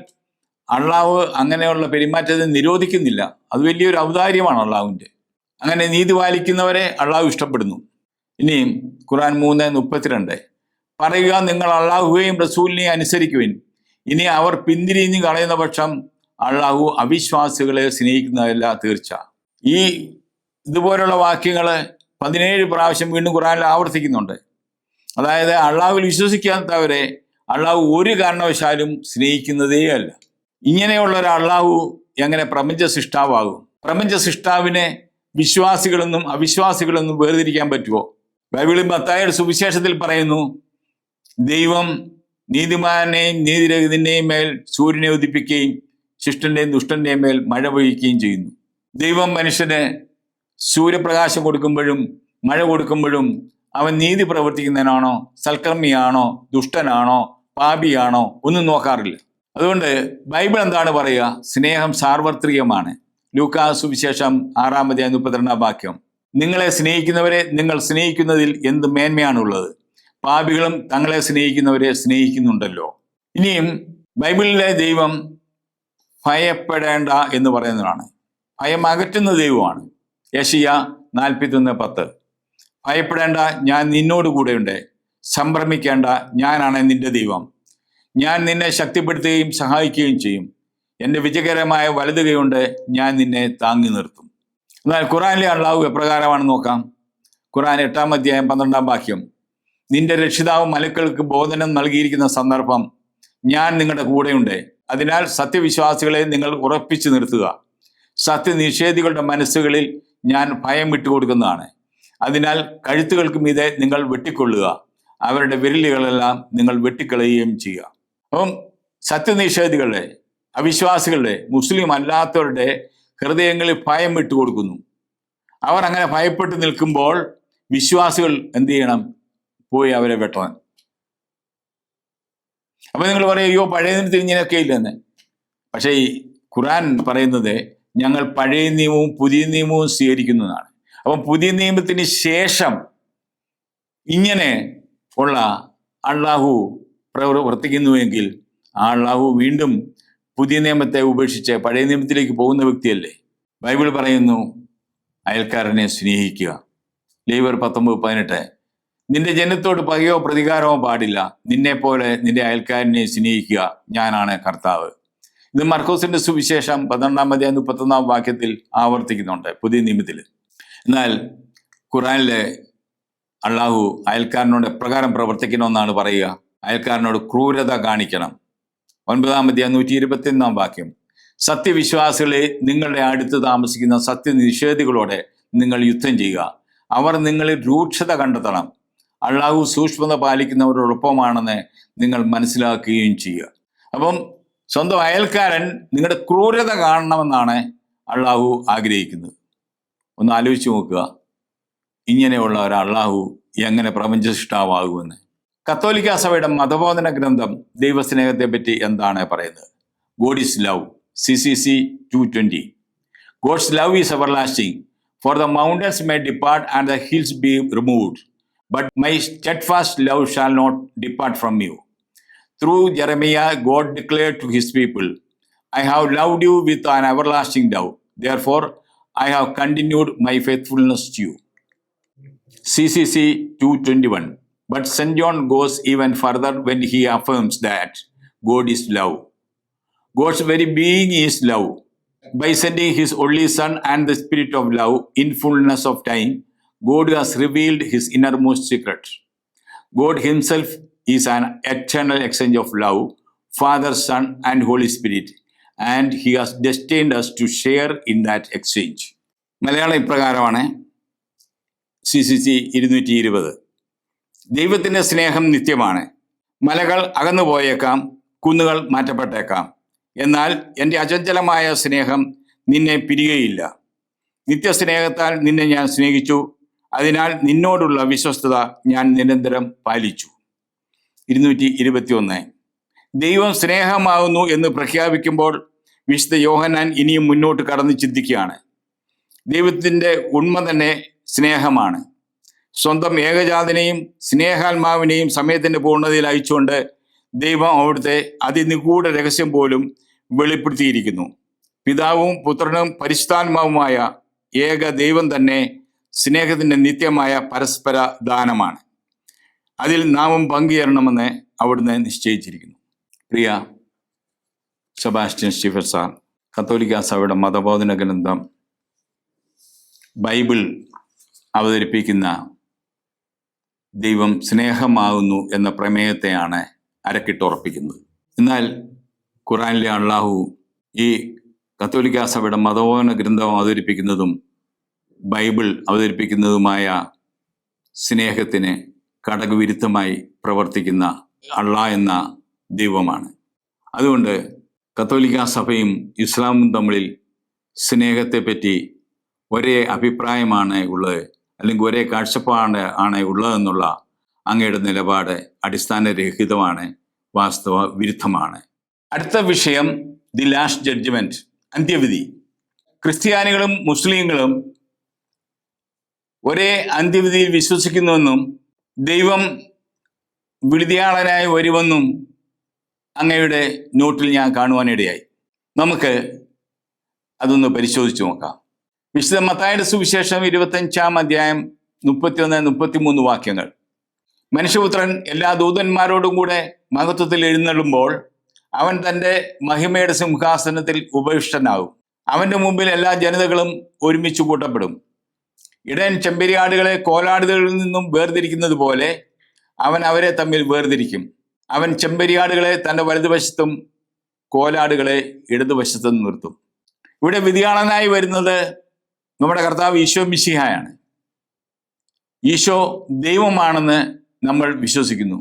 അള്ളാഹു അങ്ങനെയുള്ള പെരുമാറ്റത്തെ നിരോധിക്കുന്നില്ല. അത് വലിയൊരു ഔദാര്യമാണ് അള്ളാഹുവിൻ്റെ. അങ്ങനെ നീതി പാലിക്കുന്നവരെ അള്ളാഹു ഇഷ്ടപ്പെടുന്നു. ഇനിയും ഖുർആൻ 3:32. പറയുക, നിങ്ങൾ അള്ളാഹുവേയും റസൂലിനെയും അനുസരിക്കുവിൻ. ഇനി അവർ പിന്തിരിഞ്ഞ് കളയുന്ന പക്ഷം അള്ളാഹു അവിശ്വാസികളെ സ്നേഹിക്കുന്നതല്ല തീർച്ച. ഇതുപോലുള്ള വാക്യങ്ങൾ 17 പ്രാവശ്യം വീണ്ടും ഖുർആനിൽ ആവർത്തിക്കുന്നുണ്ട്. അതായത് അള്ളാഹുവിൽ വിശ്വസിക്കാത്തവരെ അള്ളാഹു ഒരു കാരണവശാലും സ്നേഹിക്കുന്നതേ അല്ല. ഇങ്ങനെയുള്ള ഒരു അള്ളാഹു എങ്ങനെ പ്രപഞ്ച സൃഷ്ടാവാകും? പ്രപഞ്ച സൃഷ്ടാവിനെ വിശ്വാസികളെന്നും അവിശ്വാസികളെന്നും വേർതിരിക്കാൻ പറ്റുമോ? ബൈബിളിൽ മത്തായിയുടെ സുവിശേഷത്തിൽ പറയുന്നു, ദൈവം നീതിമാനെയും നീതിരഹിതന്റെയും മേൽ സൂര്യനെ ഉദിപ്പിക്കുകയും ശിഷ്ടന്റെയും ദുഷ്ടന്റെയും മേൽ മഴ പെയ്യുകയും ചെയ്യുന്നു. ദൈവം മനുഷ്യന് സൂര്യപ്രകാശം കൊടുക്കുമ്പോഴും മഴ കൊടുക്കുമ്പോഴും അവൻ നീതി പ്രവർത്തിക്കുന്നവനാണോ, സൽക്കർമ്മിയാണോ, ദുഷ്ടനാണോ, പാപിയാണോ ഒന്നും നോക്കാറില്ല. അതുകൊണ്ട് ബൈബിൾ എന്താണ് പറയുക? സ്നേഹം സാർവത്രികമാണ്. ലൂക്കാ സുവിശേഷം 6-32 വാക്യം. നിങ്ങളെ സ്നേഹിക്കുന്നവരെ നിങ്ങൾ സ്നേഹിക്കുന്നതിൽ എന്ത് മേന്മയാണുള്ളത്? പാപികളും തങ്ങളെ സ്നേഹിക്കുന്നവരെ സ്നേഹിക്കുന്നുണ്ടല്ലോ. ഇനിയും ബൈബിളിലെ ദൈവം ഭയപ്പെടേണ്ട എന്ന് പറയുന്നതാണ്. ഭയം അകറ്റുന്ന ദൈവമാണ്. യെശയ്യാ 41:10. ഭയപ്പെടേണ്ട, ഞാൻ നിന്നോട് കൂടെയുണ്ട്. സംഭ്രമിക്കേണ്ട, ഞാനാണ് നിന്റെ ദൈവം. ഞാൻ നിന്നെ ശക്തിപ്പെടുത്തുകയും സഹായിക്കുകയും ചെയ്യും. എൻ്റെ വിജയകരമായ വലതു കൈകൊണ്ട് ഞാൻ നിന്നെ താങ്ങി നിർത്തും. എന്നാൽ ഖുർആനിലെ അള്ളാഹു എപ്രകാരമാണെന്ന് നോക്കാം. ഖുർആൻ 8-12 വാക്യം. നിന്റെ രക്ഷിതാവ് മലക്കൾക്ക് ബോധനം നൽകിയിരിക്കുന്ന സന്ദർഭം ഞാൻ നിങ്ങളുടെ കൂടെയുണ്ട്. അതിനാൽ സത്യവിശ്വാസികളെ നിങ്ങൾ ഉറപ്പിച്ചു നിർത്തുക. സത്യനിഷേധികളുടെ മനസ്സുകളിൽ ഞാൻ ഭയം വിട്ടുകൊടുക്കുന്നതാണ്. അതിനാൽ കഴുത്തുകൾക്ക് മീതെ നിങ്ങൾ വെട്ടിക്കൊള്ളുക, അവരുടെ വിരലുകളെല്ലാം നിങ്ങൾ വെട്ടിക്കളയുകയും ചെയ്യുക. അപ്പം സത്യനിഷേധികളുടെ, അവിശ്വാസികളുടെ, മുസ്ലിം അല്ലാത്തവരുടെ ഹൃദയങ്ങളിൽ ഭയം വിട്ടുകൊടുക്കുന്നു. അവർ അങ്ങനെ ഭയപ്പെട്ട് നിൽക്കുമ്പോൾ വിശ്വാസികൾ എന്ത് ചെയ്യണം? പോയി അവരെ വെട്ടണം. അപ്പൊ നിങ്ങൾ പറയും, അയ്യോ പഴയ നിയമത്തിൽ ഇങ്ങനെയൊക്കെ ഇല്ലെന്ന്. പക്ഷേ ഈ ഖുർആൻ പറയുന്നത് ഞങ്ങൾ പഴയ നിയമവും പുതിയ നിയമവും സ്വീകരിക്കുന്നതാണ്. അപ്പം പുതിയ നിയമത്തിന് ശേഷം ഇങ്ങനെ ഉള്ള അള്ളാഹു പ്രവർത്തിക്കുന്നുവെങ്കിൽ ആ അള്ളാഹു വീണ്ടും പുതിയ നിയമത്തെ ഉപേക്ഷിച്ച് പഴയ നിയമത്തിലേക്ക് പോകുന്ന വ്യക്തിയല്ലേ? ബൈബിൾ പറയുന്നു, അയൽക്കാരനെ സ്നേഹിക്കുക. ലേവ്യർ 19:18. നിന്റെ ജനത്തോട് പകയോ പ്രതികാരമോ പാടില്ല. നിന്നെപ്പോലെ നിന്റെ അയൽക്കാരനെ സ്നേഹിക്കുക, ഞാനാണ് കർത്താവ്. ഇത് മർക്കോസിന്റെ സുവിശേഷം 12-31 വാക്യത്തിൽ ആവർത്തിക്കുന്നുണ്ട് പുതിയ നിയമത്തിൽ. എന്നാൽ ഖുർആനിലെ അള്ളാഹു അയൽക്കാരനോട് എപ്രകാരം പ്രവർത്തിക്കണമെന്നാണ് പറയുക? അയൽക്കാരനോട് ക്രൂരത കാണിക്കണം. 9-121 വാക്യം. സത്യവിശ്വാസികളെ, നിങ്ങളുടെ അടുത്ത് താമസിക്കുന്ന സത്യനിഷേധികളോടെ നിങ്ങൾ യുദ്ധം ചെയ്യുക. അവർ നിങ്ങളിൽ രൂക്ഷത കണ്ടെത്തണം. അള്ളാഹു സൂക്ഷ്മത പാലിക്കുന്നവരോടൊപ്പമാണെന്ന് നിങ്ങൾ മനസ്സിലാക്കുകയും ചെയ്യുക. അപ്പം സ്വന്തം അയൽക്കാരൻ നിങ്ങളുടെ ക്രൂരത കാണണമെന്നാണ് അള്ളാഹു ആഗ്രഹിക്കുന്നത്. ഒന്ന് ആലോചിച്ച് നോക്കുക, ഇങ്ങനെയുള്ള ഒരു അള്ളാഹു എങ്ങനെ പ്രപഞ്ച സൃഷ്ടാവാകുമെന്ന്. കത്തോലിക്ക സഭയുടെ മതബോധന ഗ്രന്ഥം ദൈവസ്നേഹത്തെ പറ്റി എന്താണ് പറയുന്നത്? God is love, CCC 220. God's love is everlasting, for the mountains may depart and the hills be removed, but my steadfast love shall not depart from you. Through Jeremiah, God declared to his people, I have loved you with an everlasting love. Therefore, I have continued my faithfulness to you. CCC 221. But St. John goes even further when he affirms that God is love. God's very being is love. By sending his only Son and the Spirit of love in fullness of time, God has revealed his innermost secret. God himself is an eternal exchange of love, Father, Son, and Holy Spirit, and he has destined us to share in that exchange. Malayalam ഇപ്രകാരമാണ്. CCC 220. ദൈവത്തിൻ്റെ സ്നേഹം നിത്യമാണ്. മലകൾ അകന്നു പോയേക്കാം, കുന്നുകൾ മാറ്റപ്പെട്ടേക്കാം, എന്നാൽ എൻ്റെ അചഞ്ചലമായ സ്നേഹം നിന്നെ പിരിയുകയില്ല. നിത്യസ്നേഹത്താൽ നിന്നെ ഞാൻ സ്നേഹിച്ചു, അതിനാൽ നിന്നോടുള്ള വിശ്വസ്തത ഞാൻ നിരന്തരം പാലിച്ചു. 221. ദൈവം സ്നേഹമാകുന്നു എന്ന് പ്രഖ്യാപിക്കുമ്പോൾ വിശുദ്ധ യോഹന്നാൻ ഇനിയും മുന്നോട്ട് കടന്ന് ചിന്തിക്കുകയാണ്. ദൈവത്തിൻ്റെ ഉണ്മ തന്നെ സ്നേഹമാണ്. സ്വന്തം ഏകജാതനെയും സ്നേഹാത്മാവിനെയും സമയത്തിൻ്റെ പൂർണ്ണതയിൽ അയച്ചുകൊണ്ട് ദൈവം അവിടുത്തെ അതിനിഗൂഢ രഹസ്യം പോലും വെളിപ്പെടുത്തിയിരിക്കുന്നു. പിതാവും പുത്രനും പരിശുദ്ധാത്മാവുമായ ഏക ദൈവം തന്നെ സ്നേഹത്തിൻ്റെ നിത്യമായ പരസ്പര ദാനമാണ്. അതിൽ നാമും പങ്കുചേരണമെന്ന് അവിടുന്ന് നിശ്ചയിച്ചിരിക്കുന്നു. പ്രിയ സെബാസ്റ്റ്യൻ സ്റ്റീഫൻ സാർ, കത്തോലിക്ക സഭയുടെ മതബോധന ഗ്രന്ഥം ബൈബിൾ അവതരിപ്പിക്കുന്ന ദൈവം സ്നേഹമാകുന്നു എന്ന പ്രമേയത്തെയാണ് അരക്കിട്ടുറപ്പിക്കുന്നത്. എന്നാൽ ഖുറാനിലെ അള്ളാഹു ഈ കത്തോലിക്ക സഭയുടെ മതബോധന ഗ്രന്ഥം അവതരിപ്പിക്കുന്നതും ബൈബിൾ അവതരിപ്പിക്കുന്നതുമായ സ്നേഹത്തിന് ഘടകവിരുദ്ധമായി പ്രവർത്തിക്കുന്ന അള്ളാഹ് എന്ന ദൈവമാണ്. അതുകൊണ്ട് കത്തോലിക്ക സഭയും ഇസ്ലാമും തമ്മിൽ സ്നേഹത്തെപ്പറ്റി ഒരേ അഭിപ്രായമാണ് ഉള്ളത്, അല്ലെങ്കിൽ ഒരേ കാഴ്ചപ്പാട് ആണ് ഉള്ളതെന്നുള്ള അങ്ങയുടെ നിലപാട് അടിസ്ഥാനരഹിതമാണ്, വാസ്തവ വിരുദ്ധമാണ്. അടുത്ത വിഷയം ദി ലാസ്റ്റ് ജഡ്ജ്മെന്റ്, അന്ത്യവിധി. ക്രിസ്ത്യാനികളും മുസ്ലിങ്ങളും ഒരേ അന്ത്യവിധിയിൽ വിശ്വസിക്കുന്നുവെന്നും ദൈവം വിടുതിയാളനായി വരുമെന്നും അങ്ങയുടെ നോട്ടിൽ ഞാൻ കാണുവാനിടയായി. നമുക്ക് അതൊന്ന് പരിശോധിച്ച് നോക്കാം. വിശുദ്ധ മത്തായിയുടെ സുവിശേഷം 25-ാം അധ്യായം 31-33 വാക്യങ്ങൾ. മനുഷ്യപുത്രൻ എല്ലാ ദൂതന്മാരോടും കൂടെ മഹത്വത്തിൽ എഴുന്നള്ളുമ്പോൾ അവൻ തൻ്റെ മഹിമയുടെ സിംഹാസനത്തിൽ ഉപവിഷ്ടനാകും. അവൻ്റെ മുമ്പിൽ എല്ലാ ജനതകളും ഒരുമിച്ച് കൂട്ടപ്പെടും. ഇടയൻ ചെമ്പരിയാടുകളെ കോലാടുകളിൽ നിന്നും വേർതിരിക്കുന്നത് പോലെ അവൻ അവരെ തമ്മിൽ വേർതിരിക്കും. അവൻ ചെമ്പരിയാടുകളെ തൻ്റെ വലതുവശത്തും കോലാടുകളെ ഇടതുവശത്തും നിർത്തും. ഇവിടെ വിധിയാളനായി വരുന്നത് നമ്മുടെ കർത്താവ് ഈശോ മിശിഹായാണ്. ഈശോ ദൈവമാണെന്ന് നമ്മൾ വിശ്വസിക്കുന്നു.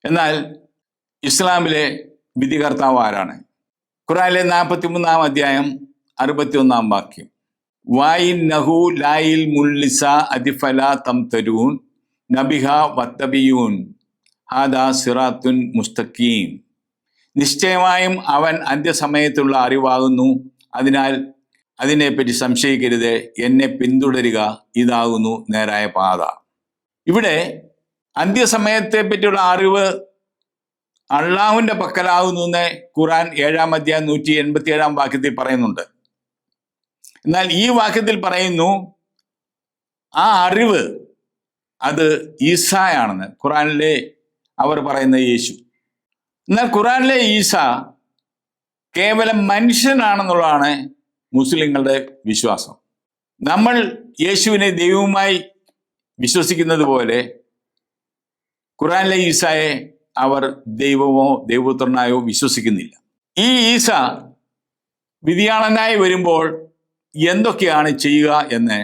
എന്നാൽ ഇസ്ലാമിലെ വിധികർത്താവ് ആരാണ്? ഖുർആനിലെ 43-ാം അധ്യായം 61-ാം വാക്യം. വായിൻ നഹു ലായിൽ മുല്ലിസ അതിഫല തംതരൂൻ നബിഹ വത്തബിയൂൻ ഹാദാ സിറാത്തുൻ മുസ്തഖീം. നിശ്ചയമായും അവൻ അന്ത്യസമയത്തുള്ള അറിവാകുന്നു, അതിനാൽ അതിനെപ്പറ്റി സംശയിക്കരുത്, എന്നെ പിന്തുടരുക, ഇതാകുന്നു നേരായ പാത. ഇവിടെ അന്ത്യസമയത്തെ പറ്റിയുള്ള അറിവ് അള്ളാഹുവിൻ്റെ പക്കലാകുന്നു എന്ന് ഖുർആൻ 7-ാം അധ്യായം 187-ാം വാക്യത്തിൽ പറയുന്നുണ്ട്. എന്നാൽ ഈ വാക്യത്തിൽ പറയുന്നു ആ അറിവ് അത് ഈസായാണെന്ന്. ഖുർആനിലെ അവർ പറയുന്ന യേശു. എന്നാൽ ഖുർആനിലെ ഈസ കേവലം മനുഷ്യനാണെന്നുള്ളതാണ് മുസ്ലിങ്ങളുടെ വിശ്വാസം. നമ്മൾ യേശുവിനെ ദൈവവുമായി വിശ്വസിക്കുന്നത് പോലെ ഖുർആനിലെ ഈസായെ അവർ ദൈവമോ ദൈവപുത്രനായോ വിശ്വസിക്കുന്നില്ല. ഈ ഈസ വിധിയാളനായി വരുമ്പോൾ എന്തൊക്കെയാണ് ചെയ്യുക എന്ന്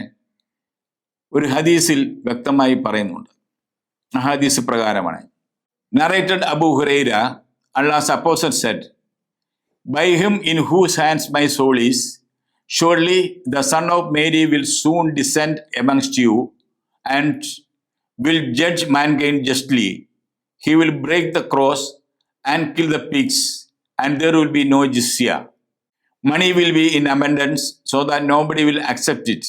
ഒരു ഹദീസിൽ വ്യക്തമായി പറയുന്നുണ്ട്. ആ ഹദീസ് പ്രകാരമാണ്. Narrated Abu Huraira, Allah's apostle said, "By him in whose hands my soul is, surely the Son of Mary will soon descend amongst you and will judge mankind justly. He will break the cross and kill the pigs, and there will be no jizya. Money will be in abundance so that nobody will accept it.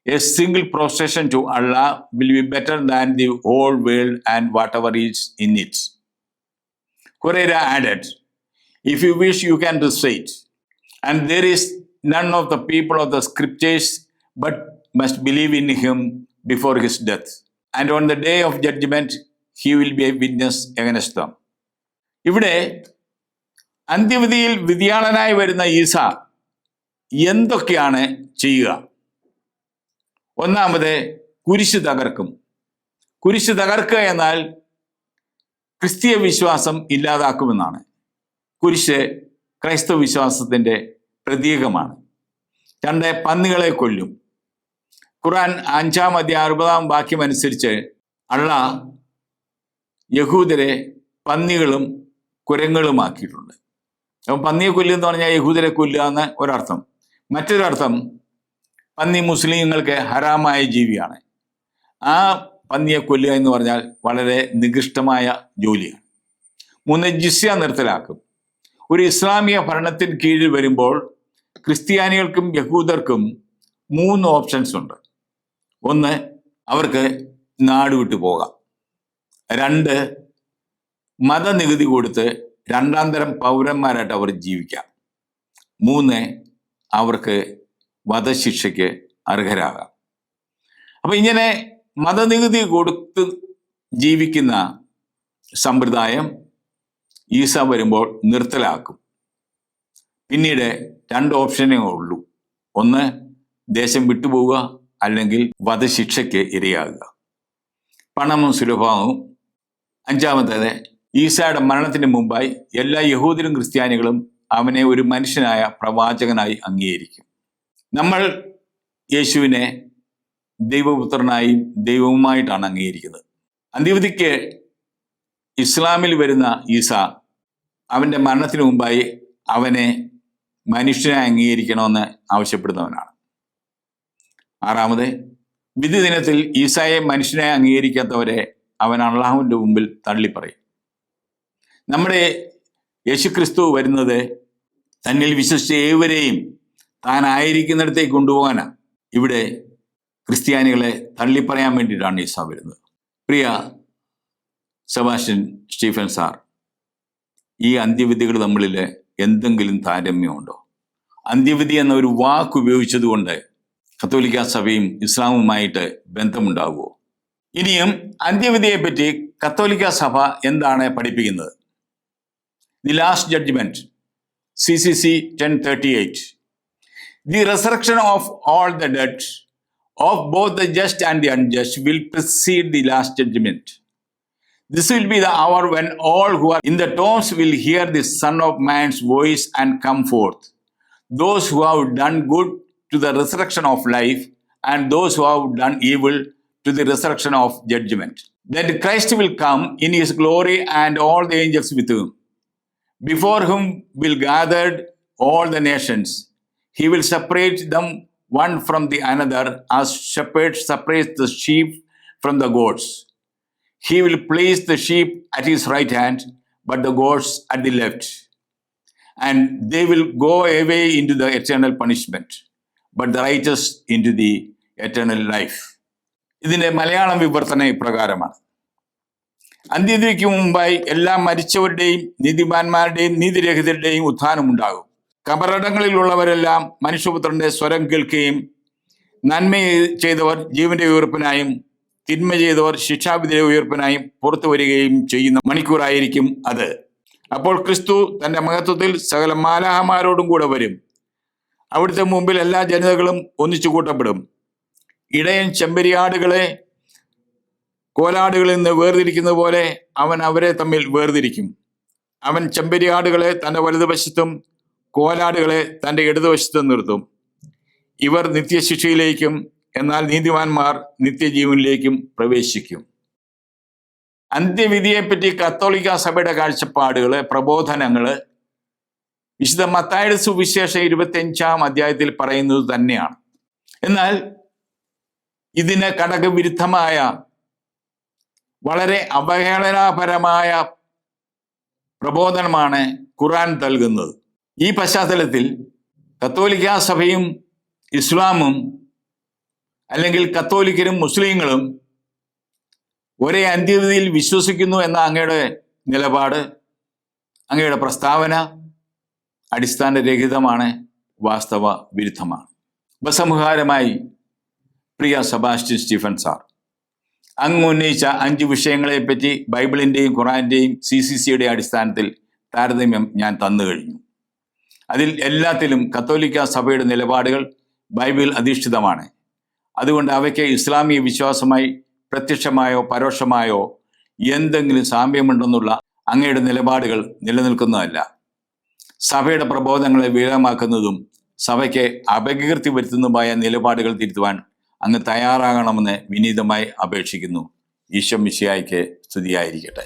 A single prostration to Allah will be better than the whole world and whatever is in it." Huraira added, "If you wish, you can recite. And there is none of the people of the scriptures but must believe in him before his death. And on the day of judgment, he will be a witness against them." ഇവിടെ അന്ത്യവിധിയിൽ വിധിയാളനായി വരുന്ന ഈസ എന്തൊക്കെയാണ് ചെയ്യുക? ഒന്നാമത്, കുരിശ് തകർക്കും. കുരിശ് തകർക്കുക എന്നാൽ ക്രിസ്തീയ വിശ്വാസം ഇല്ലാതാക്കുമെന്നാണ്. കുരിശ് ക്രൈസ്തവ വിശ്വാസത്തിൻ്റെ പ്രതീകമാണ്. 2, പന്നികളെ കൊല്ലും. ഖുർആൻ 5-ാം അധ്യായം 60-ാം വാക്യം അനുസരിച്ച് അള്ളാഹ് യഹൂദരെ പന്നികളും കുരങ്ങളുമാക്കിയിട്ടുണ്ട്. അപ്പം പന്നിയെ കൊല്ലുക എന്ന് പറഞ്ഞാൽ യഹൂദരെ കൊല്ലുക എന്ന് ഒരർത്ഥം. മറ്റൊരർത്ഥം, പന്നി മുസ്ലിങ്ങൾക്ക് ഹറാമായ ജീവിയാണ്. ആ പന്നിയെ കൊല്ലുക എന്ന് പറഞ്ഞാൽ വളരെ നികൃഷ്ടമായ ജോലിയാണ്. 3, ജിസ്യ നിർത്തലാക്കും. ഒരു ഇസ്ലാമിക ഭരണത്തിന് കീഴിൽ വരുമ്പോൾ ക്രിസ്ത്യാനികൾക്കും യഹൂദർക്കും 3 ഓപ്ഷൻസ് ഉണ്ട്. 1, അവർക്ക് നാട് വിട്ടു പോകാം. 2, മതനികുതി കൊടുത്ത് 2ാം തരം പൗരന്മാരായിട്ട് അവർ ജീവിക്കാം. 3, അവർക്ക് വധശിക്ഷയ്ക്ക് അർഹരാകാം. അപ്പൊ ഇങ്ങനെ മതനികുതി കൊടുത്ത് ജീവിക്കുന്ന സമ്പ്രദായം ഈസ വരുമ്പോൾ നിർത്തലാക്കും. പിന്നീട് 2 ഓപ്ഷനേ ഉള്ളൂ. 1, ദേശം വിട്ടുപോവുക, അല്ലെങ്കിൽ വധശിക്ഷയ്ക്ക് ഇരയാകുക. പണവും സുലഭമാകും. 5-ാമത്തേത്, ഈസയുടെ മരണത്തിന് മുമ്പായി എല്ലാ യഹൂദരും ക്രിസ്ത്യാനികളും അവനെ ഒരു മനുഷ്യനായ പ്രവാചകനായി അംഗീകരിക്കും. നമ്മൾ യേശുവിനെ ദൈവപുത്രനായും ദൈവവുമായിട്ടാണ് അംഗീകരിക്കുന്നത്. അന്ത്യവിധിക്ക് ഇസ്ലാമിൽ വരുന്ന ഈസ അവൻ്റെ മരണത്തിന് മുമ്പായി അവനെ മനുഷ്യനായി അംഗീകരിക്കണമെന്ന് ആവശ്യപ്പെടുന്നവനാണ്. 6-ാമത്, വിധി ദിനത്തിൽ ഈസായെ മനുഷ്യനായി അംഗീകരിക്കാത്തവരെ അവൻ അള്ളാഹുവിൻ്റെ മുമ്പിൽ തള്ളിപ്പറയും. നമ്മുടെ യേശുക്രിസ്തു വരുന്നത് തന്നിൽ വിശ്വസിച്ച ഏവരെയും താൻ ആയിരിക്കുന്നിടത്തേക്ക് കൊണ്ടുപോകാനാണ്. ഇവിടെ ക്രിസ്ത്യാനികളെ തള്ളിപ്പറയാൻ വേണ്ടിയിട്ടാണ് ഈസ വരുന്നത്. പ്രിയ സെബാസ്റ്റ്യൻ സ്റ്റീഫൻ സാർ, ഈ അന്ത്യവിധികൾ തമ്മിൽ എന്തെങ്കിലും താരതമ്യമുണ്ടോ? അന്ത്യവിധി എന്ന ഒരു വാക്ക് ഉപയോഗിച്ചതുകൊണ്ട് കത്തോലിക്ക സഭയും ഇസ്ലാമുമായിട്ട് ബന്ധമുണ്ടാകുമോ? ഇനിയും അന്ത്യവിധിയെപ്പറ്റി കത്തോലിക്ക സഭ എന്താണ് പഠിപ്പിക്കുന്നത്? The last judgement, CCC 1038. The resurrection of all the dead, of both the just and the unjust, will precede the last judgment. This will be the hour when all who are in the tombs will hear the Son of Man's voice and come forth. Those who have done good to the resurrection of life, and those who have done evil to the resurrection of judgment. Then Christ will come in his glory and all the angels with him. Before whom will gathered all the nations. He will separate them one from the another, as shepherds separate the sheep from the goats. He will place the sheep at his right hand, but the goats at the left. And they will go away into the eternal punishment, but the righteous into the eternal life. ഇതിൻ്റെ മലയാളം വിവർത്തന ഇപ്രകാരമാണ്: അന്ത്യവിധിക്ക് മുമ്പായി എല്ലാ മരിച്ചവരുടെയും നീതിമാന്മാരുടെയും നീതിരഹിതരുടെയും ഉത്ഥാനമുണ്ടാകും. കബറടങ്ങളിലുള്ളവരെല്ലാം മനുഷ്യപുത്രന്റെ സ്വരം കേൾക്കുകയും നന്മ ചെയ്തവർ ജീവന്റെ ഉയർപ്പിനായും തിന്മ ചെയ്തവർ ശിക്ഷാവിധിയുടെ ഉയർപ്പിനായും പുറത്തു വരികയും ചെയ്യുന്ന മണിക്കൂറായിരിക്കും അത്. അപ്പോൾ ക്രിസ്തു തൻ്റെ മഹത്വത്തിൽ സകല മാലാഹമാരോടും കൂടെ വരും. അവിടുത്തെ മുമ്പിൽ എല്ലാ ജനതകളും ഒന്നിച്ചു കൂട്ടപ്പെടും. ഇടയൻ ചെമ്പരിയാടുകളെ കോലാടുകളിൽ നിന്ന് വേർതിരിക്കുന്നത് പോലെ അവൻ അവരെ തമ്മിൽ വേർതിരിക്കും. അവൻ ചെമ്പരിയാടുകളെ തൻ്റെ വലതുവശത്തും കോലാടുകളെ തൻ്റെ ഇടതുവശത്തും നിർത്തും. ഇവർ നിത്യശിക്ഷയിലേക്കും എന്നാൽ നീതിമാന്മാർ നിത്യജീവനിലേക്കും പ്രവേശിക്കും. അന്ത്യവിധിയെപ്പറ്റി കത്തോലിക്ക സഭയുടെ കാഴ്ചപ്പാടുകള്, പ്രബോധനങ്ങള് വിശുദ്ധ മത്തായിയുടെ സുവിശേഷം 25-ാം അധ്യായത്തിൽ പറയുന്നത് തന്നെയാണ്. എന്നാൽ ഇതിന് ഘടകവിരുദ്ധമായ വളരെ അവഹേളനപരമായ പ്രബോധനമാണ് ഖുർആൻ നൽകുന്നത്. ഈ പശ്ചാത്തലത്തിൽ കത്തോലിക്ക സഭയും ഇസ്ലാമും അല്ലെങ്കിൽ കത്തോലിക്കരും മുസ്ലിങ്ങളും ഒരേ അന്ത്യവിധിയിൽ വിശ്വസിക്കുന്നു എന്ന അങ്ങയുടെ നിലപാട്, അങ്ങയുടെ പ്രസ്താവന അടിസ്ഥാനരഹിതമാണ്, വാസ്തവ വിരുദ്ധമാണ്. ഉപസംഹാരമായി പ്രിയ സെബാസ്റ്റ്യൻ സ്റ്റീഫൻ സാർ, അങ്ങ് ഉന്നയിച്ച 5 വിഷയങ്ങളെപ്പറ്റി ബൈബിളിൻ്റെയും ഖുറാൻ്റെയും CCCയുടെ അടിസ്ഥാനത്തിൽ താരതമ്യം ഞാൻ തന്നു കഴിഞ്ഞു. അതിൽ എല്ലാത്തിലും കത്തോലിക്ക സഭയുടെ നിലപാടുകൾ ബൈബിൾ അധിഷ്ഠിതമാണ്. അതുകൊണ്ട് അവയ്ക്ക് ഇസ്ലാമിക വിശ്വാസമായി പ്രത്യക്ഷമായോ പരോക്ഷമായോ എന്തെങ്കിലും സാമ്യമുണ്ടെന്നുള്ള അങ്ങയുടെ നിലപാടുകൾ നിലനിൽക്കുന്നതല്ല. സഭയുടെ പ്രബോധനങ്ങളെ വികലമാക്കുന്നതും സഭയ്ക്ക് അപകീർത്തി വരുത്തുന്നതുമായ നിലപാടുകൾ തിരുത്തുവാൻ അങ്ങ് തയ്യാറാകണമെന്ന് വിനീതമായി അപേക്ഷിക്കുന്നു. ഈശോ മിശിഹായ്ക്ക് സ്തുതിയായിരിക്കട്ടെ.